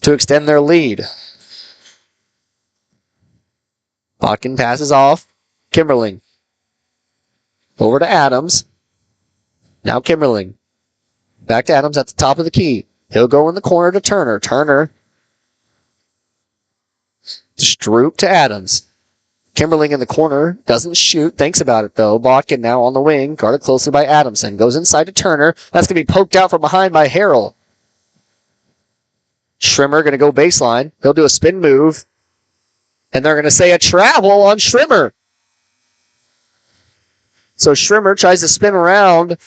to extend their lead. Botkin passes off. Kimberling. Over to Adams. Now Kimberling. Back to Adams at the top of the key. He'll go in the corner to Turner. Turner. Stroop to Adams. Kimberling in the corner. Doesn't shoot. Thinks about it, though. Botkin now on the wing. Guarded closely by Adamson. Goes inside to Turner. That's going to be poked out from behind by Harrell. Schrimmer going to go baseline. He'll do a spin move. And they're going to say a travel on Schrimmer. So Schrimmer tries to spin around.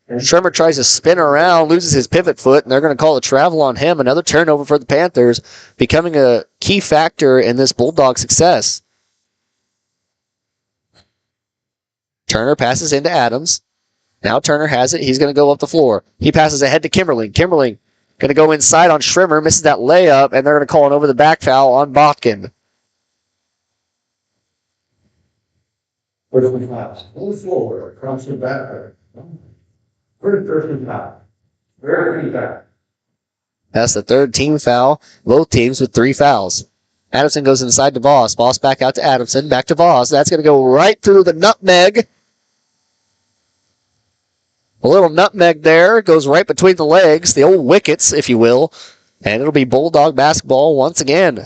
Schrimmer tries to spin around, loses his pivot foot, and they're going to call a travel on him. Another turnover for the Panthers, becoming a key factor in this Bulldog success. Turner passes into Adams. Now Turner has it. He's going to go up the floor. He passes ahead to Kimberling. Kimberling going to go inside on Schrimmer, misses that layup, and they're going to call an over-the-back foul on Botkin. That's the 3rd team foul. Both teams with 3 fouls. Adamson goes inside to Voss. Voss back out to Adamson. Back to Voss. That's going to go right through the nutmeg. A little nutmeg there. Goes right between the legs. The old wickets, if you will. And it'll be Bulldog basketball once again.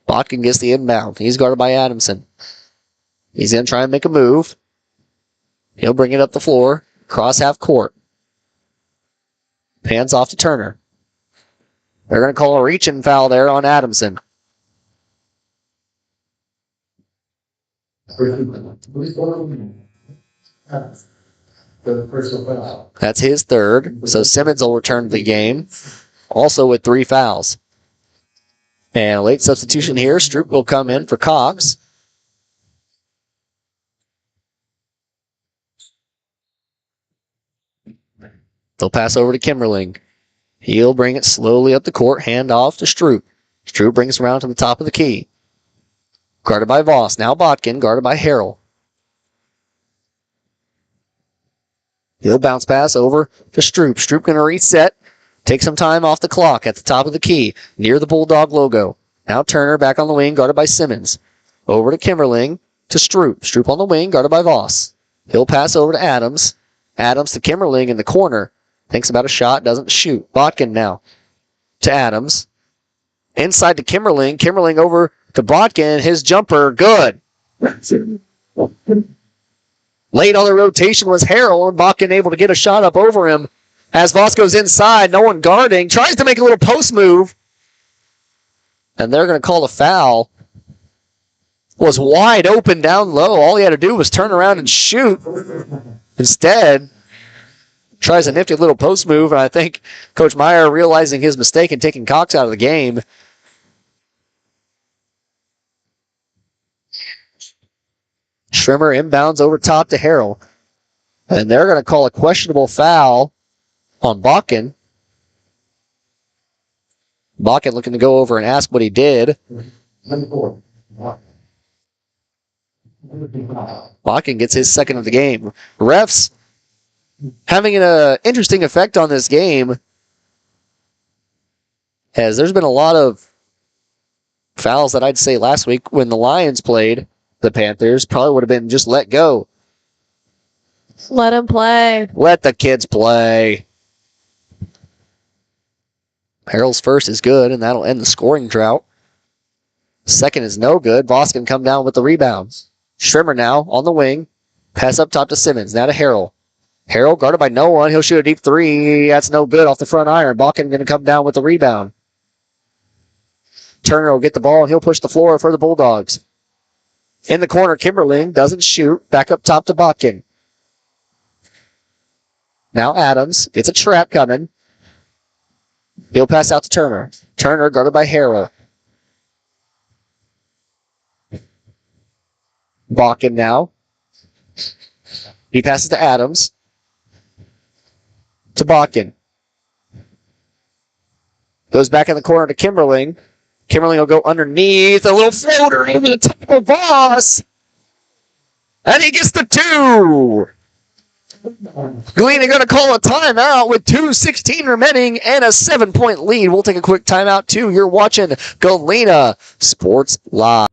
Botkin gets the inbound. He's guarded by Adamson. He's going to try and make a move. He'll bring it up the floor. Cross half court. Hands off to Turner. They're going to call a reach-in foul there on Adamson. That's his 3rd. So Simmons will return to the game. Also with 3 fouls. And a late substitution here. Stroop will come in for Cox. They'll pass over to Kimberling. He'll bring it slowly up the court. Hand off to Stroop. Stroop brings around to the top of the key. Guarded by Voss. Now Botkin, guarded by Harrell. He'll bounce pass over to Stroop. Stroop going to reset. Take some time off the clock at the top of the key, near the Bulldog logo. Now Turner back on the wing, guarded by Simmons. Over to Kimberling, to Stroop. Stroop on the wing, guarded by Voss. He'll pass over to Adams. Adams to Kimberling in the corner. Thinks about a shot, doesn't shoot. Botkin now to Adams. Inside to Kimberling. Kimberling over to Botkin. His jumper, good. Late on the rotation was Harrell, and Botkin able to get a shot up over him. As Voss goes inside, no one guarding. Tries to make a little post move. And they're going to call a foul. Was wide open down low. All he had to do was turn around and shoot. Instead, tries a nifty little post move, and I think Coach Meyer, realizing his mistake and taking Cox out of the game, Schrimmer inbounds over top to Harrell. And they're going to call a questionable foul on Botkin. Botkin looking to go over and ask what he did. Bakken gets his second of the game. Refs having an interesting effect on this game, as there's been a lot of fouls that I'd say last week when the Lions played the Panthers probably would have been just let go. Let them play. Let the kids play. Harrell's first is good, and that'll end the scoring drought. Second is no good. Voss can come down with the rebounds. Schrimmer now on the wing. Pass up top to Simmons. Now to Harrell. Harrell guarded by no one. He'll shoot a deep three. That's no good off the front iron. Bakken going to come down with the rebound. Turner will get the ball, and he'll push the floor for the Bulldogs. In the corner, Kimberling doesn't shoot. Back up top to Bakken. Now Adams gets a trap coming. He'll pass out to Turner. Turner guarded by Harrell. Bakken now. He passes to Adams. To Bakken. Goes back in the corner to Kimberling. Kimberling will go underneath. A little floater over the top of Voss. And he gets the two. Galena going to call a timeout with 2:16 remaining and a 7-point lead. We'll take a quick timeout too. You're watching Galena Sports Live.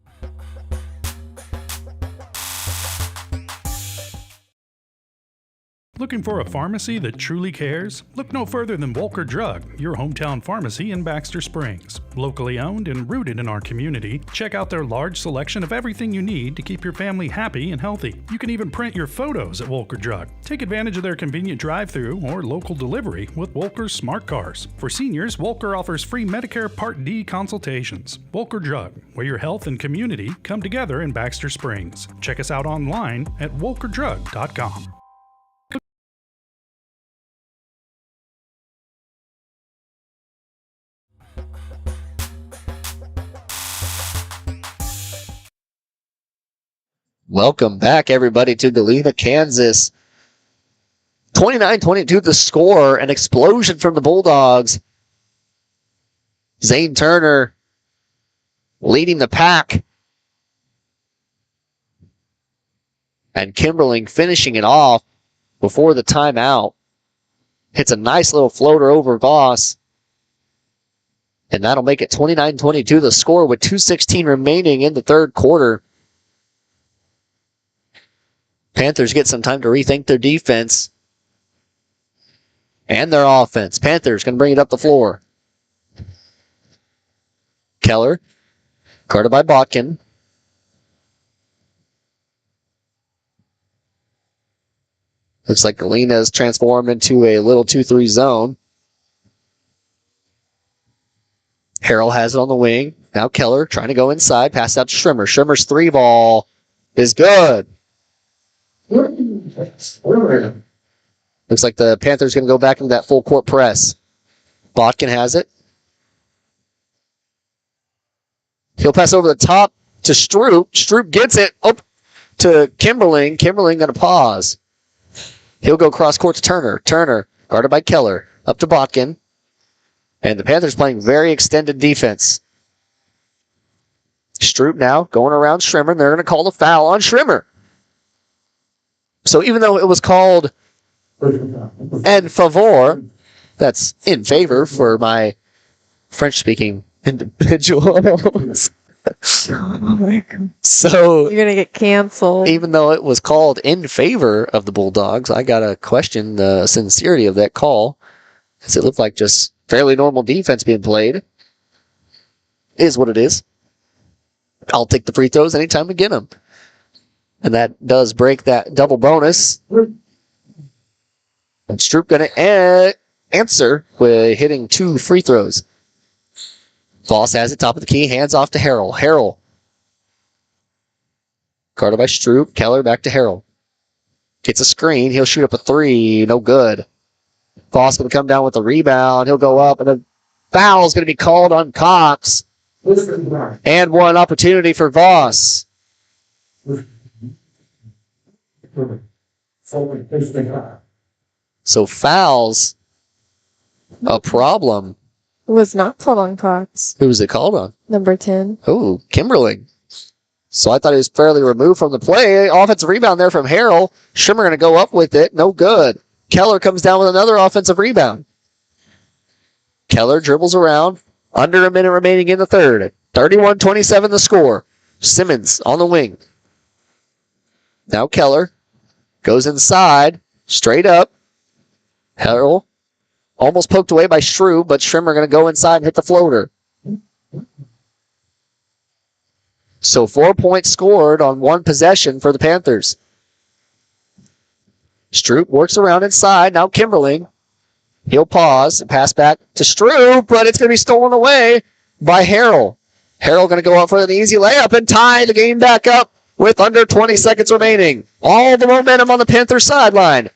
Looking for a pharmacy that truly cares? Look no further than Volker Drug, your hometown pharmacy in Baxter Springs. Locally owned and rooted in our community, check out their large selection of everything you need to keep your family happy and healthy. You can even print your photos at Volker Drug. Take advantage of their convenient drive-thru or local delivery with Volker's Smart Cars. For seniors, Volker offers free Medicare Part D consultations. Volker Drug, where your health and community come together in Baxter Springs. Check us out online at volkerdrug.com. Welcome back, everybody, to Galena, Kansas. 29-22 the score. An explosion from the Bulldogs. Zane Turner leading the pack. And Kimberling finishing it off before the timeout. Hits a nice little floater over Voss. And that'll make it 29-22 the score with 2:16 remaining in the third quarter. Panthers get some time to rethink their defense and their offense. Panthers going to bring it up the floor. Keller, guarded by Bakken. Looks like Galena has transformed into a little 2-3 zone. Harrell has it on the wing. Now Keller trying to go inside. Pass out to Schrimmer. Schrimmer's three ball is good. Looks like the Panthers going to go back into that full court press. Botkin has it. He'll pass over the top to Stroop. Stroop gets it up to Kimberling. Kimberling going to pause. He'll go cross court to Turner. Turner guarded by Keller. Up to Botkin. And the Panthers playing very extended defense. Stroop now going around Schrimmer. They're going to call the foul on Schrimmer. So even though it was called en favor, that's in favor for my French-speaking individuals. So you're going to get canceled. Even though it was called in favor of the Bulldogs, I got to question the sincerity of that call, because it looked like just fairly normal defense being played. It is what it is. I'll take the free throws anytime we get them. And that does break that double bonus. And Stroop going to answer with hitting 2 free throws. Voss has it top of the key. Hands off to Harrell. Harrell. Guarded by Stroop. Keller back to Harrell. Gets a screen. He'll shoot up a 3. No good. Voss going to come down with the rebound. He'll go up. And a foul's going to be called on Cox. And one opportunity for Voss. So fouls a problem. It was not called on Cox. Who was it called on? Number 10. Oh, Kimberling. So I thought he was fairly removed from the play. Offensive rebound there from Harrell. Schrimmer going to go up with it. No good. Keller comes down with another offensive rebound. Keller dribbles around. Under a minute remaining in the third. 31-27 the score. Simmons on the wing. Now Keller goes inside. Straight up. Harrell almost poked away by Shrew, but Schrimmer going to go inside and hit the floater. So 4 points scored on one possession for the Panthers. Stroop works around inside. Now Kimberling. He'll pause and pass back to Stroop, but it's going to be stolen away by Harrell. Harrell going to go up for an easy layup and tie the game back up with under 20 seconds remaining. All the momentum on the Panthers sideline.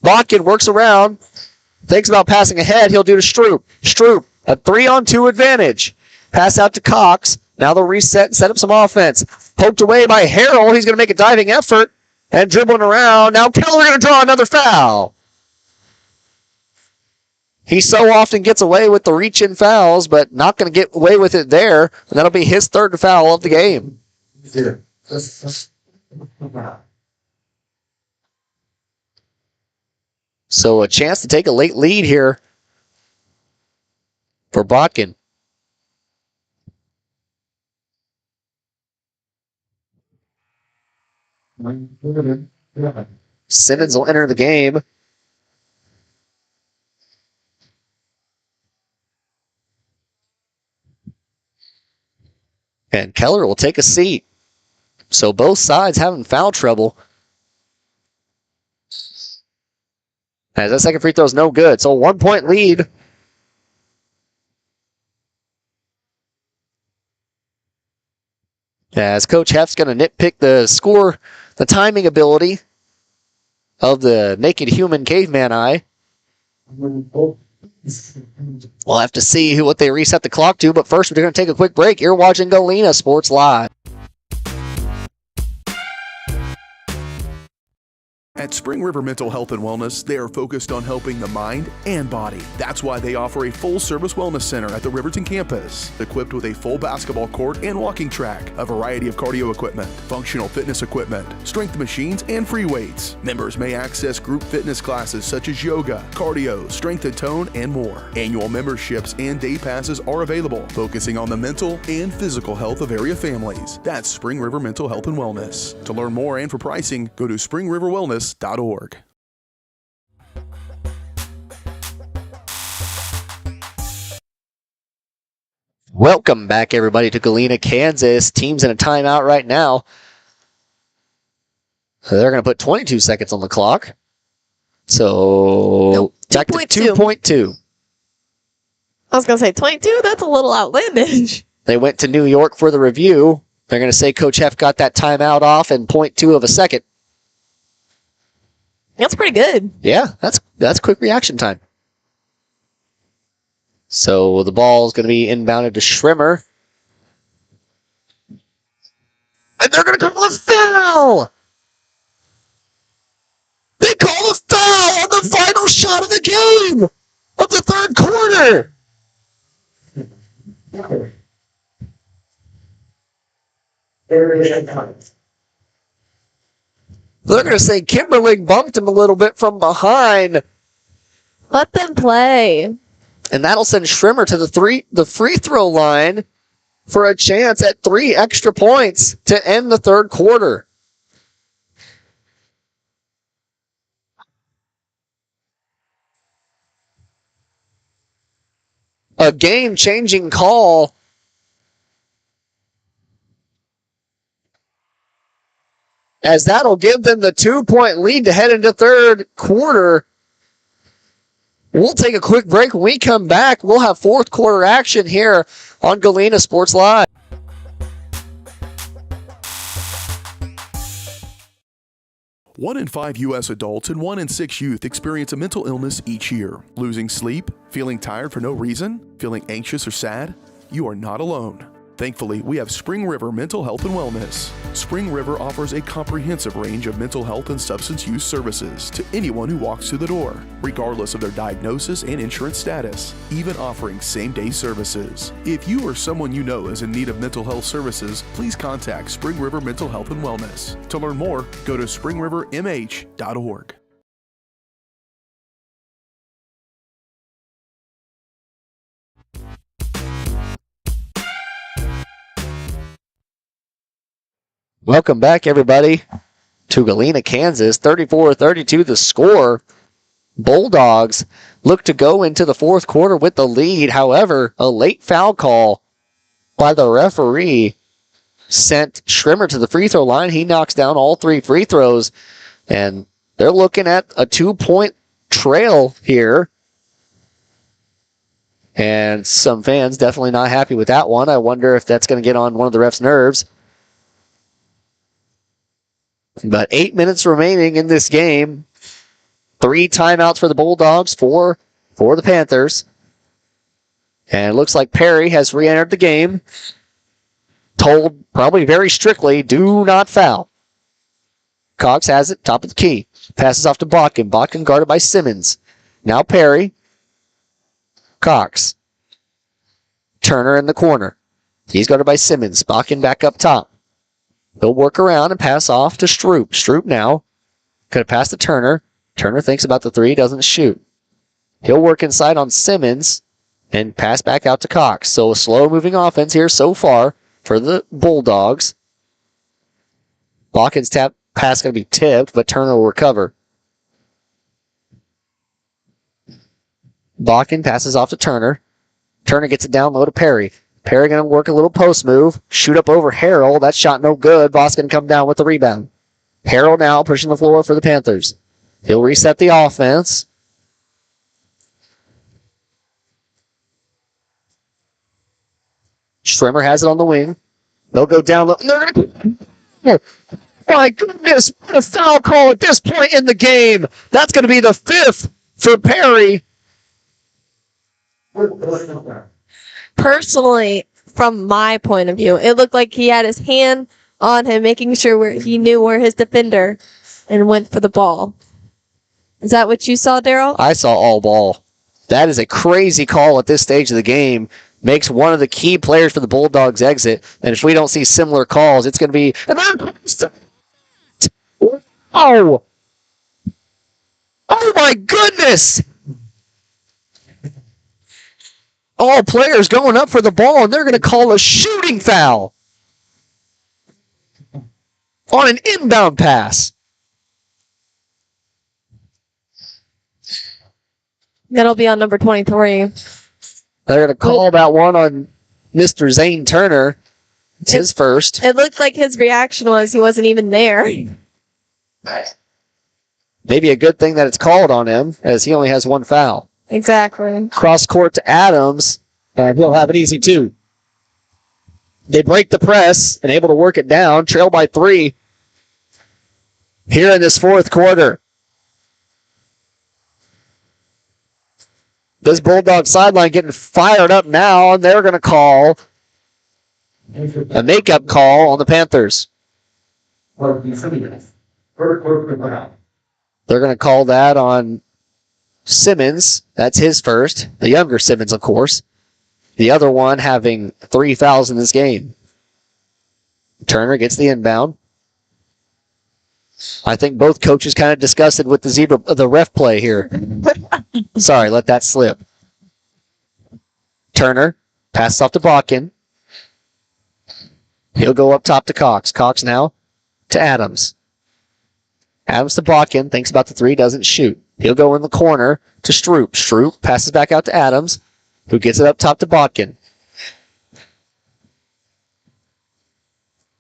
Botkin works around. Thinks about passing ahead. He'll do to Stroop. Stroop, a 3-on-2 advantage. Pass out to Cox. Now they'll reset and set up some offense. Poked away by Harrell. He's going to make a diving effort and dribbling around. Now Keller going to draw another foul. He so often gets away with the reach-in fouls, but not going to get away with it there. And that'll be his third foul of the game. So a chance to take a late lead here for Botkin. Simmons will enter the game. And Keller will take a seat. So both sides having foul trouble. As that second free throw is no good. So 1 point lead. As Coach Hef's going to nitpick the score, the timing ability of the naked human caveman eye. We'll have to see what they reset the clock to, but first we're going to take a quick break. You're watching Galena Sports Live. At Spring River Mental Health and Wellness, they are focused on helping the mind and body. That's why they offer a full-service wellness center at the Riverton campus, equipped with a full basketball court and walking track, a variety of cardio equipment, functional fitness equipment, strength machines, and free weights. Members may access group fitness classes such as yoga, cardio, strength and tone, and more. Annual memberships and day passes are available, focusing on the mental and physical health of area families. That's Spring River Mental Health and Wellness. To learn more and for pricing, go to springriverwellness.org. Welcome back, everybody, to Galena, Kansas. Team's in a timeout right now. They're going to put 22 seconds on the clock. So, back to 2.2. I was going to say 22? That's a little outlandish. They went to New York for the review. They're going to say Coach Heff got that timeout off in 0.2 of a second. That's pretty good. Yeah, that's quick reaction time. So the ball is going to be inbounded to Schrimmer. And they're going to call a foul! They call a foul on the final shot of the game of the third quarter! They're going to say Kimberling bumped him a little bit from behind. Let them play. And that'll send Schrimmer to the free throw line for a chance at 3 extra points to end the third quarter. A game-changing call. As that'll give them the 2-point lead to head into third quarter. We'll take a quick break. When we come back, we'll have fourth quarter action here on Galena Sports Live. One in 5 U.S. adults and 1 in 6 youth experience a mental illness each year. Losing sleep? Feeling tired for no reason? Feeling anxious or sad? You are not alone. Thankfully, we have Spring River Mental Health and Wellness. Spring River offers a comprehensive range of mental health and substance use services to anyone who walks through the door, regardless of their diagnosis and insurance status, even offering same-day services. If you or someone you know is in need of mental health services, please contact Spring River Mental Health and Wellness. To learn more, go to springrivermh.org. Welcome back, everybody, to Galena, Kansas. 34-32 the score. Bulldogs look to go into the fourth quarter with the lead. However, a late foul call by the referee sent Schrimmer to the free throw line. He knocks down all 3 free throws, and they're looking at a 2-point trail here. And some fans definitely not happy with that one. I wonder if that's going to get on one of the refs' nerves. But 8 minutes remaining in this game. 3 timeouts for the Bulldogs, 4 for the Panthers. And it looks like Perry has re-entered the game. Told probably very strictly, do not foul. Cox has it, top of the key. Passes off to Botkin. Botkin guarded by Simmons. Now Perry. Cox. Turner in the corner. He's guarded by Simmons. Botkin back up top. He'll work around and pass off to Stroop. Stroop now could have passed to Turner. Turner thinks about the 3, doesn't shoot. He'll work inside on Simmons and pass back out to Cox. So a slow-moving offense here so far for the Bulldogs. Botkin's pass going to be tipped, but Turner will recover. Botkin passes off to Turner. Turner gets it down low to Perry. Perry going to work a little post move. Shoot up over Harrell. That shot no good. Boss going to come down with the rebound. Harrell now pushing the floor for the Panthers. He'll reset the offense. Schrimmer has it on the wing. They'll go down low. Oh, my goodness. What a foul call at this point in the game. That's going to be the 5th for Perry. Personally, from my point of view, it looked like he had his hand on him, making sure he knew where his defender and went for the ball. Is that what you saw, Daryl? I saw all ball. That is a crazy call at this stage of the game. Makes one of the key players for the Bulldogs exit. And if we don't see similar calls, it's going to be... Oh! Oh, my goodness! All players going up for the ball, and they're going to call a shooting foul on an inbound pass. That'll be on number 23. They're going to call that one on Mr. Zane Turner. It's his first. It looked like his reaction was he wasn't even there. Maybe a good thing that it's called on him, as he only has 1 foul. Exactly. Cross court to Adams, and he'll have it easy too. They break the press and able to work it down, trail by 3 here in this fourth quarter. This Bulldog sideline getting fired up now, and they're going to call a makeup call on the Panthers. They're going to call that on Simmons. That's his first. The younger Simmons, of course. The other one having 3 fouls in this game. Turner gets the inbound. I think both coaches kind of disgusted with the ref play here. Sorry, let that slip. Turner passes off to Botkin. He'll go up top to Cox. Cox now to Adams. Adams to Botkin. Thinks about the 3, doesn't shoot. He'll go in the corner to Stroop. Stroop passes back out to Adams, who gets it up top to Botkin.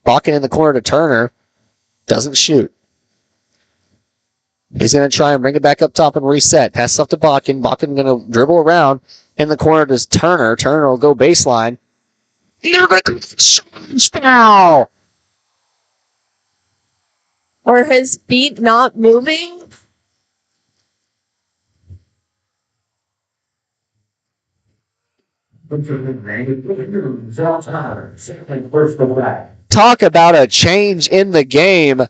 Botkin in the corner to Turner. Doesn't shoot. He's going to try and bring it back up top and reset. Passes off to Botkin. Botkin going to dribble around in the corner to Turner. Turner will go baseline. Foul! Or his feet not moving? Talk about a change in the game.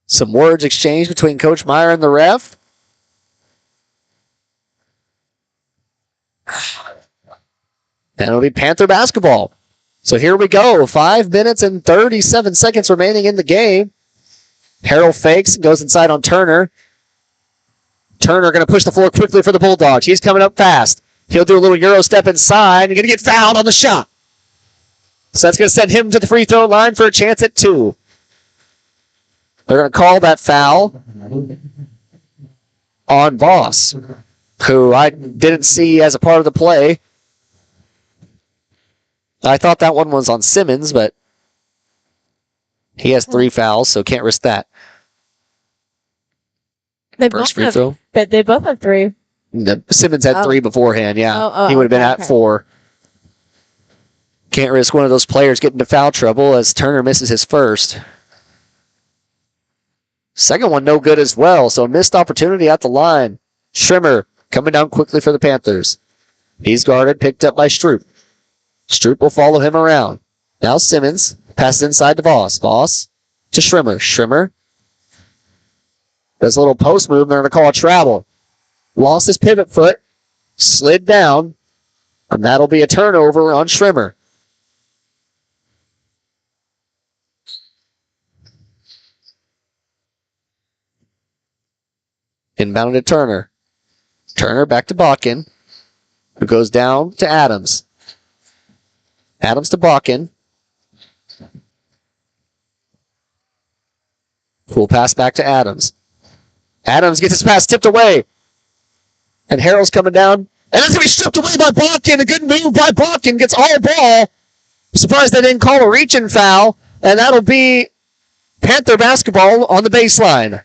Some words exchanged between Coach Meyer and the ref. And it'll be Panther basketball. So here we go. 5 minutes and 37 seconds remaining in the game. Harrell fakes and goes inside on Turner. Turner going to push the floor quickly for the Bulldogs. He's coming up fast. He'll do a little Euro step inside and going to get fouled on the shot. So that's going to send him to the free throw line for a chance at 2. They're going to call that foul on Voss, who I didn't see as a part of the play. I thought that one was on Simmons, but he has 3 fouls, so can't risk that. First free throw. But they both have 3. Simmons had 3 beforehand, yeah. He would have been at 4. Can't risk one of those players getting into foul trouble as Turner misses his first. Second one no good as well, so a missed opportunity at the line. Schrimmer coming down quickly for the Panthers. He's guarded, picked up by Stroop. Stroop will follow him around. Now Simmons passes inside to Voss. Voss to Schrimmer. Schrimmer does a little post move. They're going to call a travel. Lost his pivot foot. Slid down. And that'll be a turnover on Schrimmer. Inbound to Turner. Turner back to Bakken, who goes down to Adams. Adams to Bakken. Full pass back to Adams. Adams gets his pass tipped away. And Harrell's coming down. And that's going to be stripped away by Bakken. A good move by Bakken. Gets all ball. I'm surprised they didn't call a reach-in foul. And that'll be Panther basketball on the baseline.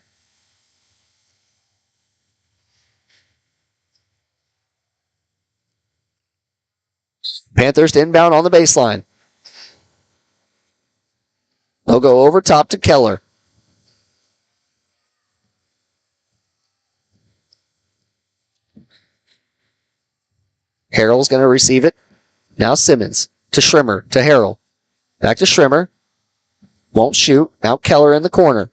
Panthers to inbound on the baseline. They'll go over top to Keller. Harrell's going to receive it. Now Simmons to Schrimmer to Harrell. Back to Schrimmer. Won't shoot. Now Keller in the corner.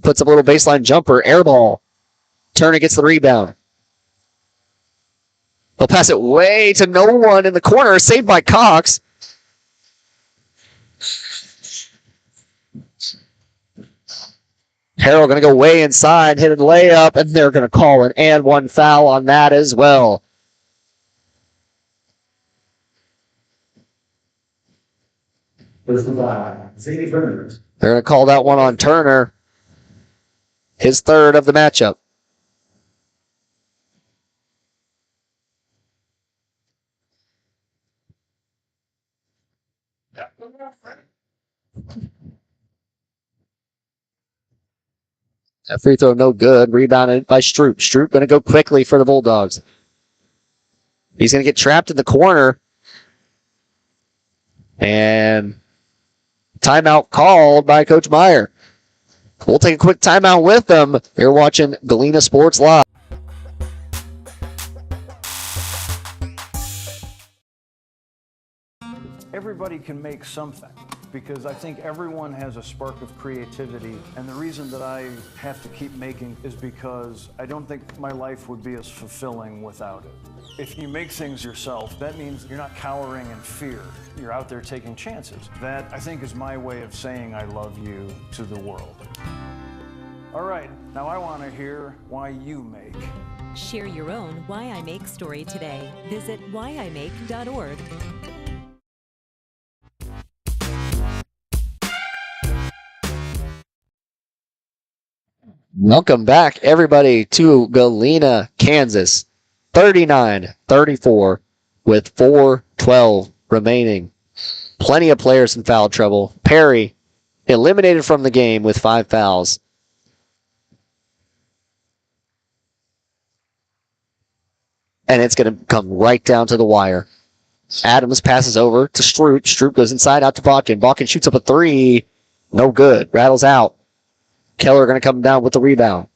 Puts up a little baseline jumper. Air ball. Turner gets the rebound. They'll pass it way to no one in the corner. Saved by Cox. Harrell going to go way inside, hit a layup, and they're going to call an and 1 foul on that as well. They're going to call that one on Turner. His 3rd of the matchup. That free throw no good. Rebounded by Stroop. Stroop going to go quickly for the Bulldogs. He's going to get trapped in the corner. And timeout called by Coach Meyer. We'll take a quick timeout with them. You're watching Galena Sports Live. Everybody can make something, because I think everyone has a spark of creativity, and the reason that I have to keep making is because I don't think my life would be as fulfilling without it. If you make things yourself, that means you're not cowering in fear. You're out there taking chances. That, I think, is my way of saying I love you to the world. All right, now I want to hear why you make. Share your own Why I Make story today. Visit whyimake.org. Welcome back, everybody, to Galena, Kansas. 39-34 with 4:12 remaining. Plenty of players in foul trouble. Perry eliminated from the game with 5 fouls. and it's going to come right down to the wire. Adams passes over to Stroop. Stroop goes inside out to Botkin. Botkin shoots up a three. No good. Rattles out. Keller going to come down with the rebound.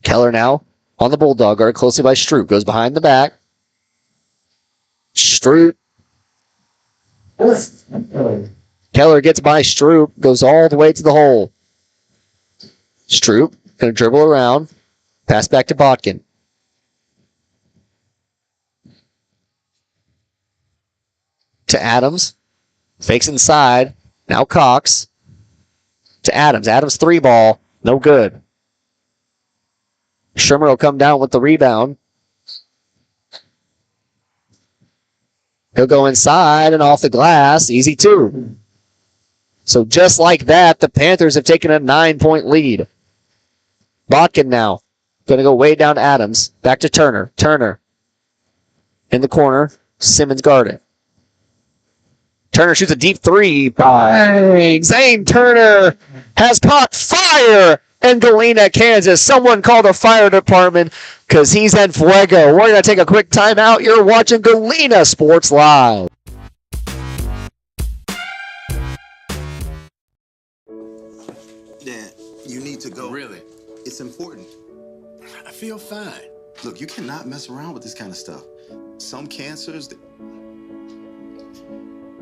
Keller now on the Bulldog, guarded closely by Stroop. Goes behind the back. Stroop. Keller gets by Stroop. Goes all the way to the hole. Stroop going to dribble around. Pass back to Botkin. To Adams. Fakes inside. Now Cox. To Adams. Adams three ball. No good. Schirmer will come down with the rebound. He'll go inside and off the glass. Easy two. So just like that, the Panthers have taken a 9-point lead. Botkin now. Going to go way down to Adams. Back to Turner. Turner. In the corner. Simmons guarded. Turner shoots a deep three. Bang! Zane Turner has caught fire in Galena, Kansas. Someone call the fire department because he's en fuego. We're going to take a quick timeout. You're watching Galena Sports Live. Dad, you need to go. Really? It's important. I feel fine. Look, you cannot mess around with this kind of stuff. Some cancers...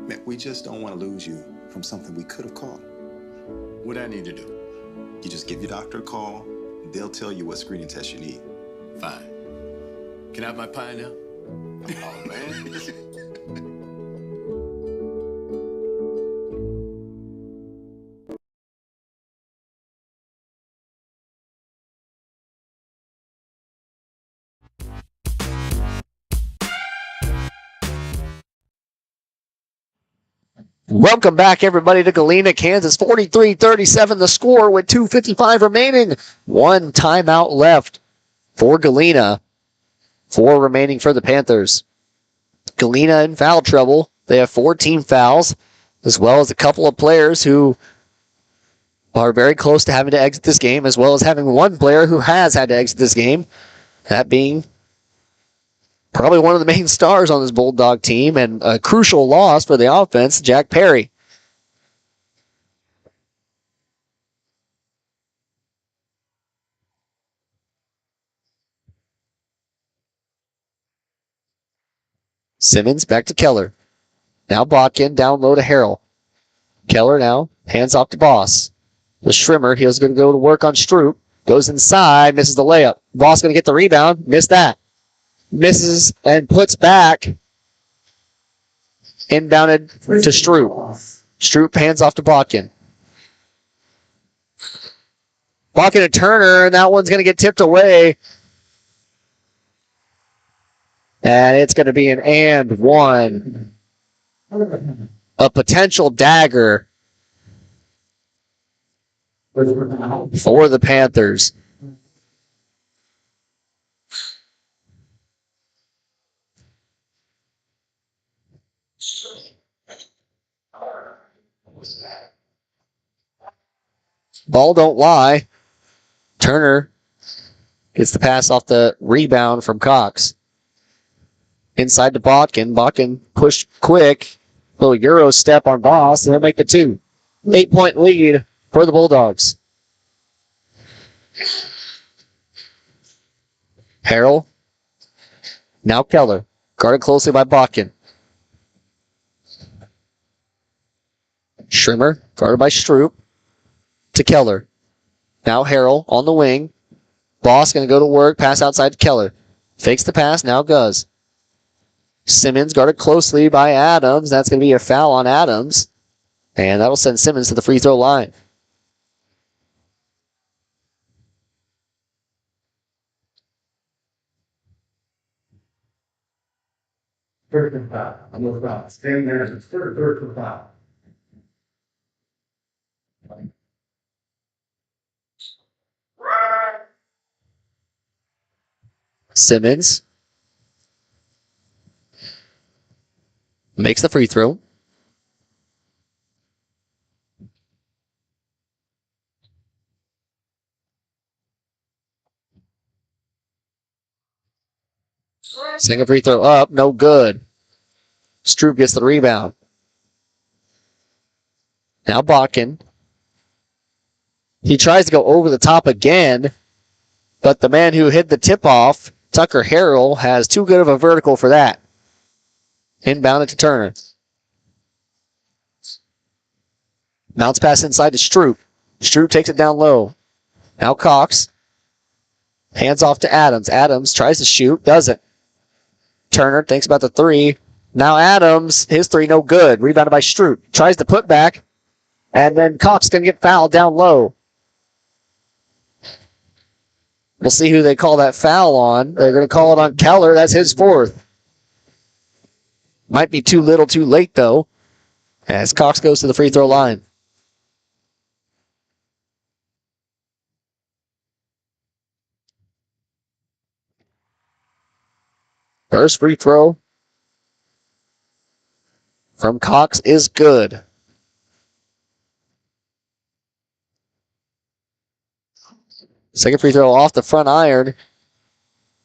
Man, we just don't want to lose you from something we could have caught. What I need to do? You just give your doctor a call. They'll tell you what screening test you need. Fine. Can I have my pie now? Oh, man. Welcome back, everybody, to Galena, Kansas. 43-37 the score with 2:55 remaining. One timeout left for Galena. 4 remaining for the Panthers. Galena in foul trouble. They have 14 fouls, as well as a couple of players who are very close to having to exit this game, as well as having one player who has had to exit this game, that being probably one of the main stars on this Bulldog team and a crucial loss for the offense, Jack Perry. Simmons back to Keller. Now Botkin down low to Harrell. Keller now hands off to Boss. The Schrimmer, he was going to go to work on Stroop. Goes inside, misses the layup. Boss going to get the rebound, missed that. Misses and puts back. Inbounded to Stroop. Stroop hands off to Botkin. Botkin to Turner, and that one's going to get tipped away. And it's going to be an and one. A potential dagger for the Panthers. Ball don't lie. Turner gets the pass off the rebound from Cox. Inside to Botkin. Botkin pushed quick. Little Euro step on Boss, and he'll make the 2. 8-point lead for the Bulldogs. Harrell. Now Keller. Guarded closely by Botkin. Schrimmer. Guarded by Stroop. To Keller. Now Harrell on the wing. Boss going to go to work. Pass outside to Keller. Fakes the pass. Now Guz. Simmons guarded closely by Adams. That's going to be a foul on Adams. And that'll send Simmons to the free throw line. Third foul. I'm looking about. Stand there. It's third foul. Simmons makes the free throw. Second free throw up, no good. Stroop gets the rebound. Now Botkin. He tries to go over the top again, but the man who hit the tip-off, Tucker Harrell, has too good of a vertical for that. Inbounded to Turner. Bounce pass inside to Stroop. Stroop takes it down low. Now Cox. Hands off to Adams. Adams tries to shoot, doesn't. Turner thinks about the three. Now Adams, his three no good. Rebounded by Stroop. Tries to put back, and then Cox going to get fouled down low. We'll see who they call that foul on. They're going to call it on Keller. That's his fourth. Might be too little too late, though, as Cox goes to the free throw line. First free throw from Cox is good. Second free throw off the front iron,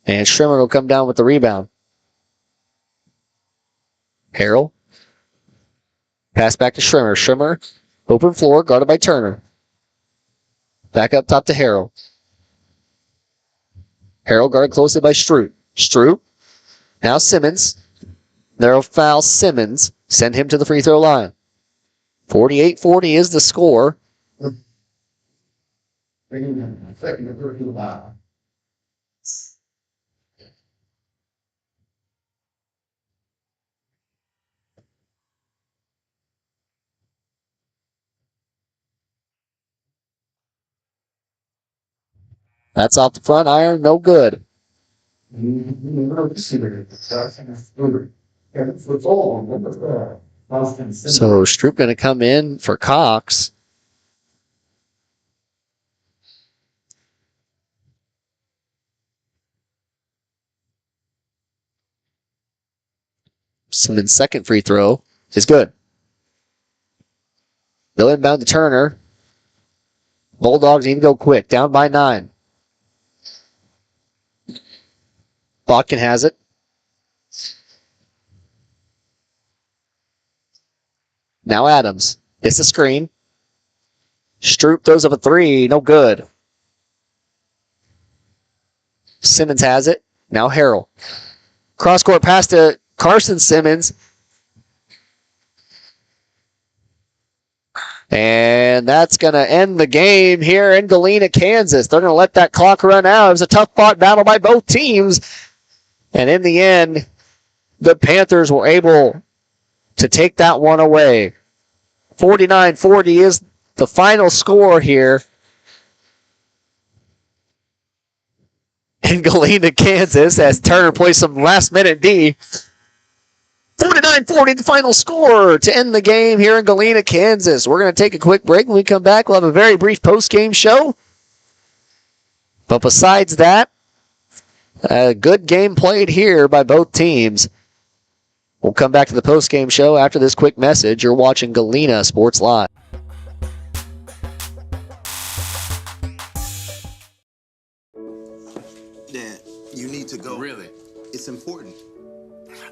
and Schrimmer will come down with the rebound. Harrell. Pass back to Schrimmer. Schrimmer, open floor, guarded by Turner. Back up top to Harrell. Harrell guarded closely by Stroop. Stroop. Now Simmons. They'll foul Simmons. Send him to the free throw line. 48-40 is the score. That's off the front iron, no good. So Stroop going to come in for Cox. Simmons' second free throw is good. They'll inbound to Turner. Bulldogs need to go quick, down by 9. Botkin has it. Now Adams. It's a screen. Stroop throws up a three. No good. Simmons has it. Now Harrell. Cross-court pass to Carson Simmons. And that's going to end the game here in Galena, Kansas. They're going to let that clock run out. It was a tough-fought battle by both teams. And in the end, the Panthers were able to take that one away. 49-40 is the final score here in Galena, Kansas, as Turner plays some last-minute D. 49-40, the final score to end the game here in Galena, Kansas. We're going to take a quick break. When we come back, we'll have a very brief post-game show. But besides that, a good game played here by both teams. We'll come back to the post-game show after this quick message. You're watching Galena Sports Live. Dad, you need to go. Really? It's important.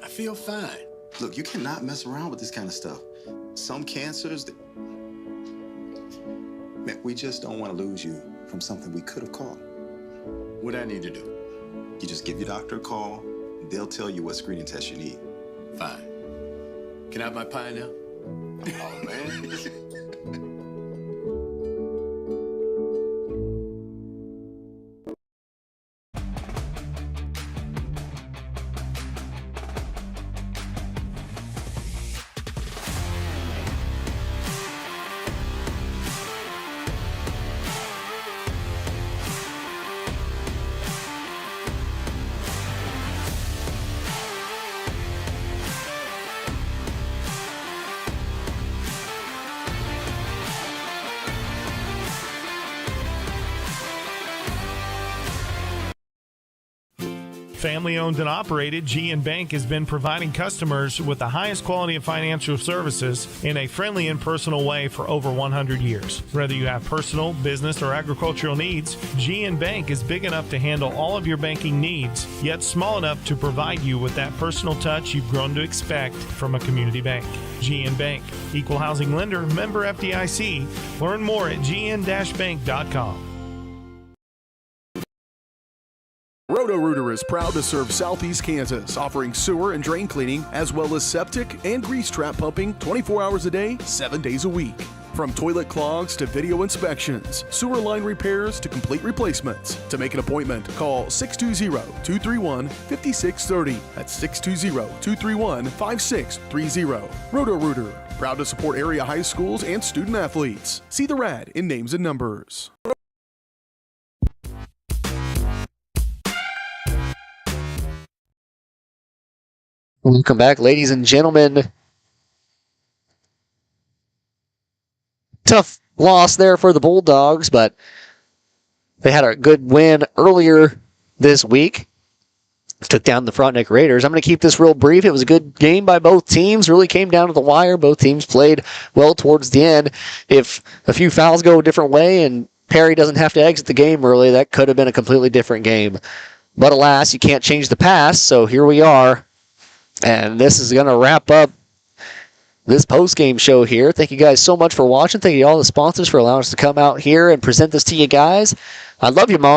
I feel fine. Look, you cannot mess around with this kind of stuff. Some cancers, man, we just don't want to lose you from something we could have caught. What I need to do? You just give your doctor a call. They'll tell you what screening test you need. Fine. Can I have my pie now? Oh, man. Family owned and operated, GN Bank has been providing customers with the highest quality of financial services in a friendly and personal way for over 100 years. Whether you have personal, business, or agricultural needs, GN Bank is big enough to handle all of your banking needs, yet small enough to provide you with that personal touch you've grown to expect from a community bank. GN Bank, equal housing lender, member FDIC. Learn more at gn-bank.com. Roto-Rooter is proud to serve Southeast Kansas, offering sewer and drain cleaning, as well as septic and grease trap pumping 24 hours a day, 7 days a week. From toilet clogs to video inspections, sewer line repairs to complete replacements. To make an appointment, call 620-231-5630. That's 620-231-5630. Roto-Rooter, proud to support area high schools and student athletes. See the rad in names and numbers. Welcome back, ladies and gentlemen. Tough loss there for the Bulldogs, but they had a good win earlier this week. Took down the Frontenac Raiders. I'm going to keep this real brief. It was a good game by both teams. Really came down to the wire. Both teams played well towards the end. If a few fouls go a different way and Perry doesn't have to exit the game early, that could have been a completely different game. But alas, you can't change the past, so here we are. And this is going to wrap up this post-game show here. Thank you guys so much for watching. Thank you to all the sponsors for allowing us to come out here and present this to you guys. I love you, Mom.